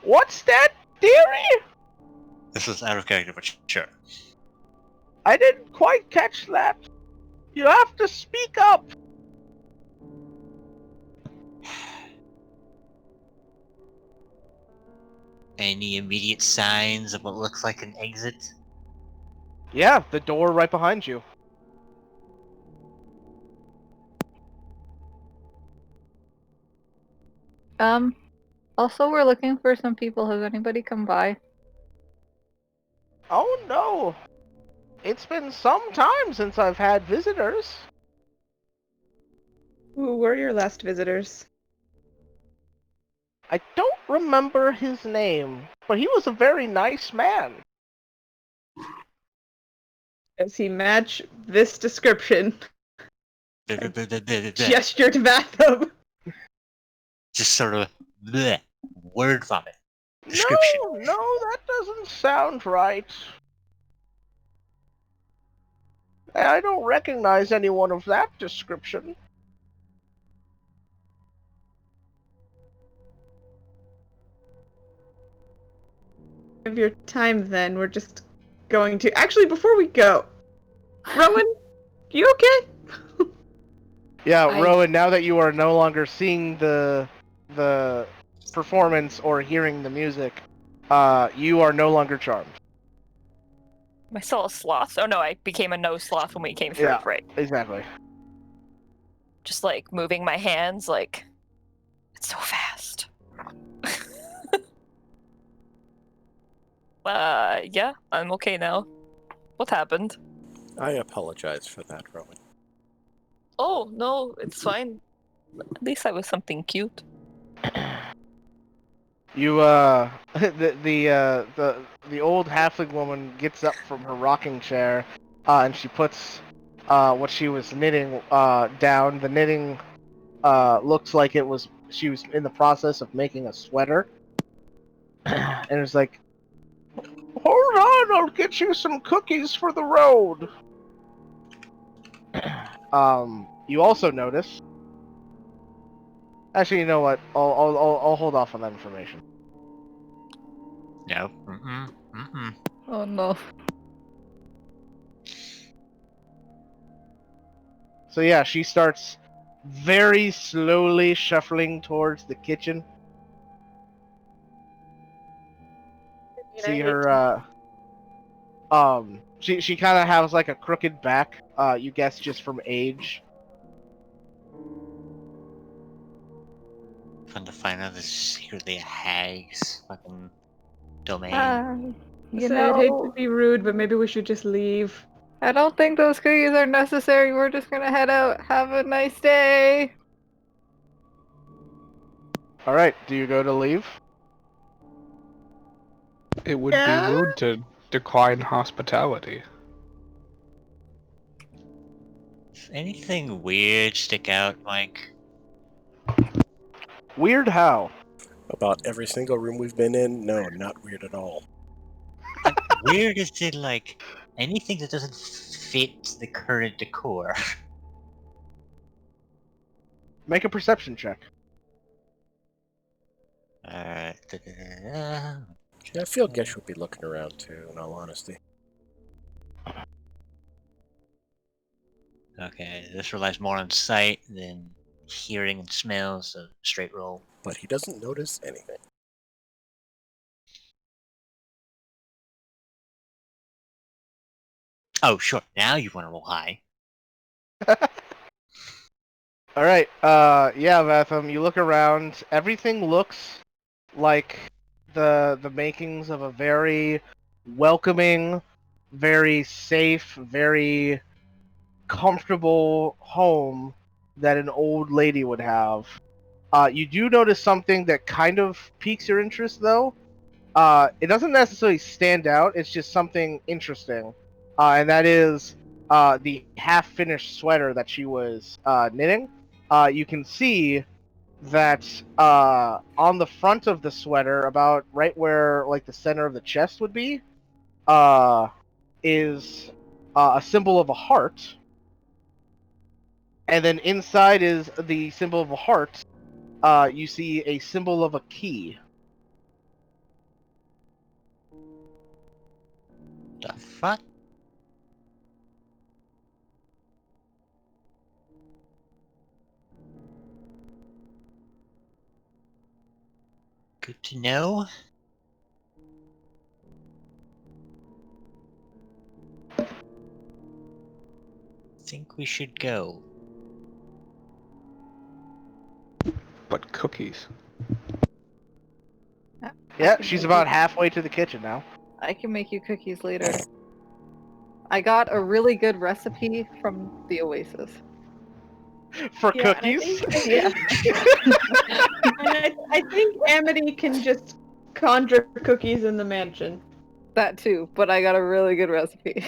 "What's that, dearie?" This was out of character, but sure. "I didn't quite catch that. You have to speak up." Any immediate signs of what looks like an exit? Yeah, the door right behind you. Also, we're looking for some people. Has anybody come by? "Oh no. It's been some time since I've had visitors." Who were your last visitors? "I don't remember his name, but he was a very nice man." Does he match this description? Gesture to bathroom. Just sort of bleh, word vomit. Description. No, that doesn't sound right. I don't recognize anyone of that description. Of your time, then we're just going to. Actually, before we go, Rowan, you okay? Yeah, I- Rowan, now that you are no longer seeing the performance or hearing the music, you are no longer charmed. Am I still a sloth? Oh no, I became a no sloth when we came through, Yeah. right? Exactly. Just like moving my hands, like it's so fast. Yeah, I'm okay now. What happened? I apologize for that, Rowan. Oh no, it's fine. At least I was something cute. You the old halfling woman gets up from her rocking chair, and she puts what she was knitting down. The knitting looks like she was in the process of making a sweater, and it's like, "Hold on, I'll get you some cookies for the road." You also notice. Actually, you know what? I'll hold off on that information. No. Mm-mm. Oh no. So yeah, she starts very slowly shuffling towards the kitchen. See her she kind of has like a crooked back, you guess just from age. Fun to find out this is secretly a hag's fucking domain. You I'd hate to know, be rude, but maybe we should just leave. I don't think those cookies are necessary. We're just gonna head out. Have a nice day. Alright, do you go to leave? It would be rude to decline hospitality. Does anything weird stick out, Mike? Weird how? About every single room we've been in, no, not weird at all. Weird is in like anything that doesn't fit the current decor. Make a perception check. Da-da-da-da. Yeah, I feel Gesh would be looking around too, in all honesty. Okay, this relies more on sight than hearing and smell, so straight roll. But he doesn't notice anything. Oh, sure. Now you want to roll high. All right. Yeah, Vatham. You look around. Everything looks like the makings of a very welcoming, very safe, very comfortable home that an old lady would have. You do notice something that kind of piques your interest, though. It doesn't necessarily stand out. It's just something interesting, and that is the half-finished sweater that she was knitting. You can see that on the front of the sweater, about right where like the center of the chest would be, is a symbol of a heart, and then inside is the symbol of a heart. You see a symbol of a key. The fuck? Good to know. Think we should go. But cookies. Yeah, she's about halfway to the kitchen now. I can make you cookies later. I got a really good recipe from the Oasis. For Yeah, cookies? Yeah. And I think Amity can just conjure cookies in the mansion. That too, but I got a really good recipe.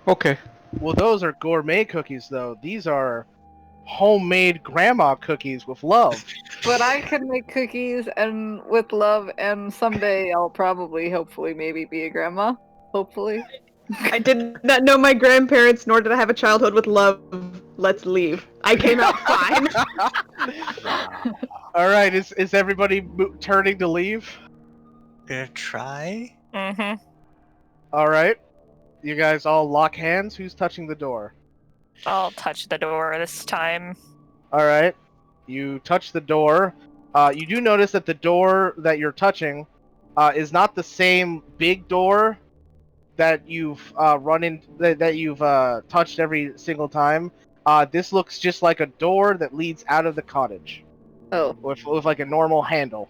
Okay. Well, those are gourmet cookies, though. These are homemade grandma cookies with love. But I can make cookies and with love, and someday I'll probably, hopefully, maybe be a grandma. Hopefully. I did not know my grandparents, nor did I have a childhood with love. Let's leave. I came out fine. All right, is everybody turning to leave? Gonna try? Mm-hmm. All right, you guys all lock hands. Who's touching the door? I'll touch the door this time. All right, you touch the door. You do notice that the door that you're touching is not the same big door that you've that you've touched every single time. This looks just like a door that leads out of the cottage Oh. with like a normal handle.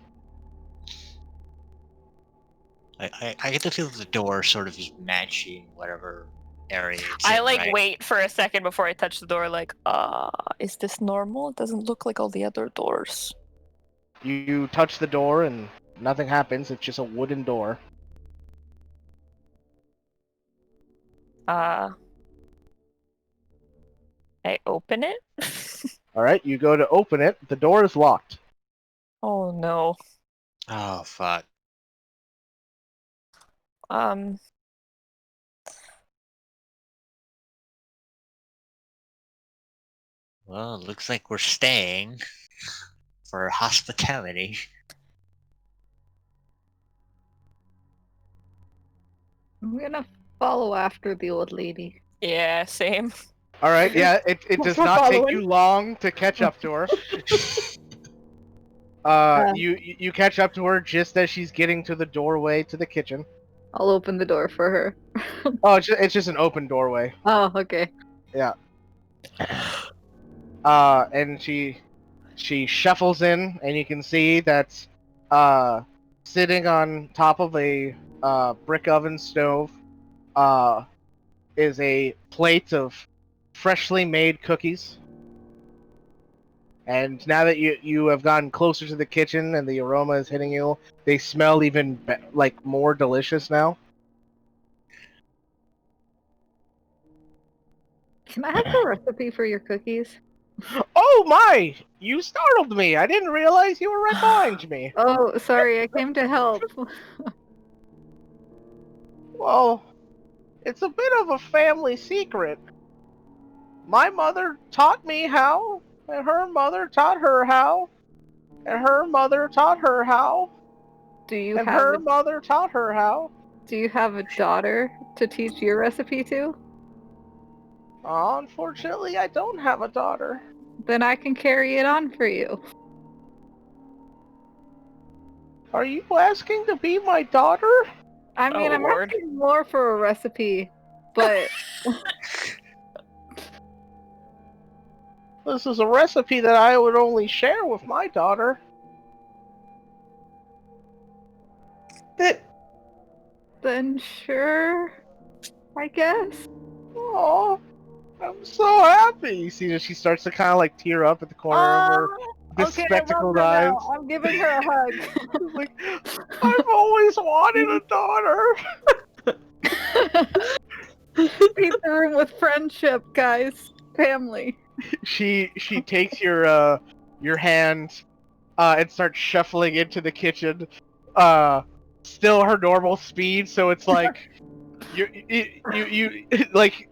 I get the feel that the door sort of is matching whatever area it's I in, like right? wait for a second before I touch the door, like, is this normal? It doesn't look like all the other doors. You touch the door and nothing happens. It's just a wooden door. I open it. All right, you go to open it. The door is locked. Oh no. Oh, fuck. Well, it looks like we're staying for hospitality. I'm gonna follow after the old lady. Yeah, same. All right, yeah, it does We're not take following. you long to catch up to her. You catch up to her just as she's getting to the doorway to the kitchen. I'll open the door for her. Oh, it's just an open doorway. Oh, okay. Yeah. And she shuffles in, and you can see that sitting on top of a brick oven stove is a plate of freshly made cookies. And now that you have gotten closer to the kitchen and the aroma is hitting you, they smell even like more delicious now. Can I have the recipe for your cookies? Oh my! You startled me. I didn't realize you were right behind me. Oh, sorry, I came to help. Well, it's a bit of a family secret. My mother taught me how, and her mother taught her how. And her mother taught her how. Do you And have her mother taught her how. Do you have a daughter to teach your recipe to? Unfortunately, I don't have a daughter. Then I can carry it on for you. Are you asking to be my daughter? I mean, Oh, I'm Lord. asking more for a recipe, but This is a recipe that I would only share with my daughter. That then sure, I guess. Oh, I'm so happy. You see that she starts to kind of like tear up at the corner of her Okay, I love bespectacled her eyes. now. I'm giving her a hug. She's like, I've always wanted a daughter. Paint the room with friendship, guys. Family. She takes your hand and starts shuffling into the kitchen. Still her normal speed, so it's like you like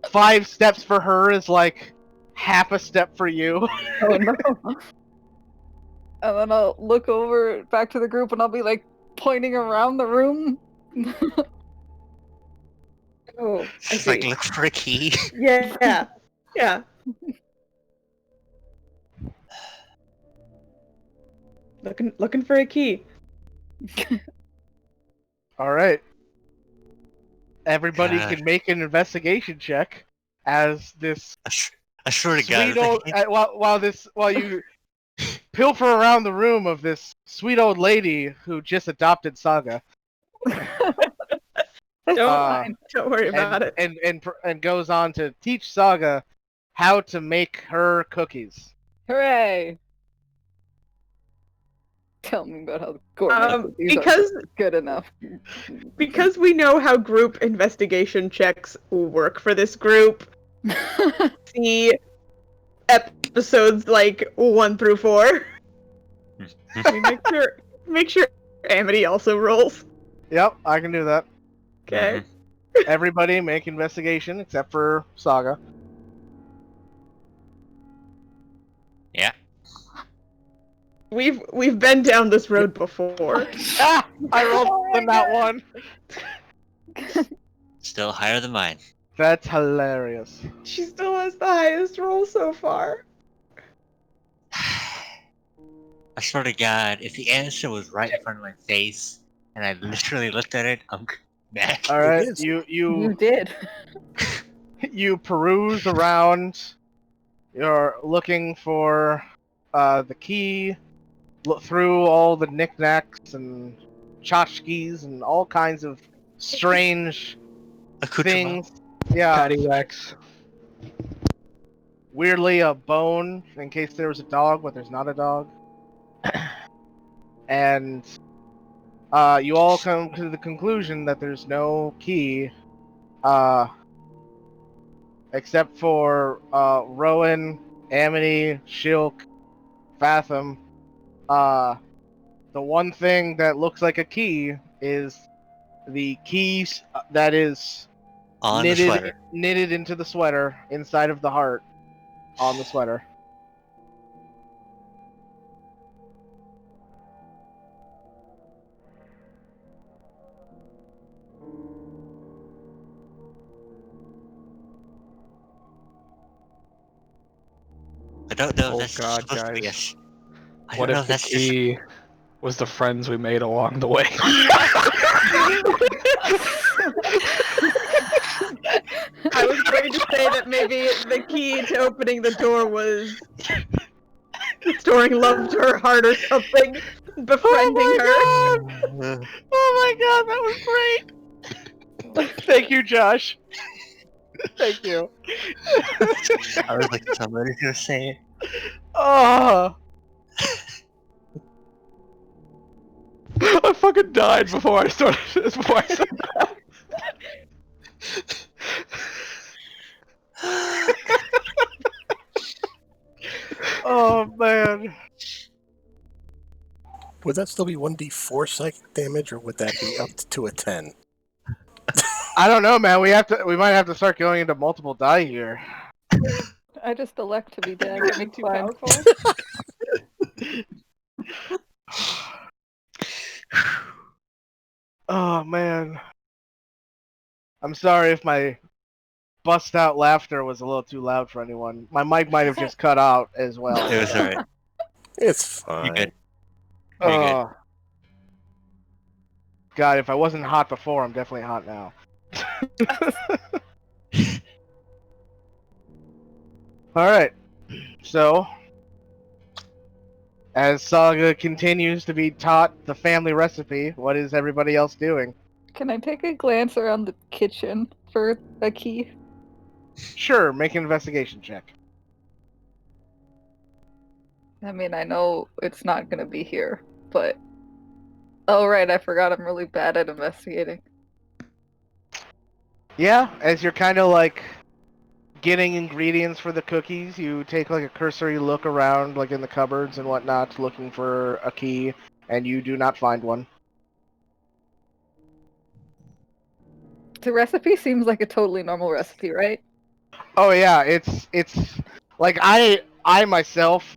5 steps for her is like half a step for you. Oh no. And then I'll look over back to the group and I'll be like pointing around the room. oh, I Just see. like look for a key. Yeah, yeah. Looking for a key. All right. Everybody God. can make an investigation check as this I swear to God. sweet old while you pilfer around the room of this sweet old lady who just adopted Saga. Don't worry about it. And goes on to teach Saga how to make her cookies. Hooray! Tell me about how gourmet cookies because are good enough. because we know how group investigation checks work for this group. See episodes like 1 through 4. We make sure Amity also rolls. Yep, I can do that. Okay. Everybody make investigation except for Saga. Yeah. We've been down this road before. Ah! I rolled in that one. Still higher than mine. That's hilarious. She still has the highest roll so far. I swear to God, if the answer was right in front of my face and I literally looked at it, I'm mad. All right, is. You did. you peruse around. You're looking for the key. Look through all the knickknacks and tchotchkes and all kinds of strange Accoutrement. things. Yeah, Paddywhacks. weirdly a bone in case there was a dog, but there's not a dog. And you all come to the conclusion that there's no key, except for Rowan, Amity, Shilk, Fathom. The one thing that looks like a key is the keys that is On the sweater. knitted into the sweater inside of the heart on the sweater. I don't know if Oh that's God, supposed to be a... guys. I What don't know if the that's just... key was the friends we made along the way? I was going to say that maybe the key to opening the door was restoring love to her heart or something, befriending her. Oh my god, that was great! Thank you, Josh. Thank you. I was like, somebody's gonna say it. Oh, I fucking died before I started this voice. Oh man. Would that still be 1d4 psychic damage, or would that be up to a 10? I don't know, man. We might have to start going into multiple die here. I just elect to be dead. Becoming It's too fine. powerful. Oh man. I'm sorry if my bust out laughter was a little too loud for anyone. My mic might have just cut out as well. It was alright. It's You're fine. good. You're good. Oh. God, if I wasn't hot before, I'm definitely hot now. Alright. So, as Saga continues to be taught the family recipe, what is everybody else doing? Can I take a glance around the kitchen for a key? Sure, make an investigation check. I mean, I know it's not gonna be here, but... Oh, right, I forgot I'm really bad at investigating. Yeah, as you're kind of like getting ingredients for the cookies, you take like a cursory look around, like in the cupboards and whatnot, looking for a key, and you do not find one. The recipe seems like a totally normal recipe, right? Oh yeah, it's like I myself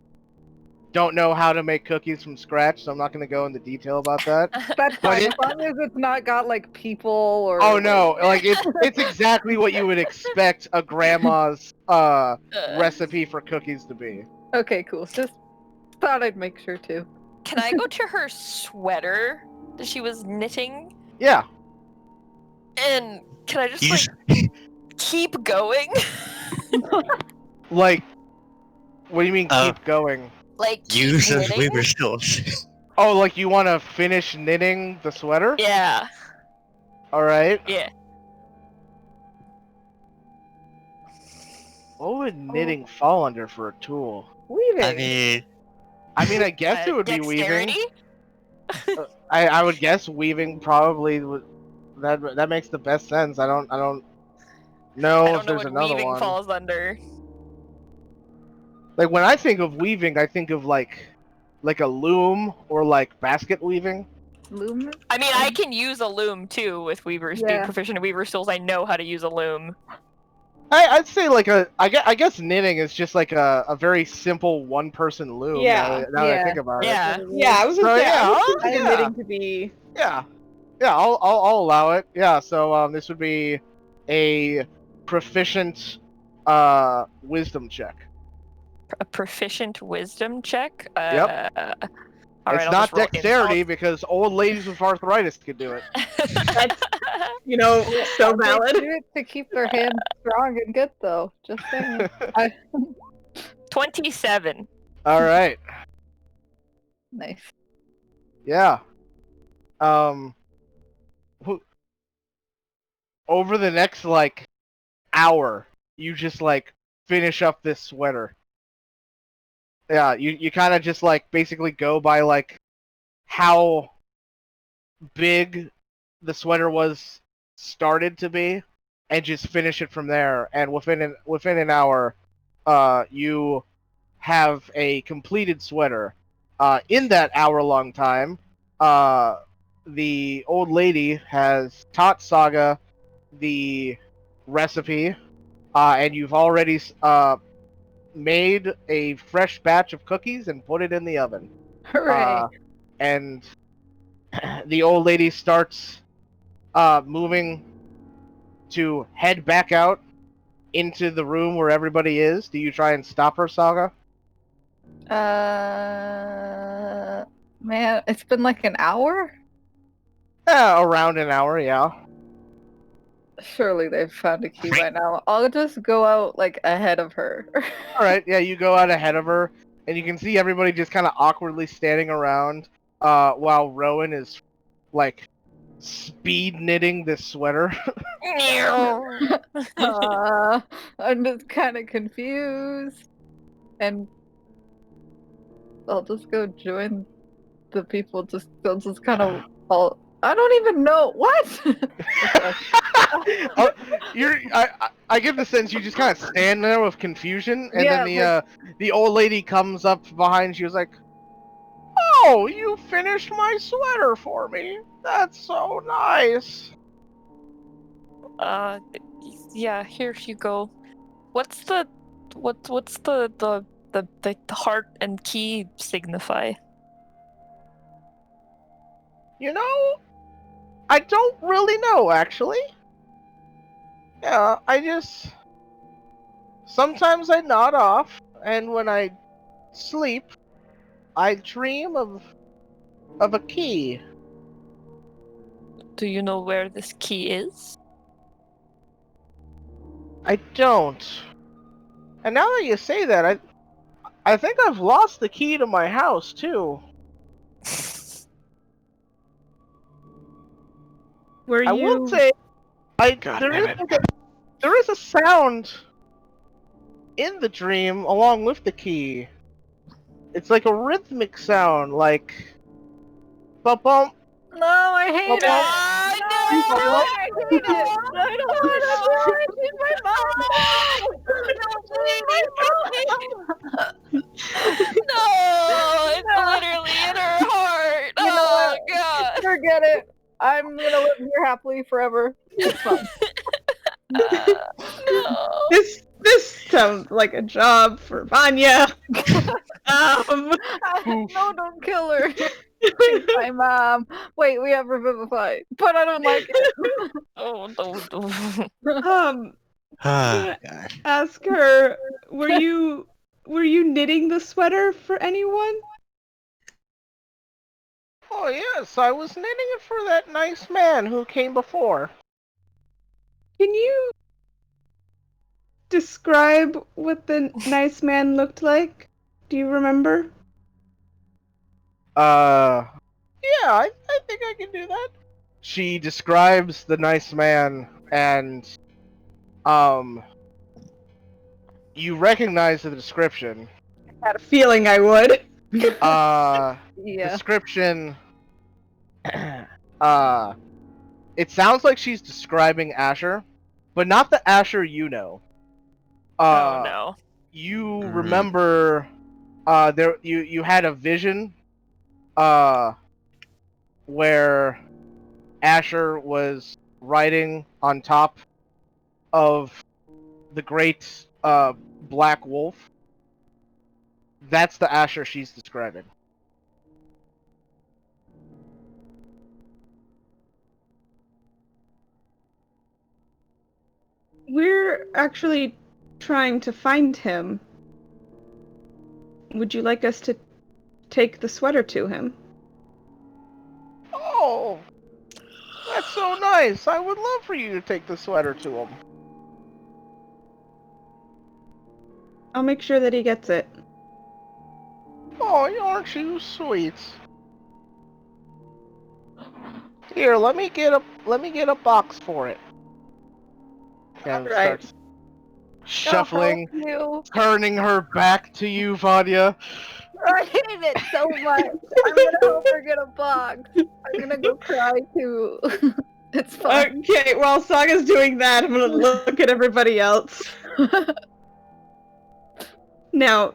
don't know how to make cookies from scratch, so I'm not going to go into detail about that. That's But fine, it- as long as it's not got, like, people or... Oh no, like it's exactly what you would expect a grandma's recipe for cookies to be. Okay, cool. Just thought I'd make sure, too. Can I go to her sweater that she was knitting? Yeah. And can I just You like just keep going? Like, what do you mean Uh, keep going? Like keep use those knitting? Weaver skills. Oh, like you want to finish knitting the sweater? Yeah. All right. Yeah. What would knitting fall under for a tool? Weaving! I mean, I guess it would be weaving. Dexterity? I would guess weaving probably would. That makes the best sense. I don't know I don't if know there's what another weaving one. falls under. Like when I think of weaving, I think of like a loom or like basket weaving. Loom? I mean, I can use a loom too with weavers. Being Yeah. proficient in weaver skills, I know how to use a loom. I'd say like I guess knitting is just like a very simple one-person loom. Yeah. Now that I think about Yeah. it. Yeah, I was gonna So, say, yeah, I would I'll- consider yeah. knitting to be. Yeah. I'll allow it. Yeah. So this would be a proficient wisdom check. A proficient wisdom check. Yep. All It's right, not dexterity because old ladies with arthritis could do it. That's, you know, so They valid. do it to keep their hands strong and good, though. Just saying. 27. All right. Nice. Yeah. Over the next like hour, you just like finish up this sweater. Yeah, you kind of just like basically go by like how big the sweater was started to be, and just finish it from there. And within an hour, you have a completed sweater. In that hour-long time, the old lady has taught Saga the recipe, and you've already made a fresh batch of cookies and put it in the oven. Hooray! And the old lady starts moving to head back out into the room where everybody is. Do you try and stop her, Saga? Man, it's been like an hour? Around an hour, yeah. Surely they've found a key by now. I'll just go out, like, ahead of her. Alright, yeah, you go out ahead of her, and you can see everybody just kind of awkwardly standing around while Rowan is, like, speed knitting this sweater. I'm just kind of confused. And I'll just go join the people. They'll just kind of all. I don't even know what. I get the sense you just kind of stand there with confusion, and Yeah, then the old lady comes up behind you. She was like, "Oh, you finished my sweater for me. That's so nice." Yeah, here you go. What's the heart and key signify? You know, I don't really know, actually. Yeah, sometimes I nod off, and when I sleep, I dream of a key. Do you know where this key is? I don't. And now that you say that, I think I've lost the key to my house too. Were I you? will say, God there damn is it. there is a sound in the dream along with the key. It's like a rhythmic sound, like bump bump. No, I hate it. Ah, No, no! I hate it. I don't want to do it. Leave my mom. No, No, it's literally in her heart. You know Oh what? god. Forget it. I'm gonna live here happily forever. It's fine. No. This sounds like a job for Vanya. No, don't kill her. She's my mom. Wait, we have Revivify, but I don't like it. Oh, no. Ah, God. Ask her, were you knitting the sweater for anyone? Oh yes, I was knitting it for that nice man who came before. Can you describe what the nice man looked like? Do you remember? Yeah, I think I can do that. She describes the nice man, and you recognize the description. I had a feeling I would. Yeah. Description. It sounds like she's describing Asher, but not the Asher you know. Oh no. You remember, you had a vision, where Asher was riding on top of the great black wolf. That's the Asher she's describing. We're actually trying to find him. Would you like us to take the sweater to him? Oh, that's so nice. I would love for you to take the sweater to him. I'll make sure that he gets it. Oh, aren't you sweet? Here, let me get a box for it. And Alright. starts shuffling, You. turning her back to you, Vanya. I hate it so much. I'm gonna help her get a box. I'm gonna go cry too. It's fine. Okay, while Saga's doing that, I'm gonna look at everybody else. Now,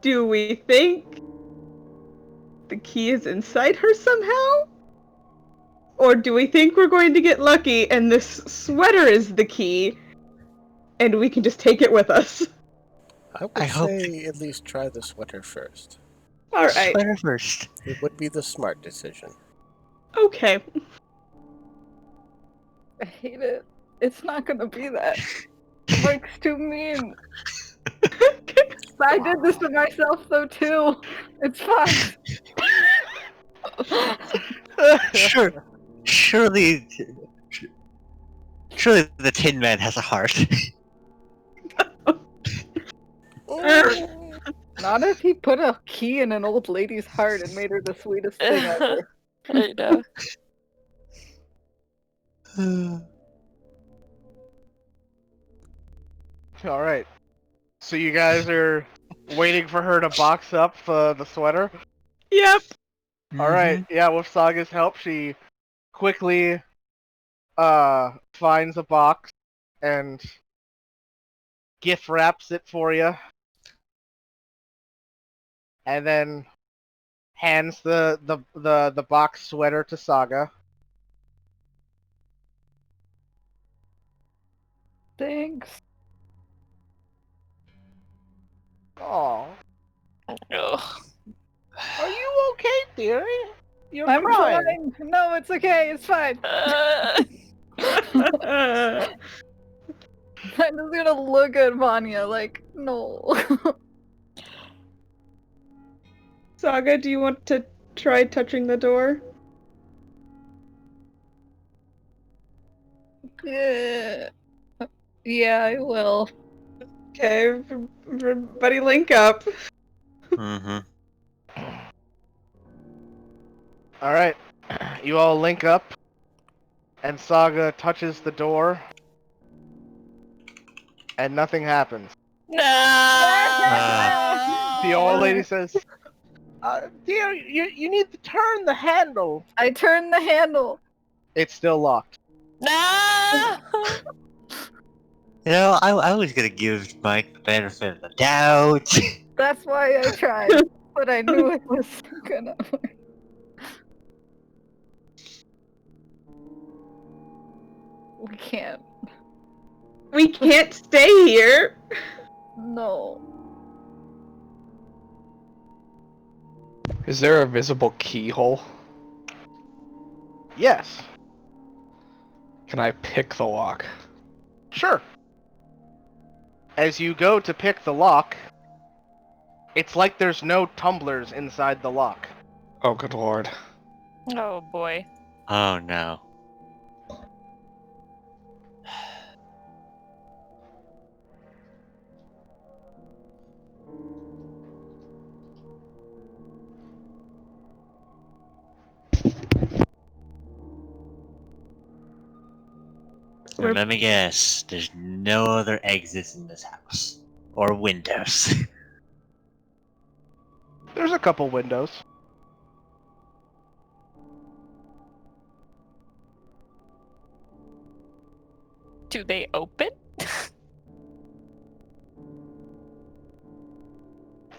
do we think the key is inside her somehow? Or do we think we're going to get lucky and this sweater is the key and we can just take it with us? I would I hope say at least try the sweater first. Alright, Sweater first. It would be the smart decision. okay. I hate it. It's not gonna be that. Mike's too mean. I did this to myself though too. It's fine. Sure. Surely the Tin Man has a heart. Not if he put a key in an old lady's heart and made her the sweetest thing ever. I know. Alright. So you guys are waiting for her to box up the sweater? Yep. Alright, yeah, with Saga's help, she quickly finds a box and gift wraps it for you. And then hands the box sweater to Saga. Thanks. Oh, Ugh. are you okay, dearie? You're I'm crying. fine. No, it's okay. It's fine. I'm just gonna look at Vanya like, no. Saga, do you want to try touching the door? Yeah, I will. Okay, everybody link up. Mm-hmm. All right, you all link up, and Saga touches the door, and nothing happens. No. The old lady says, "Dear, you need to turn the handle." I turn the handle. It's still locked. No. You know, I was gonna give Mike the benefit of the doubt. That's why I tried, but I knew it was gonna work. We can't. We can't stay here. No. Is there a visible keyhole? Yes, Can I pick the lock? sure. As you go to pick the lock, it's like there's no tumblers inside the lock. Oh, good lord. Oh boy. Oh no. We're- Let me guess. There's no other exits in this house. Or windows. There's a couple windows. Do they open?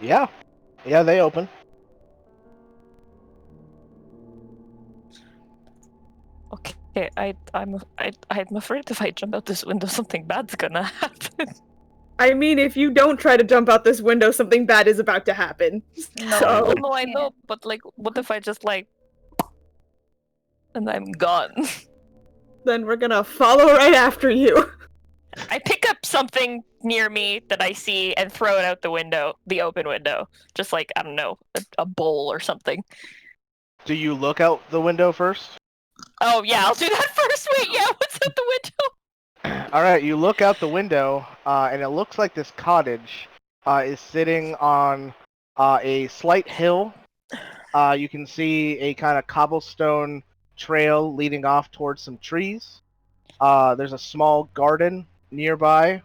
Yeah, they open. Okay, I'm afraid if I jump out this window, something bad's gonna happen. I mean, if you don't try to jump out this window, something bad is about to happen. No, So, no, I know, but like, what if I just like, and I'm gone? then we're gonna follow right after you. I pick up something near me that I see and throw it out the window, the open window, just like I don't know, a bowl or something. Do you look out the window first? Oh yeah, I'll do that first. Wait, yeah, what's out the window? All right, you look out the window, and it looks like this cottage is sitting on a slight hill. You can see a kind of cobblestone trail leading off towards some trees. There's a small garden nearby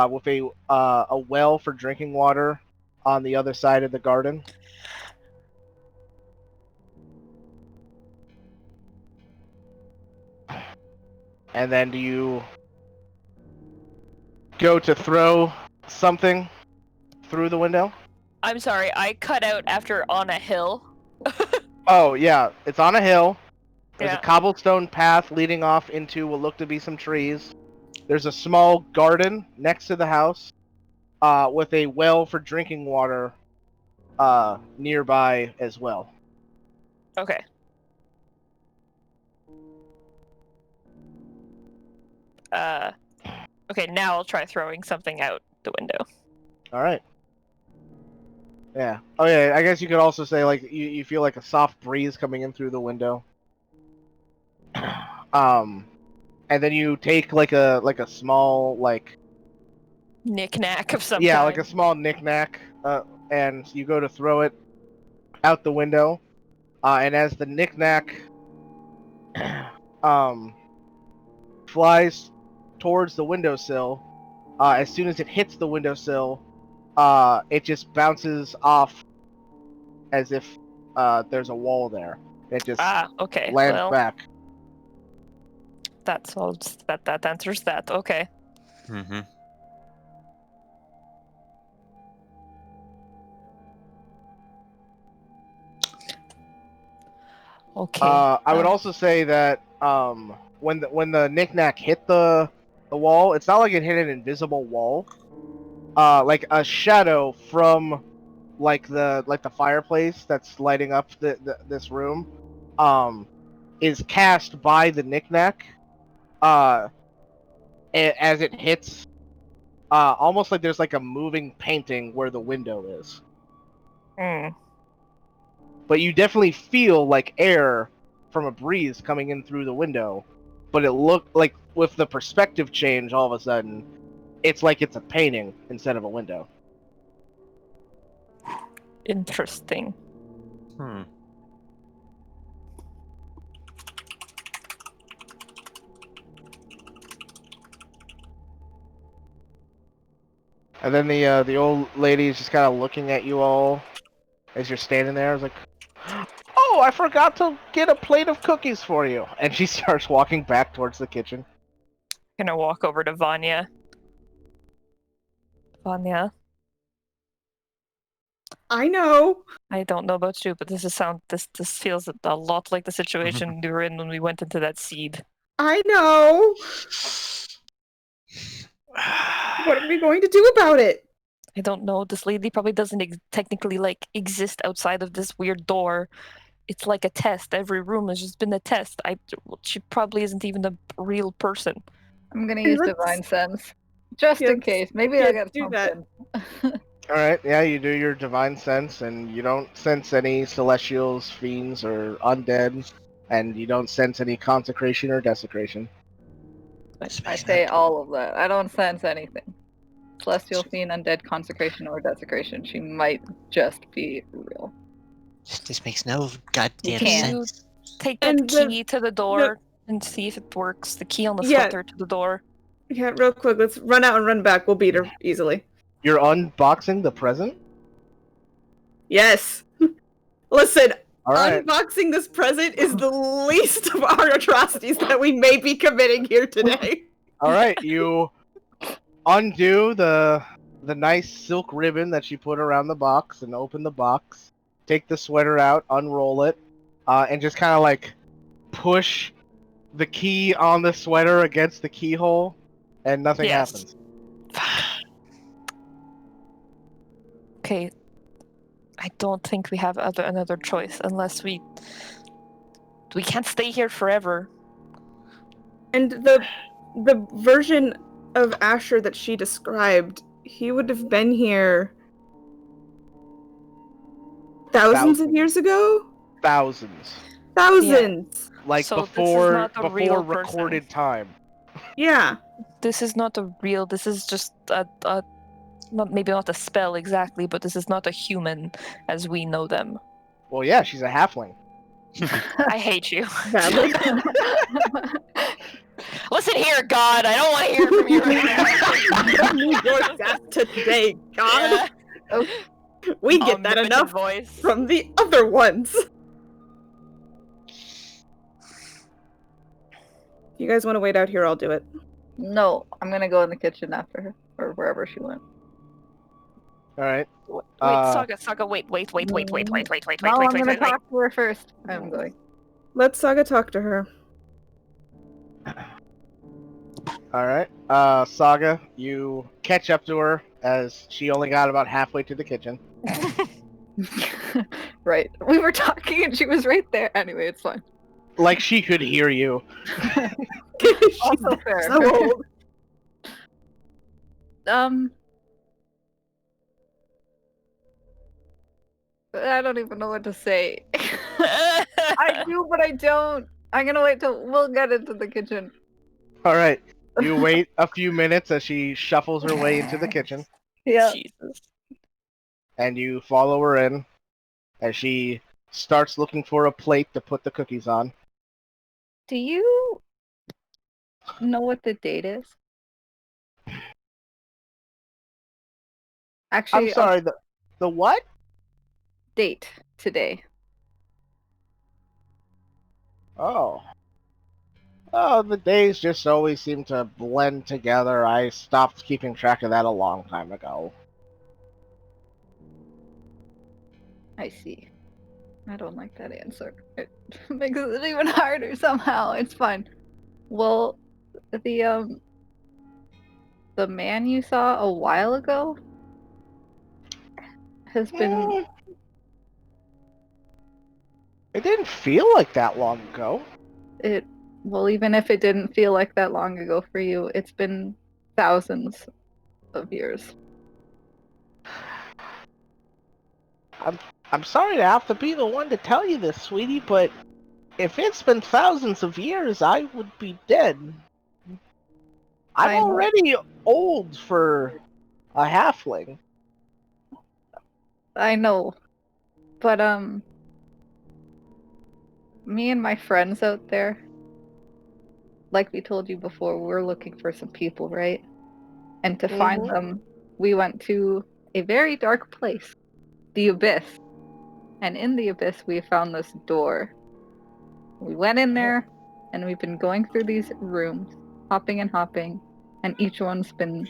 with a well for drinking water on the other side of the garden. And then do you go to throw something through the window? I'm sorry, I cut out after on a hill. Oh, yeah. It's on a hill. There's Yeah. a cobblestone path leading off into what look to be some trees. There's a small garden next to the house with a well for drinking water nearby as well. Okay. Okay, now I'll try throwing something out the window. All right. Yeah. Oh, yeah. I guess you could also say, like, you feel like a soft breeze coming in through the window. And then you take like a small Knick-knack of some yeah, kind. like a small knickknack, and you go to throw it out the window, and as the knickknack flies towards the windowsill, as soon as it hits the windowsill, it just bounces off as if there's a wall there. It just Okay. lands Well, back. that solves that. That answers that. Okay. Mm-hmm. Okay. I would also say that when the knickknack hit the wall, it's not like it hit an invisible wall. Like a shadow from like the fireplace that's lighting up this room, is cast by the knickknack, as it hits, almost like there's like a moving painting where the window is. Mm. But you definitely feel like air from a breeze coming in through the window. But it looked like with the perspective change, all of a sudden, it's like it's a painting instead of a window. Interesting. Hmm. And then the old lady is just kind of looking at you all as you're standing there. It's like, oh, I forgot to get a plate of cookies for you. And she starts walking back towards the kitchen. Gonna walk over to Vanya. Vanya, I know. I don't know about you, but this feels a lot like the situation we were in when we went into that seed. I know. What are we going to do about it? I don't know. This lady probably doesn't technically like exist outside of this weird door. It's like a test. Every room has just been a test. She probably isn't even a real person. I'm gonna And use let's- divine sense, just in Yes, case. Maybe yes, I'll get do that. something. All right, yeah, you do your divine sense, and you don't sense any celestials, fiends, or undead, and you don't sense any consecration or desecration. I say all of that. I don't sense anything. Celestial fiend, undead, consecration, or desecration. She might just be real. This makes no goddamn can't. sense. Take that And the- key to the door and see if it works. The key on the Yeah. sweater to the door. Yeah, real quick, let's run out and run back. We'll beat her easily. You're unboxing the present? Yes. Listen, All right. unboxing this present is the least of our atrocities that we may be committing here today. All right, you undo the nice silk ribbon that she put around the box and open the box. Take the sweater out, unroll it, and just kind of like push the key on the sweater against the keyhole, and nothing Yes. happens. Okay. I don't think we have another choice unless we can't stay here forever. And the version of Asher that she described, he would have been here thousands of years ago? Thousands. Thousands! Like So this is before not a real recorded person. time. Yeah. This is not a real. This is just maybe not a spell exactly, but this is not a human as we know them. Well, yeah, she's a halfling. I hate you. Badly. Listen here, God. I don't want to hear from you right now. Need your death today, God. Yeah. We get that Omnipotent enough voice. from the other ones. If you guys want to wait out here, I'll do it. No, I'm gonna go in the kitchen after her, or wherever she went. All right. Wait, Uh, Saga, wait. No, I'm gonna talk to her first. I'm going. Let Saga talk to her. All right. Saga, you catch up to her as she only got about halfway to the kitchen. Right. We were talking and she was right there. Anyway, it's fine. Like she could hear you. Also fair. So old. I don't even know what to say. I do, but I don't. I'm gonna wait till we'll get into the kitchen. All right. You wait a few minutes as she shuffles her way into the kitchen, Yeah. Jesus. and you follow her in as she starts looking for a plate to put the cookies on. Do you know what the date is? Actually, I'm sorry, the what? date today. Oh. Oh, the days just always seem to blend together. I stopped keeping track of that a long time ago. I see. I don't like that answer. It makes it even harder somehow. It's fine. Well, the man you saw a while ago, has been. It didn't feel like that long ago. Well, even if it didn't feel like that long ago for you, it's been thousands of years. I'm sorry to have to be the one to tell you this, sweetie, but if it's been thousands of years, I would be dead. I'm I know. already old for a halfling. I know, but me and my friends out there, like we told you before, we're looking for some people, right? And to find them, we went to a very dark place, the Abyss. And in the Abyss, we found this door. We went in there, and we've been going through these rooms, hopping and hopping, and each one's been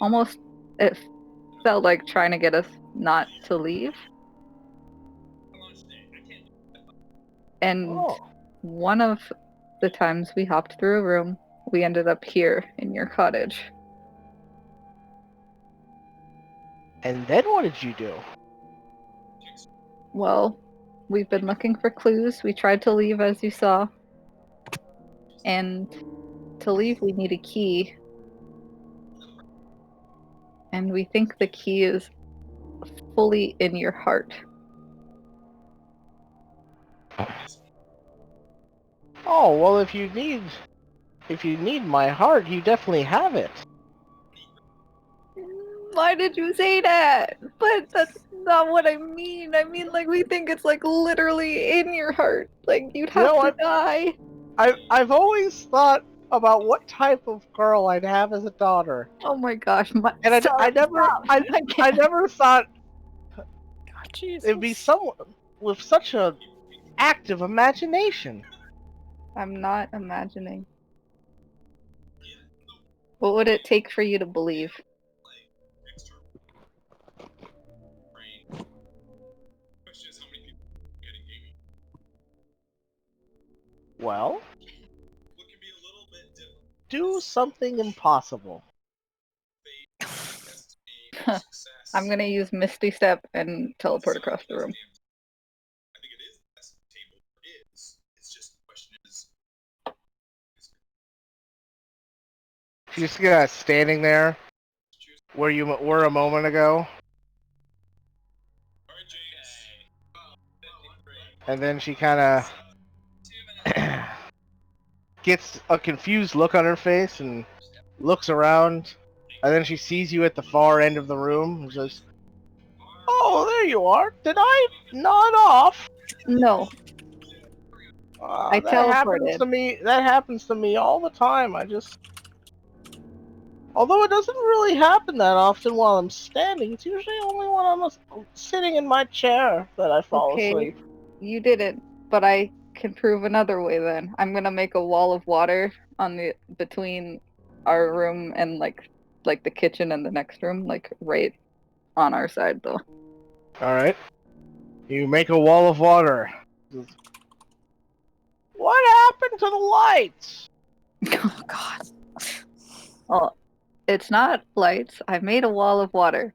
almost, it felt like trying to get us not to leave. And one of the times we hopped through a room, we ended up here in your cottage. And then what did you do? Well, we've been looking for clues. We tried to leave, as you saw. And to leave, we need a key. And we think the key is fully in your heart. Oh, well, if you need my heart, you definitely have it. Why did you say that? But that's not what I mean. I mean, like, we think it's, like, literally in your heart. Like, you'd have to die. I've always thought about what type of girl I'd have as a daughter. Oh my gosh. And I never thought it'd be someone with such a active imagination. I'm not imagining. What would it take for you to believe? Well, do something impossible. I'm gonna use Misty Step and teleport across the room. She's just standing there where you were a moment ago. And then she kind of gets a confused look on her face and looks around. And then she sees you at the far end of the room and says, "Oh, there you are. Did I nod off?" No. I teleported. That happens to me all the time. Although it doesn't really happen that often while I'm standing, it's usually only when I'm sitting in my chair that I fall asleep. You didn't, but I can prove another way then. I'm gonna make a wall of water between our room and like the kitchen and the next room, like right on our side though. Alright. You make a wall of water. What happened to the lights? Oh god. Well, it's not lights. I made a wall of water.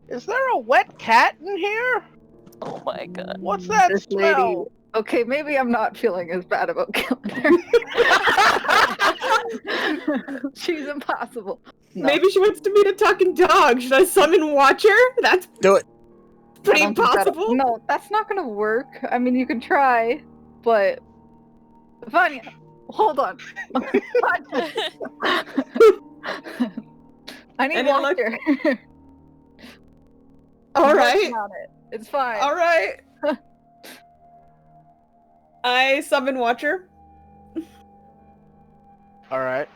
Is there a wet cat in here? Oh my god. What's that This smell? lady. Okay, maybe I'm not feeling as bad about killing her. She's impossible. No. Maybe she wants to meet a talking dog. Should I summon Watcher? That's Do it. pretty impossible. No, that's not gonna work. I mean, you can try, but Vanya, hold on. I need Watcher. All right. It's fine. All right. I summon Watcher. All right.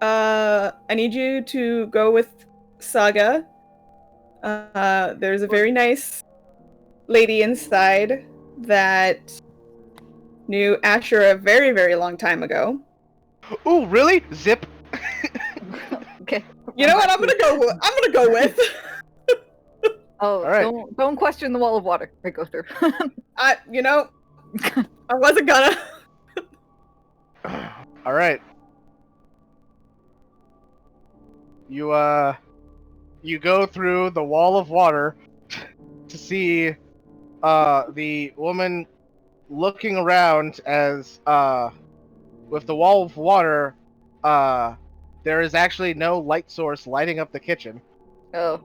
I need you to go with Saga. There's a very nice lady inside that knew Asher a very, very long time ago. Ooh, really? Zip. Okay. You know what? I'm gonna go with. Oh, right. don't question the wall of water. I go through. I wasn't gonna. All right. you go through the wall of water to see the woman looking around as with the wall of water, there is actually no light source lighting up the kitchen. Oh.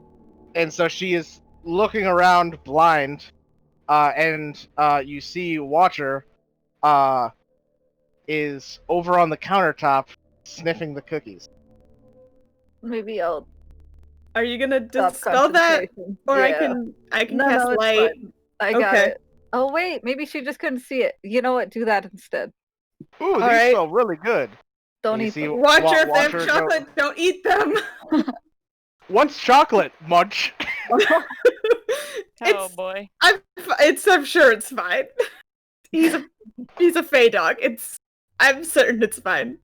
And so she is looking around blind, and you see Watcher is over on the countertop sniffing the cookies. Maybe I'll Are you gonna stop dispel that, concentration. or Yeah. I can No, cast no, it's light? fine. I got Okay. it. Oh wait, maybe she just couldn't see it. You know what? Do that instead. Ooh, these Alright. smell really good. Don't And you eat see them. Watcher, if they have Watcher chocolate, don't eat them. What's chocolate? Munch. Oh It's boy. I'm sure it's fine. He's a fey dog. I'm certain it's fine.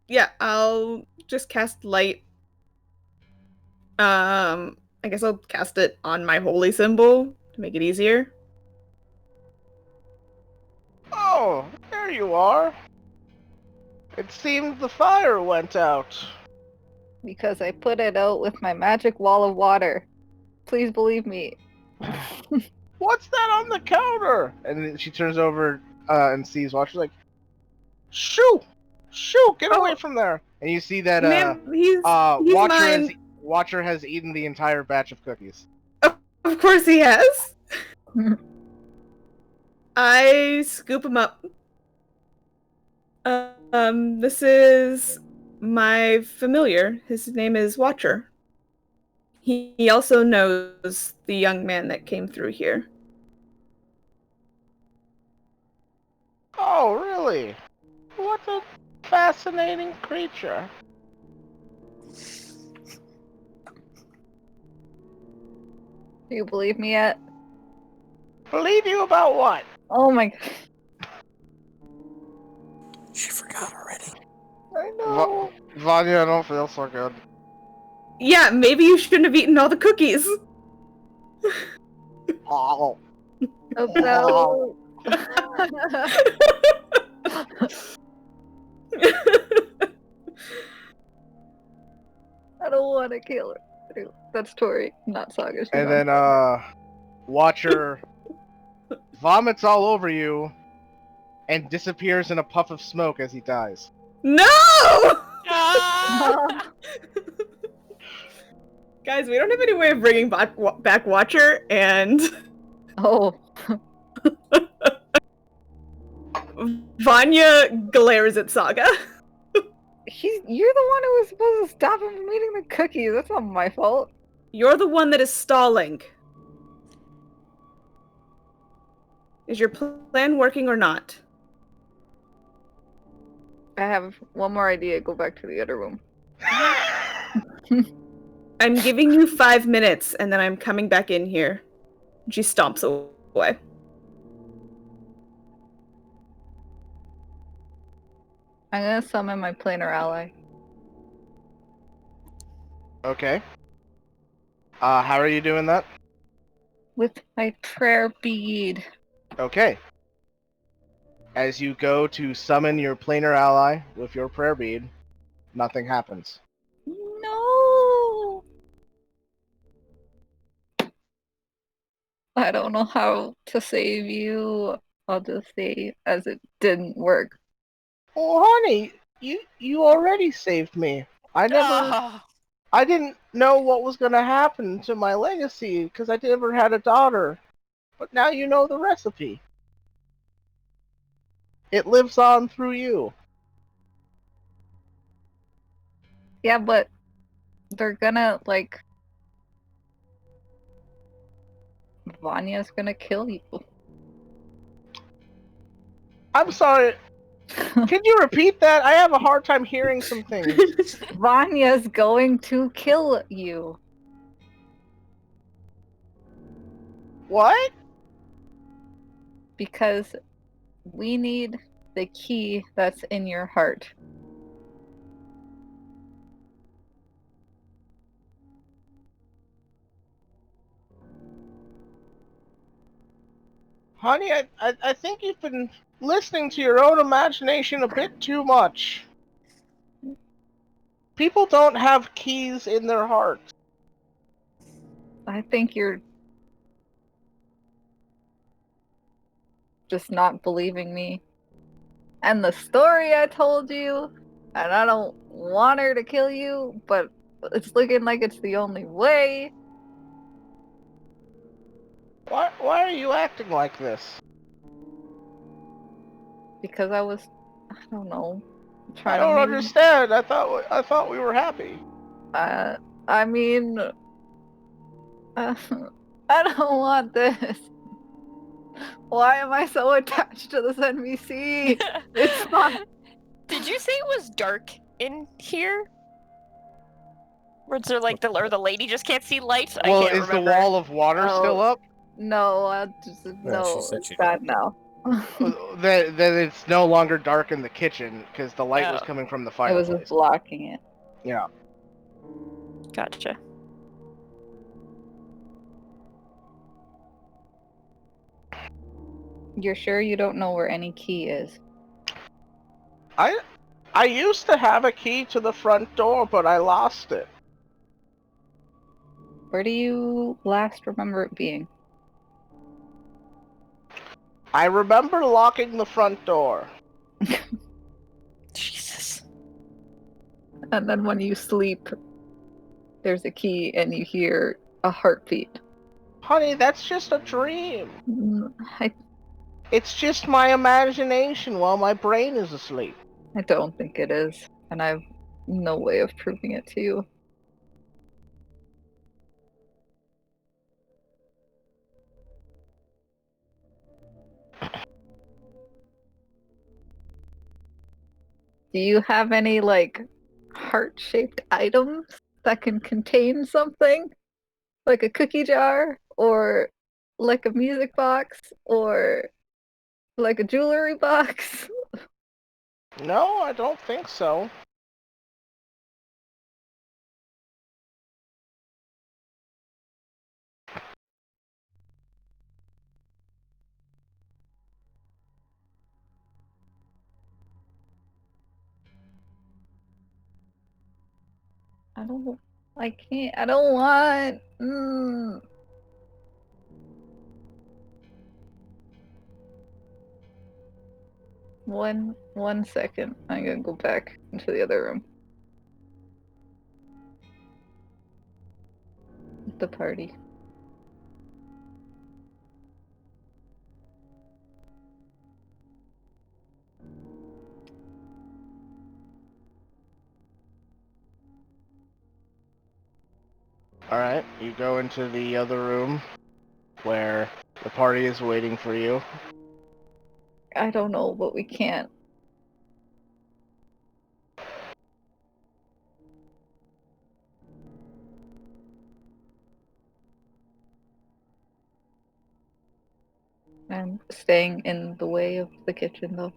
Yeah, I'll just cast light. I guess I'll cast it on my holy symbol to make it easier. Oh, there you are. It seems the fire went out. Because I put it out with my magic wall of water. Please believe me. What's that on the counter? And then she turns over and sees Watcher like, shoo! Shoo! Get away from there! And you see that Ma'am, he's mine. Watcher has eaten the entire batch of cookies. Of course he has. I scoop him up. This is my familiar. His name is Watcher. He also knows the young man that came through here. Oh, really? What a fascinating creature. Do you believe me yet? Believe you about what? Oh my god. She forgot already. I know. Vanya, I don't feel so good. Yeah, maybe you shouldn't have eaten all the cookies. Oh. About... I don't want to kill her. That's Tori, not Saga. And then Watcher vomits all over you and disappears in a puff of smoke as he dies. No! Ah! Guys, we don't have any way of bringing back Watcher, and Oh. Vanya glares at Saga. You're the one who was supposed to stop him from eating the cookies. That's not my fault. You're the one that is stalling. Is your plan working or not? I have one more idea. Go back to the other room. I'm giving you 5 minutes, and then I'm coming back in here. She stomps away. I'm gonna summon my planar ally. Okay. How are you doing that? With my prayer bead. Okay. As you go to summon your planar ally with your prayer bead, nothing happens. No! I don't know how to save you. I'll just say as it didn't work. Oh, honey, you already saved me. I didn't know what was gonna happen to my legacy because I never had a daughter. But now you know the recipe. It lives on through you. Yeah, but they're gonna, like... Vanya's gonna kill you. I'm sorry. Can you repeat that? I have a hard time hearing some things. Vanya's going to kill you. What? Because we need the key that's in your heart. Honey, I think you've been listening to your own imagination a bit too much. People don't have keys in their hearts. I think you're just not believing me. And the story I told you, and I don't want her to kill you, but it's looking like it's the only way. Why are you acting like this? Because I don't know, I trying don't to understand. I thought we were happy. I mean, I don't want this. Why am I so attached to this NPC? It's not. Did you say it was dark in here? Or is there like the lady just can't see light? I Well, can't is remember. the wall of water Oh. still up? No, she no, said it's she bad now. Then it's no longer dark in the kitchen because the light was Oh. coming from the It was fireplace. just blocking it. Yeah. Gotcha. You're sure you don't know where any key is? I used to have a key to the front door, but I lost it. Where do you last remember it being? I remember locking the front door. Jesus. And then when you sleep, there's a key and you hear a heartbeat. Honey, that's just a dream. I It's just my imagination while my brain is asleep. don't think it is, and I have no way of proving it to you. Do you have any, like, heart-shaped items that can contain something? Like a cookie jar? Or like a music box? Or like a jewelry box? No, I don't think so. I don't want... One second. I'm gonna go back into the other room. The party. Alright, you go into the other room where the party is waiting for you. I don't know, but we can't. I'm staying in the way of the kitchen, though.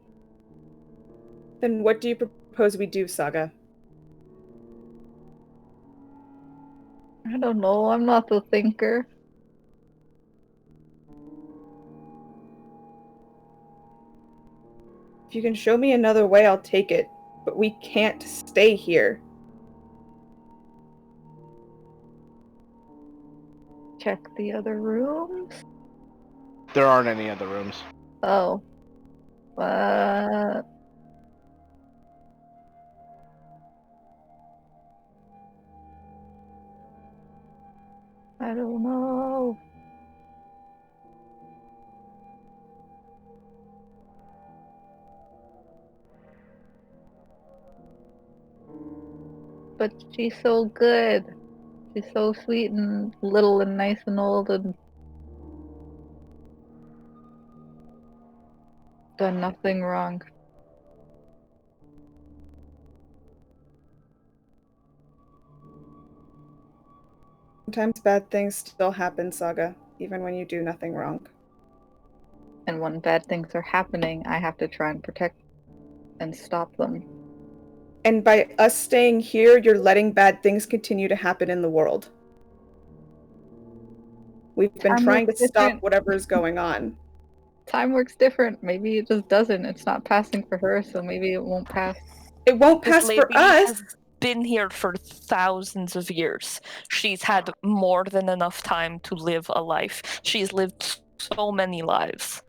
Then what do you propose we do, Saga? I don't know, I'm not the thinker. If you can show me another way, I'll take it. But we can't stay here. Check the other rooms? There aren't any other rooms. Oh. I don't know. But she's so good. She's so sweet and little and nice and old and done nothing wrong. Sometimes bad things still happen, Saga, even when you do nothing wrong. And when bad things are happening, I have to try and protect and stop them. And by us staying here, you're letting bad things continue to happen in the world. We've been trying to stop whatever is going on. Time works different. Maybe it just doesn't. It's not passing for her, so maybe it won't pass. It won't pass for us. been here for thousands of years. She's had more than enough time to live a life. She's lived so many lives.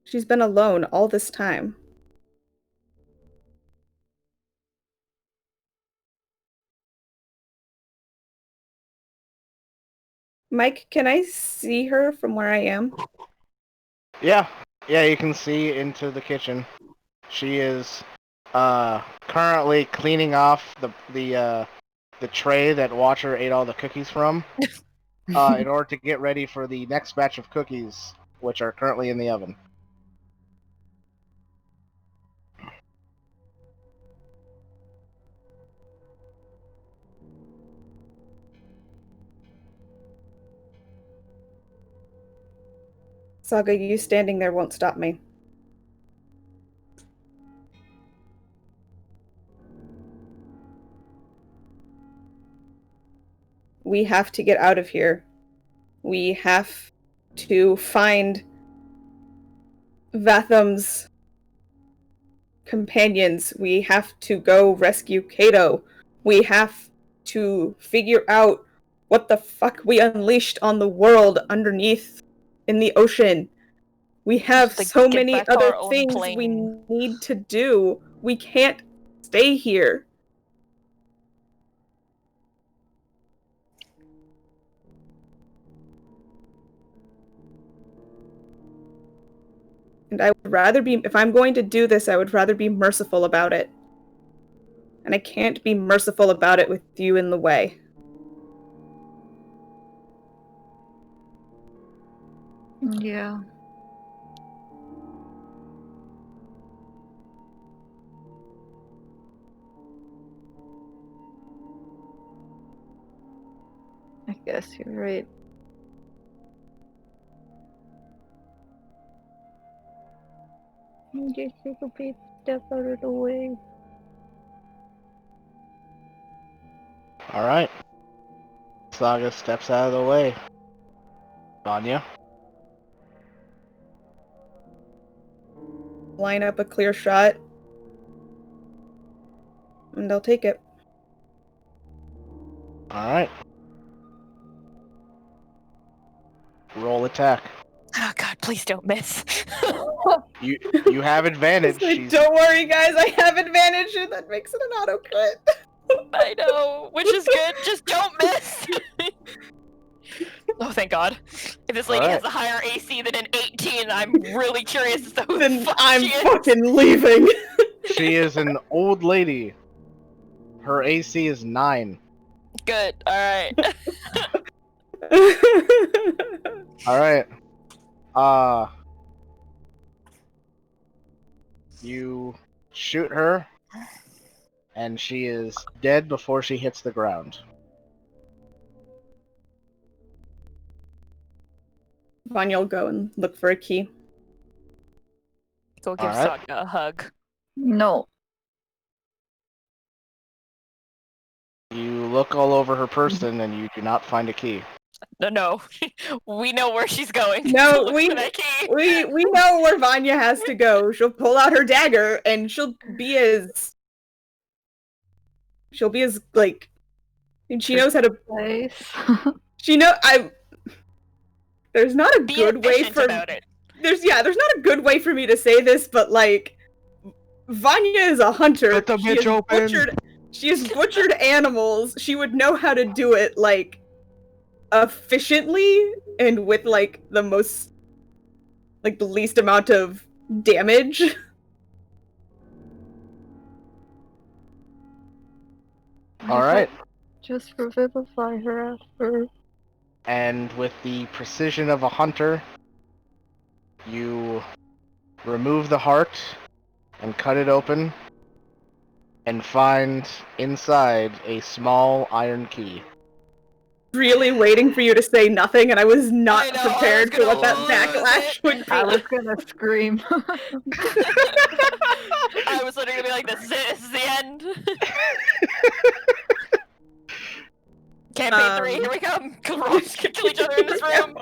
She's been alone all this time. Mike, can I see her from where I am? Yeah, you can see into the kitchen. She is currently cleaning off the tray that Watcher ate all the cookies from, in order to get ready for the next batch of cookies, which are currently in the oven. Saga, you standing there won't stop me. We have to get out of here. We have to find Vatham's companions. We have to go rescue Kato. We have to figure out what the fuck we unleashed on the world underneath in the ocean. We have so many other things we need to do. We can't stay here. And I would rather be, if I'm going to do this, I would rather be merciful about it. And I can't be merciful about it with you in the way. Yeah. I guess you're right. Just take a big step out of the way. Alright. Saga steps out of the way. Vanya? Line up a clear shot. And I'll take it. Alright. Roll attack. Oh god, please don't miss. You have advantage. Don't worry, guys, I have advantage, and that makes it an auto crit. I know, which is good. Just don't miss. Oh, thank God. If this lady has a higher AC than an 18, I'm really curious as to who the fuck I'm she is. fucking leaving. She is an old lady. Her AC is 9. Good, alright. Alright. You shoot her, and she is dead before she hits the ground. Vanya will go and look for a key. Go give Alright. Saga a hug. No. You look all over her person, and you do not find a key. No. We know where she's going. No, Look we for that key. we know where Vanya has to go. She'll pull out her dagger, and she'll be as like, and she knows how to. Place. There's not a Be good way efficient for about it. there's not a good way for me to say this, but like, Vanya is a hunter. Let the bitch open. She has butchered animals. She would know how to do it like efficiently and with like the least amount of damage. Alright. Just revivify her after. And with the precision of a hunter, you remove the heart and cut it open and find inside a small iron key. Really waiting for you to say nothing, and I was not I know, prepared for what that lose backlash would be. I was gonna scream. I was literally gonna be like, this is it, this is the end. Campaign 3, here we come. We'll kill each other in this room.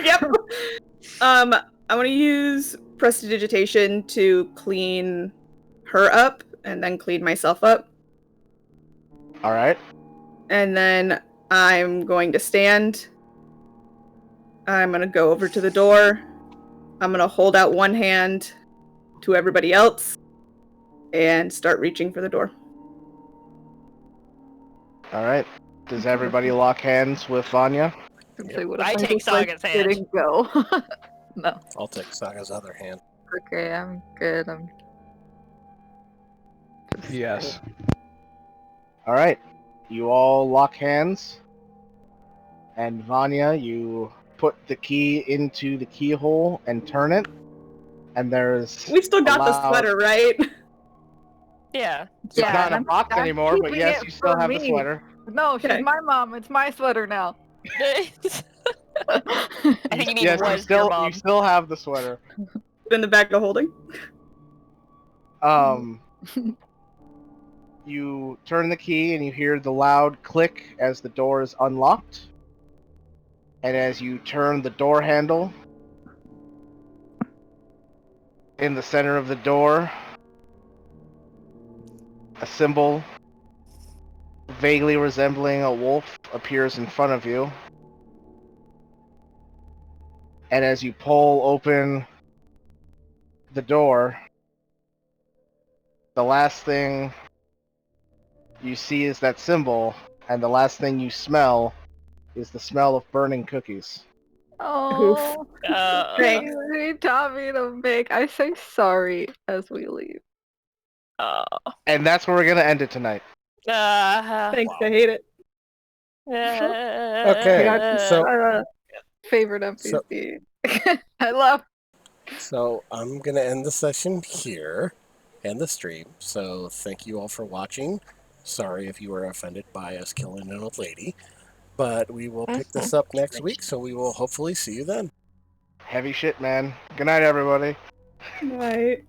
Yep. I want to use prestidigitation to clean her up and then clean myself up. All right. And then I'm going to stand. I'm going to go over to the door. I'm going to hold out one hand to everybody else and start reaching for the door. All right. Does everybody lock hands with Vanya? Say, what if I take just, like, Saga's hand. didn't go? No. I'll take Saga's other hand. Okay, I'm good. I'm just Yes. All right. You all lock hands. And Vanya, you put the key into the keyhole and turn it. And there's We still got the loud- sweater, right? Yeah. It's Yeah, not in a and box I'm anymore, but keeping yes, it you still for have the me. sweater. No, she's Okay. my mom. It's my sweater now. I think you mean Yes, was you your mom. still have the sweater. In the bag of holding. You turn the key and you hear the loud click as the door is unlocked. And as you turn the door handle, in the center of the door, a symbol vaguely resembling a wolf appears in front of you. And as you pull open the door, the last thing you see is that symbol, and the last thing you smell is the smell of burning cookies. Oh, Thanks. he taught me to make. I say sorry as we leave. And that's where we're going to end it tonight. Thanks, I hate it. Okay, so Favorite NPC. I love. So I'm going to end the session here and the stream. So thank you all for watching. Sorry if you were offended by us killing an old lady. But we will pick this up next week, so we will hopefully see you then. Heavy shit, man. Good night, everybody. Right.